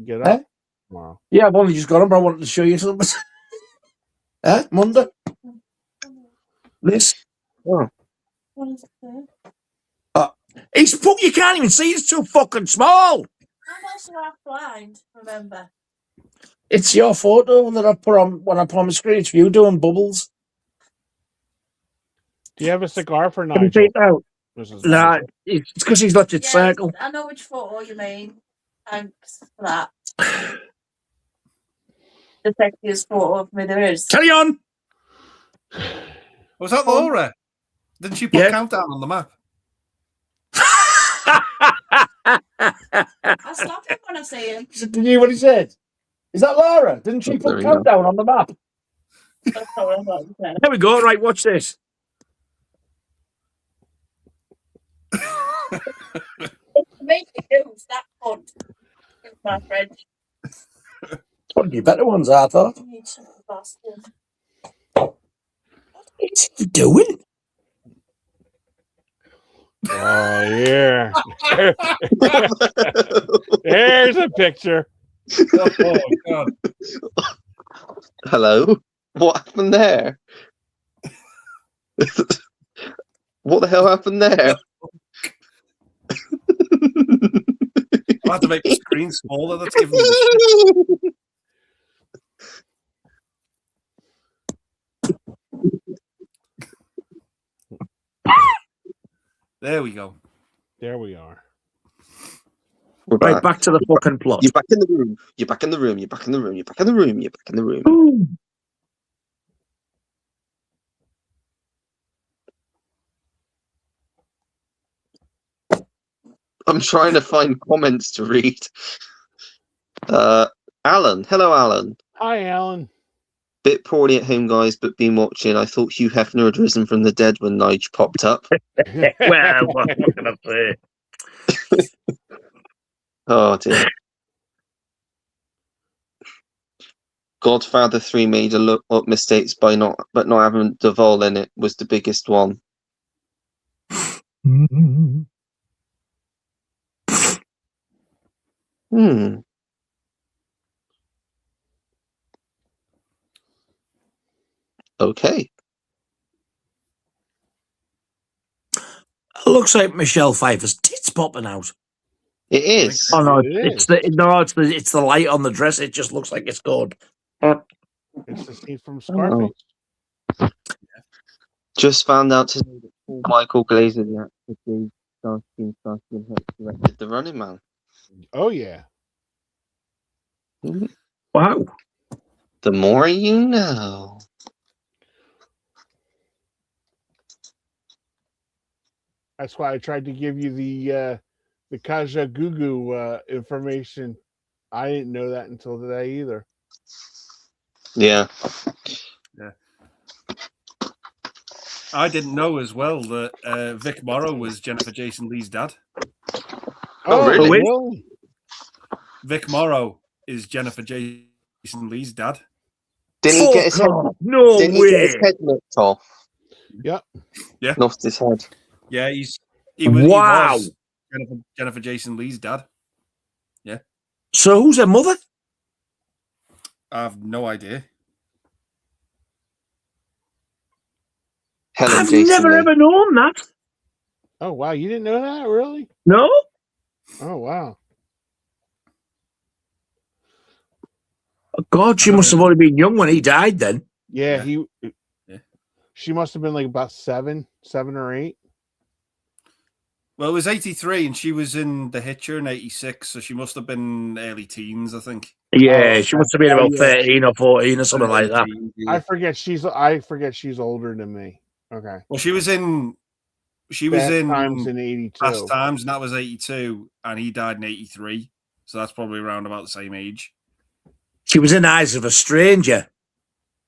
get up tomorrow. Yeah, I've only just got him, but I wanted to show you something. Monday? This? Oh. You can't even see, it's too fucking small. I'm also half blind, remember. It's your photo that I put on when I put on the screen. It's you doing bubbles. Do you have a cigar for Can you Nigel? take it out? Mrs. Nah, Nigel? it's because he's left it circle. I know which photo you mean. Thanks for that. The sexiest photo of me there is. Carry on. Was that Laura? Didn't she put countdown on the map? I'll slap him when I see him. Did you hear what he said? Is that Laura? Didn't she There put we go. countdown on the map? That's not what I thought you said. There we go. Right, watch this. Make it use that cunt. My friend. One of your better ones, I thought. You son of a bastard. What's he doing? Oh, yeah. There's a picture. Oh, God. Hello? What happened there? What the hell happened there? I have to make the screen smaller. That's giving me the shit. There we go. There we are. We're Right, back. back to the fucking plot. You're back in the room. You're back in the room. You're back in the room. You're back in the room. You're back in the room. Ooh. I'm trying to find comments to read. Alan. Hello, Alan. Hi, Alan. Bit poorly at home, guys, but been watching. I thought Hugh Hefner had risen from the dead when Nige popped up. Well, what can I say? Oh dear. Godfather 3 made a lot of mistakes by not having Duvall in it was the biggest one. Okay. It looks like Michelle Pfeiffer's tits popping out. It is. Oh no, It it's is. it's the light on the dress. It just looks like it's good. It's the scene from Scarface. Just found out today that Paul Michael Glazer, the actor Dave Starsky directed The Running Man. Oh yeah. Wow. The more you know. That's why I tried to give you the Kaja Gugu information. I didn't know that until today either. Yeah. I didn't know as well that Vic Morrow was Jennifer Jason Leigh's dad. Oh, really? Vic Morrow is Jennifer Jason Leigh's dad. Didn't he get his head? No Didn't he get his head nipped off? Yep. Yeah. Lost his head. Yeah, he Wow. was Jennifer Jason Leigh's dad. Yeah. So who's her mother? I have no idea. Helen I've Jason never Leigh. ever known that. Oh wow, you didn't know that, really? No. Oh wow. Oh, God, she must have only been young when he died then. Yeah, she must have been like about 7 or 8. Well, it was 83 and she was in The Hitcher in 86, so she must have been early teens, I think. Yeah, she must have been about 13 or 14 or something like that. I forget she's older than me. Okay. Well, she was in Fast Times in 82. Fast Times, and that was 82, and he died in 83, so that's probably around about the same age. She was in Eyes of a Stranger,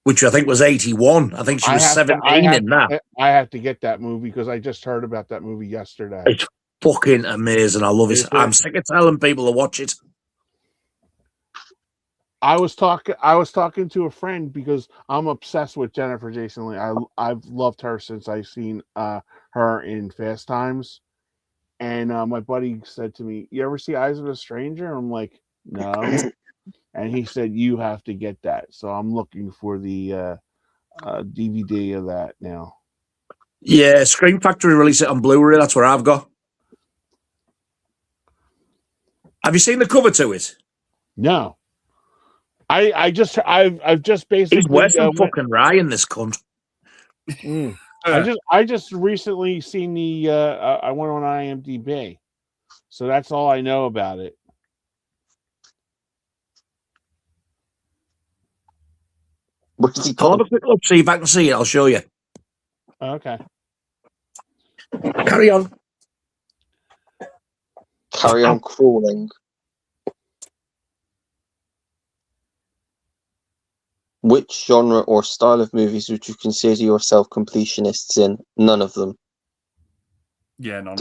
which I think was 81. I think she was 17 in that. I have to get that movie because I just heard about that movie yesterday. It's fucking amazing. I love it. I'm sick of telling people to watch it. I was talking to a friend because I'm obsessed with Jennifer Jason Leigh. I've loved her since I've seen her in Fast Times. And my buddy said to me, "You ever see Eyes of a Stranger?" I'm like, "No." And he said, "You have to get that." So I'm looking for the DVD of that now. Yeah, Scream Factory released it on Blu-ray. That's where I've got. Have you seen the cover to it? No. I've just basically He's worse than fucking Ryan, this cunt. I just recently seen the I went on IMDb, so that's all I know about it. I'll have a quick look, see if I can see it. I'll show you. Okay. Carry on. Carry on crawling. Which genre or style of movies would you consider yourself completionists in? None of them. Yeah, none.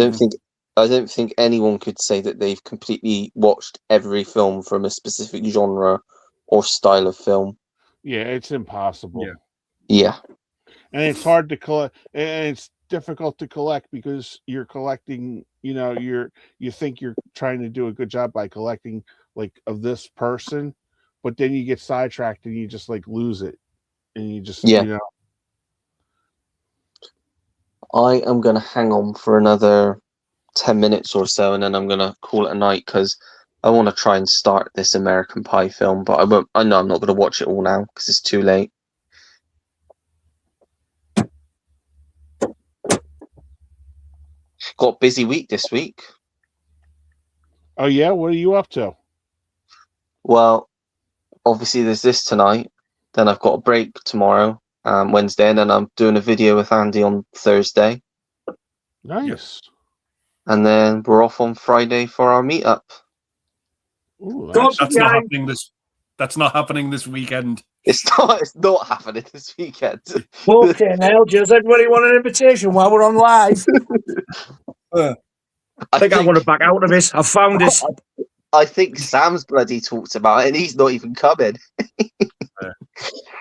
I don't think anyone could say that they've completely watched every film from a specific genre or style of film. Yeah, it's impossible. Yeah. And it's hard to collect, and it's difficult to collect because you're collecting. You think you're trying to do a good job by collecting like of this person, but then you get sidetracked and you just like lose it, and you just I am going to hang on for another 10 minutes or so, and then I'm going to call it a night because I want to try and start this American Pie film, but I know I'm not going to watch it all now because it's too late. Got a busy week this week. Oh yeah, what are you up to? Well, obviously there's this tonight. Then I've got a break tomorrow, Wednesday, and then I'm doing a video with Andy on Thursday. Nice. And then we're off on Friday for our meetup. Ooh, that's not happening this weekend. It's not happening this weekend. Okay, now, does everybody want an invitation while we're on live? I think I want to back out of this. I've found this. I think Sam's bloody talked about it, and he's not even coming.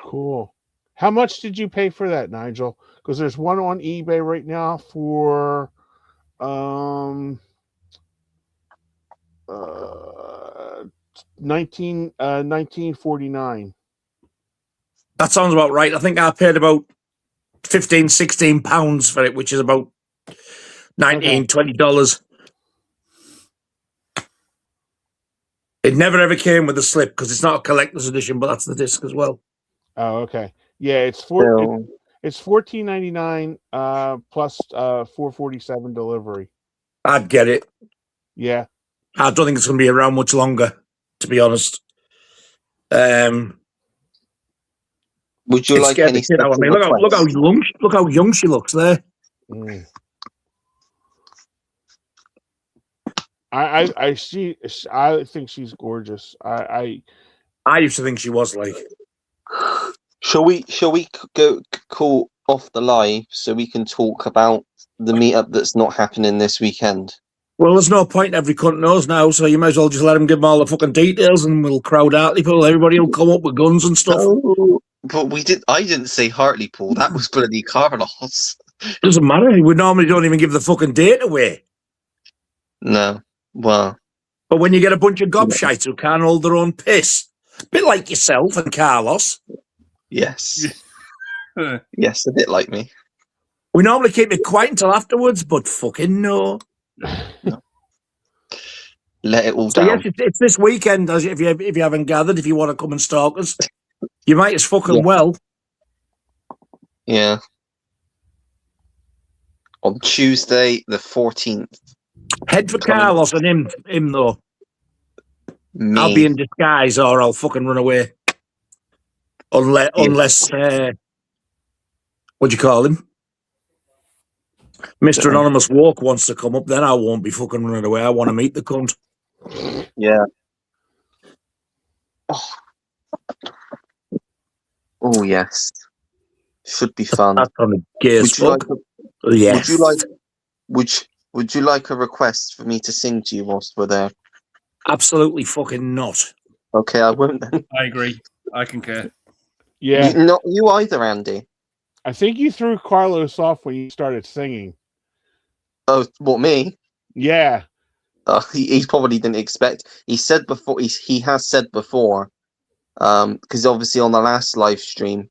Cool. How much did you pay for that, Nigel? Because there's one on eBay right now for 1949. That sounds about right. I think I paid about 15, 16 pounds for it, which is about $19, $20. It never ever came with a slip because it's not a collector's edition, but that's the disc as well. Oh, okay. Yeah, it's $14.99 plus $4.47 delivery. I'd get it. Yeah. I don't think it's going to be around much longer, to be honest. Would you like any special requests? Look how young she looks there. Mm. I think she's gorgeous. I used to think she was like. Shall we go call off the live so we can talk about the meetup that's not happening this weekend? Well, there's no point. Every cunt knows now, so you might as well just let them give them all the fucking details, and we'll crowd Hartlepool. Everybody will come up with guns and stuff. Oh, but I didn't say Hartlepool. That was bloody Carlos. Doesn't matter. We normally don't even give the fucking date away. No. Well. But when you get a bunch of gobshites who can't hold their own piss, a bit like yourself and Carlos. Yes. Yes, a bit like me. We normally keep it quiet until afterwards, but fucking no. Let it all down. Yes, it's this weekend. If you haven't gathered, if you want to come and stalk us, you might as fucking well. Yeah. On Tuesday, the 14th. Head for Carlos and him though. Me. I'll be in disguise, or I'll fucking run away. Unless what do you call him? Mr. Anonymous Walk wants to come up, then I won't be fucking running away. I want to meet the cunt. Yeah. Oh yes. Should be fun. That's on the gay as fuck. Yes. Would you like a request for me to sing to you whilst we're there? Absolutely fucking not. Okay, I won't then. I agree. I concur. Yeah. Not you either, Andy. I think you threw Carlos off when you started singing. Oh, what, me? Yeah. He probably didn't expect. He said before. He has said before, because obviously on the last live stream,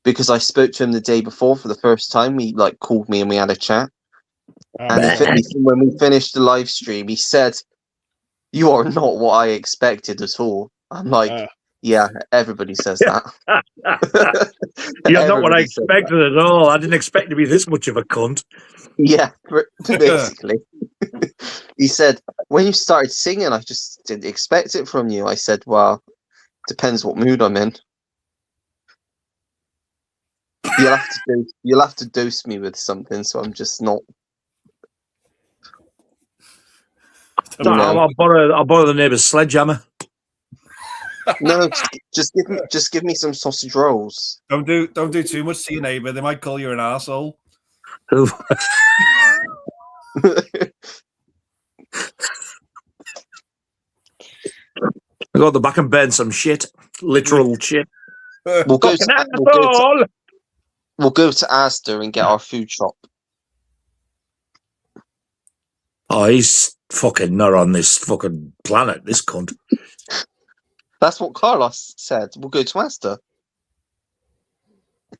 because I spoke to him the day before for the first time. He called me and we had a chat. And when we finished the live stream, he said, "You are not what I expected at all." I'm like, yeah, everybody says that. You're not what I expected at all. I didn't expect to be this much of a cunt. Yeah, basically. He said, when you started singing, I just didn't expect it from you. I said, well, depends what mood I'm in. You'll have to dose me with something, so I'm just not. I'll borrow the neighbour's sledgehammer. No, just give me some sausage rolls. Don't do too much to your neighbour. They might call you an arsehole. I got the back and burn some shit. Literal shit. We'll go to Asda and get our food shop. Oh, he's fucking not on this fucking planet, this cunt. That's what Carlos said. We'll go to Asda.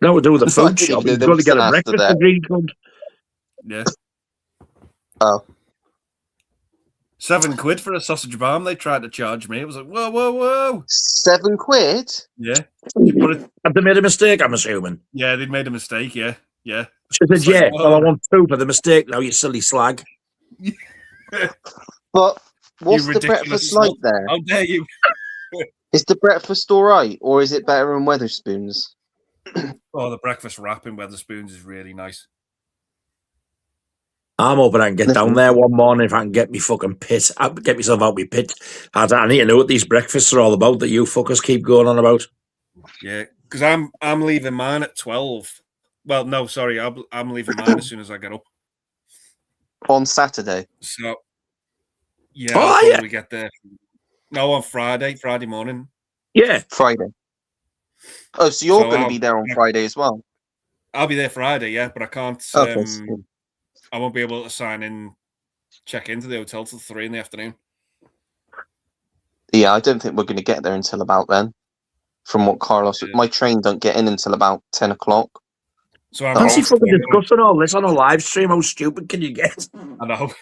No, we'll do with the food shop. He's got to get a breakfast degree, cunt. Yeah. Oh. £7 for a sausage bomb. They tried to charge me. It was like, whoa, whoa, whoa. £7? Yeah. Have they made a mistake, I'm assuming? Yeah, they'd made a mistake, yeah. Yeah. She said, yeah, well, I want 2 for the mistake now, you silly slag. But what's the breakfast like there? How dare you? Is the breakfast all right, or is it better than Wetherspoons? Oh, the breakfast wrap in Wetherspoons is really nice. I'm hoping I can get down there one morning if I can get me fucking pit. Get myself out my pit. I need to know what these breakfasts are all about that you fuckers keep going on about. Yeah, because I'm leaving mine at 12. Well, no, sorry, I'm leaving mine as soon as I get up. On Saturday. So yeah, I'll probably get there. No, on Friday morning. Yeah, Friday. Oh, so you're going to be there on Friday as well? I'll be there Friday, yeah, but I can't. Okay. I won't be able to check into the hotel till 3 in the afternoon. Yeah, I don't think we're going to get there until about then. From what Carlos, my train don't get in until about 10 o'clock. So I'm fancy fucking discussing all this on a live stream. How stupid can you get? I know.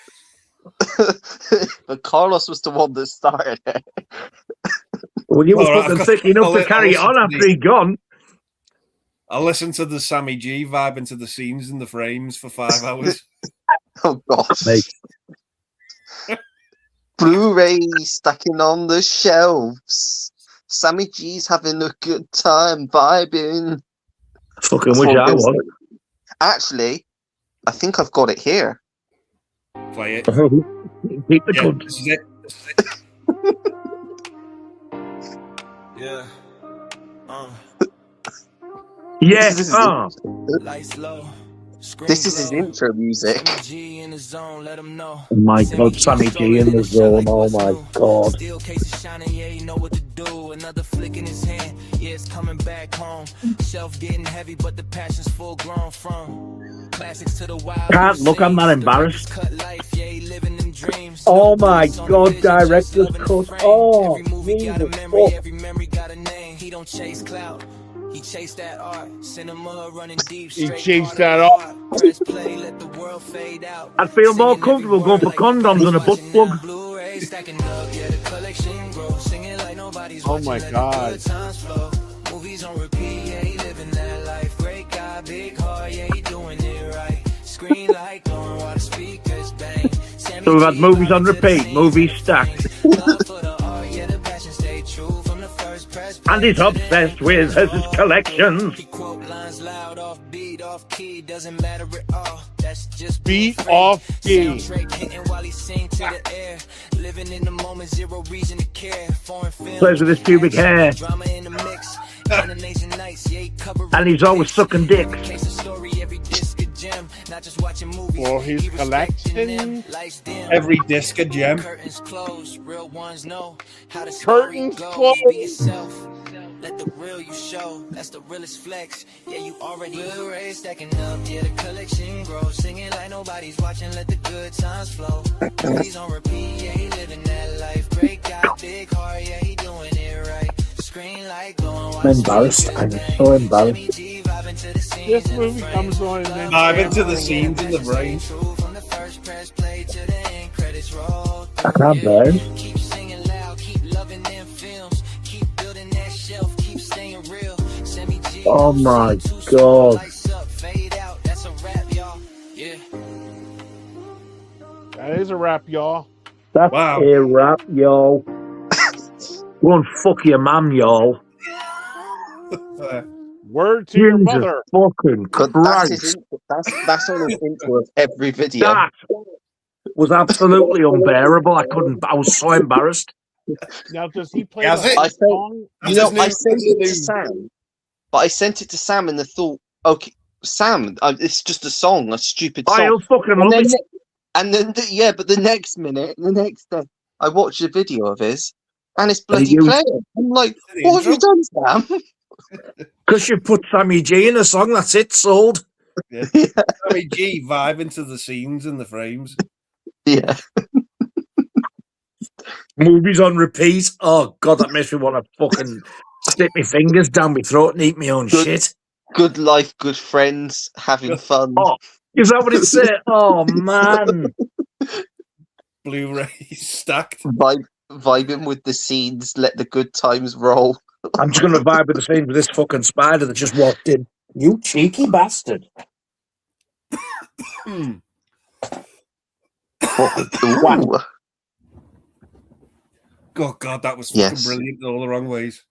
But Carlos was the one that started it. Well, you were fucking thick enough to carry it on after he'd gone. I listened to the Sammy G vibe into the scenes and the frames for 5 hours. Oh, gosh. Blu-ray stacking on the shelves. Sammy G's having a good time vibing. Fucking wish I was. Actually, I think I've got it here. Play it. Keep the cunt. This is it. Yeah. Yes. This is his intro music. Oh my God, Sammy G in the zone. Oh my God. Steel case is shining, yeah, you know what to do. Another flick in his hand, yeah, it's coming back home. Shelf getting heavy, but the passion's full grown from classics to the wild. Can't look, I'm not embarrassed. Oh my God, director's cut. Oh, every memory got a name. He don't chase clout. He chased that art, cinema running deep. He chased that art. Press play, let the world fade out. I'd feel more comfortable going for condoms than a butt plug. Oh my God. Movies on repeat, yeah, he living that life. Great guy, big heart, yeah, he doing it right. Screen like glowing while the speakers bang. So we've had movies on repeat, movies stacked. And he's obsessed with his collections. Beat off key. Plays with his pubic hair. And he's always sucking dicks. For his collection. Every disc a gem. Curtains closed. Let the real you show. That's the realest flex. Yeah, you already Blu-ray stacking up. Yeah, the collection grows. Singing like nobody's watching. Let the good times flow. Movies on repeat. Yeah, he living that life. Great guy, big heart. Yeah, he doing it right. Screen like glowing. I'm embarrassed. I'm so embarrassed. This movie comes on and then Dive into the scenes in the brain. I can't bear it. Keep singing loud. Keep loving them films. Keep building that shelf. Keep staying real. Oh my God. that is a wrap, y'all. That's a rap, y'all. Go and fuck your mum, y'all. Word to your Jesus mother. fucking Christ. That's on his intro of every video. That was absolutely unbearable. I was so embarrassed. Now, does he play Yeah, the I song? You know, I sent it to Sam, but I sent it to Sam in the thought, okay, Sam, it's just a song, a stupid song. I'll fucking love it. And then, but the next minute, the next day, I watched a video of his, and it's bloody playing. I'm like, what have you done, Sam? Because you put Sammy G in a song, that's it, sold. Yeah. Sammy G vibe into the scenes and the frames. Yeah. Movies on repeat. Oh, God, that makes me want to fucking stick my fingers down my throat and eat my own shit. Good life, good friends, having fun. Oh, is that what it said? Oh, man. Blu-ray stacked. Vibing with the scenes, let the good times roll. I'm just going to vibe with the scenes with this fucking spider that just walked in. You cheeky bastard. Oh, God, that was fucking brilliant in all the wrong ways.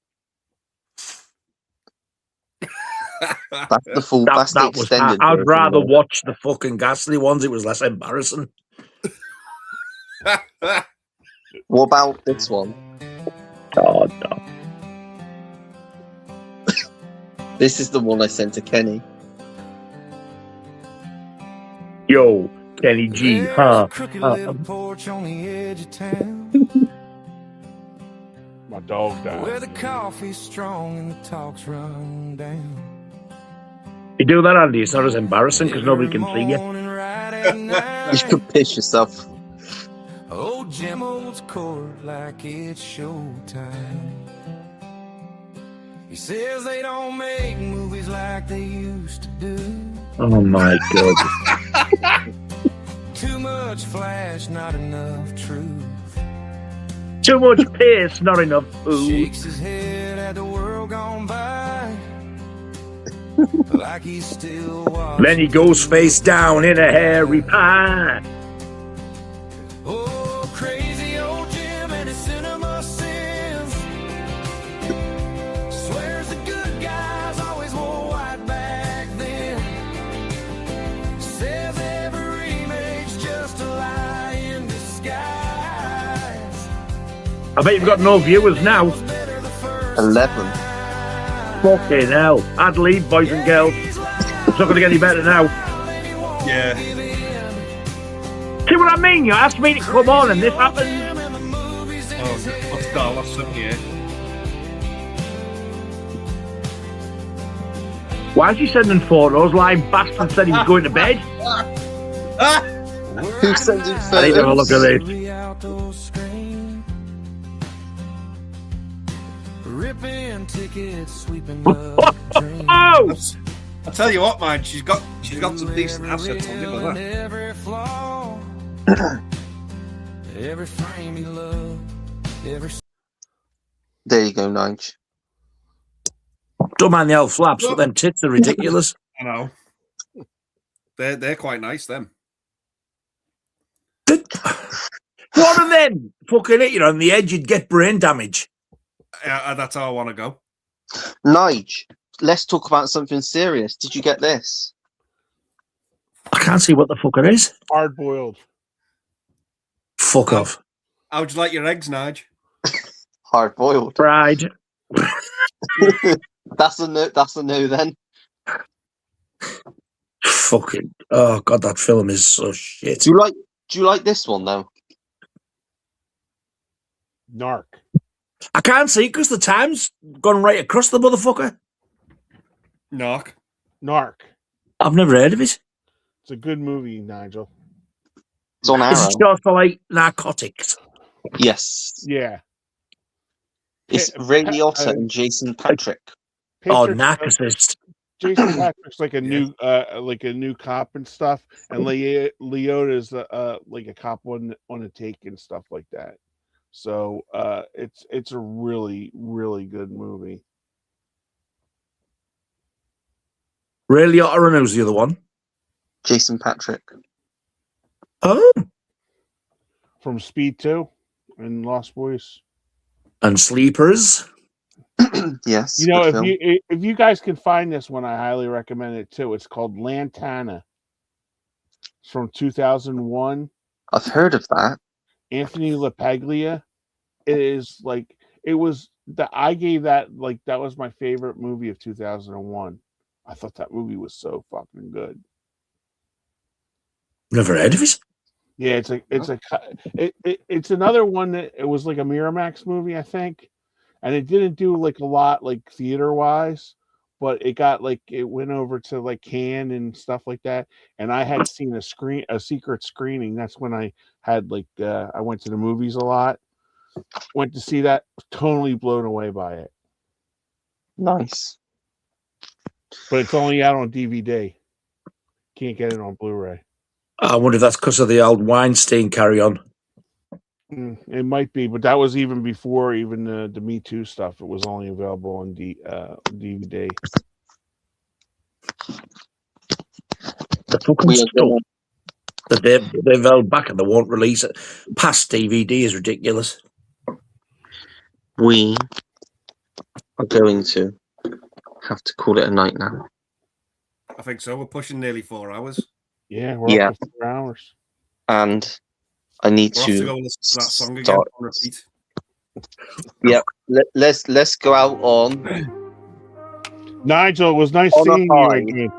That's the full. That's the extended. I'd rather watch the fucking ghastly ones. It was less embarrassing. What about this one? Oh no! This is the one I sent to Kenny. Yo, Kenny G, huh? Crooked little porch on the edge of town. My dog died. Where the coffee's strong and the talks run down. You do that, Andy. It's not as embarrassing because nobody can see you. You should piss yourself. Old Jim holds court like it's showtime. He says they don't make movies like they used to do. Oh my God. Too much flash, not enough truth. Too much pace, not enough food. Shakes his head at the world gone by. Like he's still watching. Then he goes face down in a hairy pie. Oh, crazy old Jim and his cinema sins. Swears the good guys always wore white back then. Says every remake's just a lie in disguise. I bet you've got no viewers now. 11. Fucking hell. I'd leave, boys and girls. It's not going to get any better now. Yeah. See what I mean? You asked me to come on and this happened. Oh, what's that? Last 78. Why is he sending photos? Lying bastard said he was going to bed. Who's sending photos? I need to have a look at this. Ripping tickets, sweeping up dreams. Oh! I tell you what, man, she's got some decent assets on him, like that. Every flaw, every frame you love, every. There you go, Nige. Don't mind the old flaps, but them tits are ridiculous. I know. They're quite nice, them. What are them? Fucking hit you on the edge, you'd get brain damage. Yeah, that's how I want to go. Nige, let's talk about something serious. Did you get this? I can't see what the fuck it is. Hard boiled. Fuck off. How'd you like your eggs, Nige? Hard boiled. Fried. That's a no. That's a no then. Fucking. Oh God, that film is so shit. Do you like this one though? Narc. I can't see because the time's gone right across the motherfucker. Narc. I've never heard of it. It's a good movie, Nigel. It's on Arrow. Is it short for like narcotics? Yes. Yeah. It's Ray Liotta and Jason Patrick. Oh, narcissist. Jason Patrick's like a new cop and stuff, and Liotta's like a cop on a take and stuff like that. So it's a really, really good movie. Ray Liotta, and who's the other one? Jason Patrick. Oh. From Speed 2 and Lost Boys. And Sleepers. Yes. You know, good film. if you guys can find this one, I highly recommend it too. It's called Lantana. It's from 2001. I've heard of that. Anthony LaPaglia. I gave that, like, that was my favorite movie of 2001. I thought that movie was so fucking good. Never heard of it. Yeah, it's another one that it was like a Miramax movie, I think, and it didn't do like a lot like theater wise, but it got like it went over to like Cannes and stuff like that. And I had seen a secret screening. That's when I had like I went to the movies a lot. Went to see that, totally blown away by it. Nice. But it's only out on DVD. Can't get it on Blu-ray. I wonder if that's because of the old Weinstein carry-on. It might be, but that was even before even the Me Too stuff. It was only available on DVD. The fucking stuff that they've held back and they won't release it past DVD is ridiculous. We are going to have to call it a night now. I think so. We're pushing nearly 4 hours. Yeah, we're up to 4 hours. And I need We'll to have to go and listen to that song again on repeat. Yep. Let's go out on Nigel, it was nice On a seeing you high. again.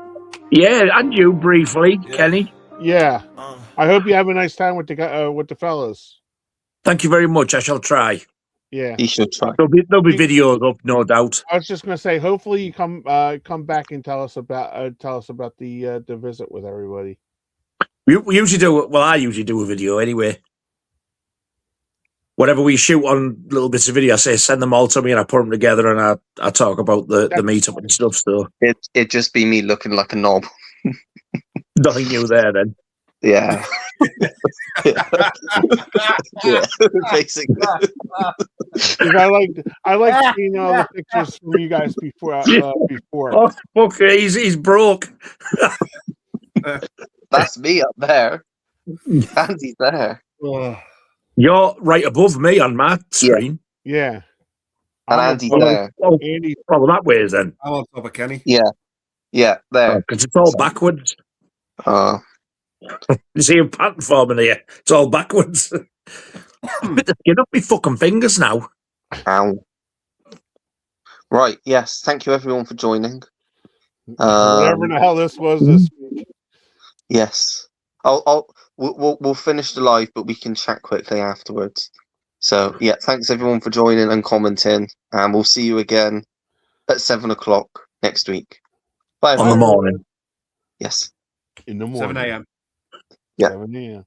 Yeah, and you briefly, Kenny. Yeah. I hope you have a nice time with the fellas. Thank you very much. I shall try. Yeah. He should try. There'll be videos up, no doubt. I was just gonna say, hopefully you come back and tell us about the visit with everybody. We usually do. Well, I usually do a video anyway. Whatever we shoot on little bits of video, I say send them all to me, and I put them together, and I talk about the meetup and stuff. So It'd just be me looking like a knob. nothing new there then. Yeah. Yeah, basically. I like seeing all the pictures from you guys before. Oh, okay, he's broke. That's me up there. Andy's there. You're right above me on my screen. Yeah. And Andy's there. Oh, well, that way then. I'm on top of Kenny. Yeah. Yeah, there. Because it's all backwards. Oh. You see a pattern forming here. It's all backwards. Bit the skin up my fucking fingers now. Ow. Right, yes. Thank you everyone for joining. Whatever the hell this was this week. Yes. We'll finish the live, but we can chat quickly afterwards. So yeah, thanks everyone for joining and commenting, and we'll see you again at 7 o'clock next week. Bye. On the morning. Yes. In the morning. 7 a.m. Yeah. 7 a.m.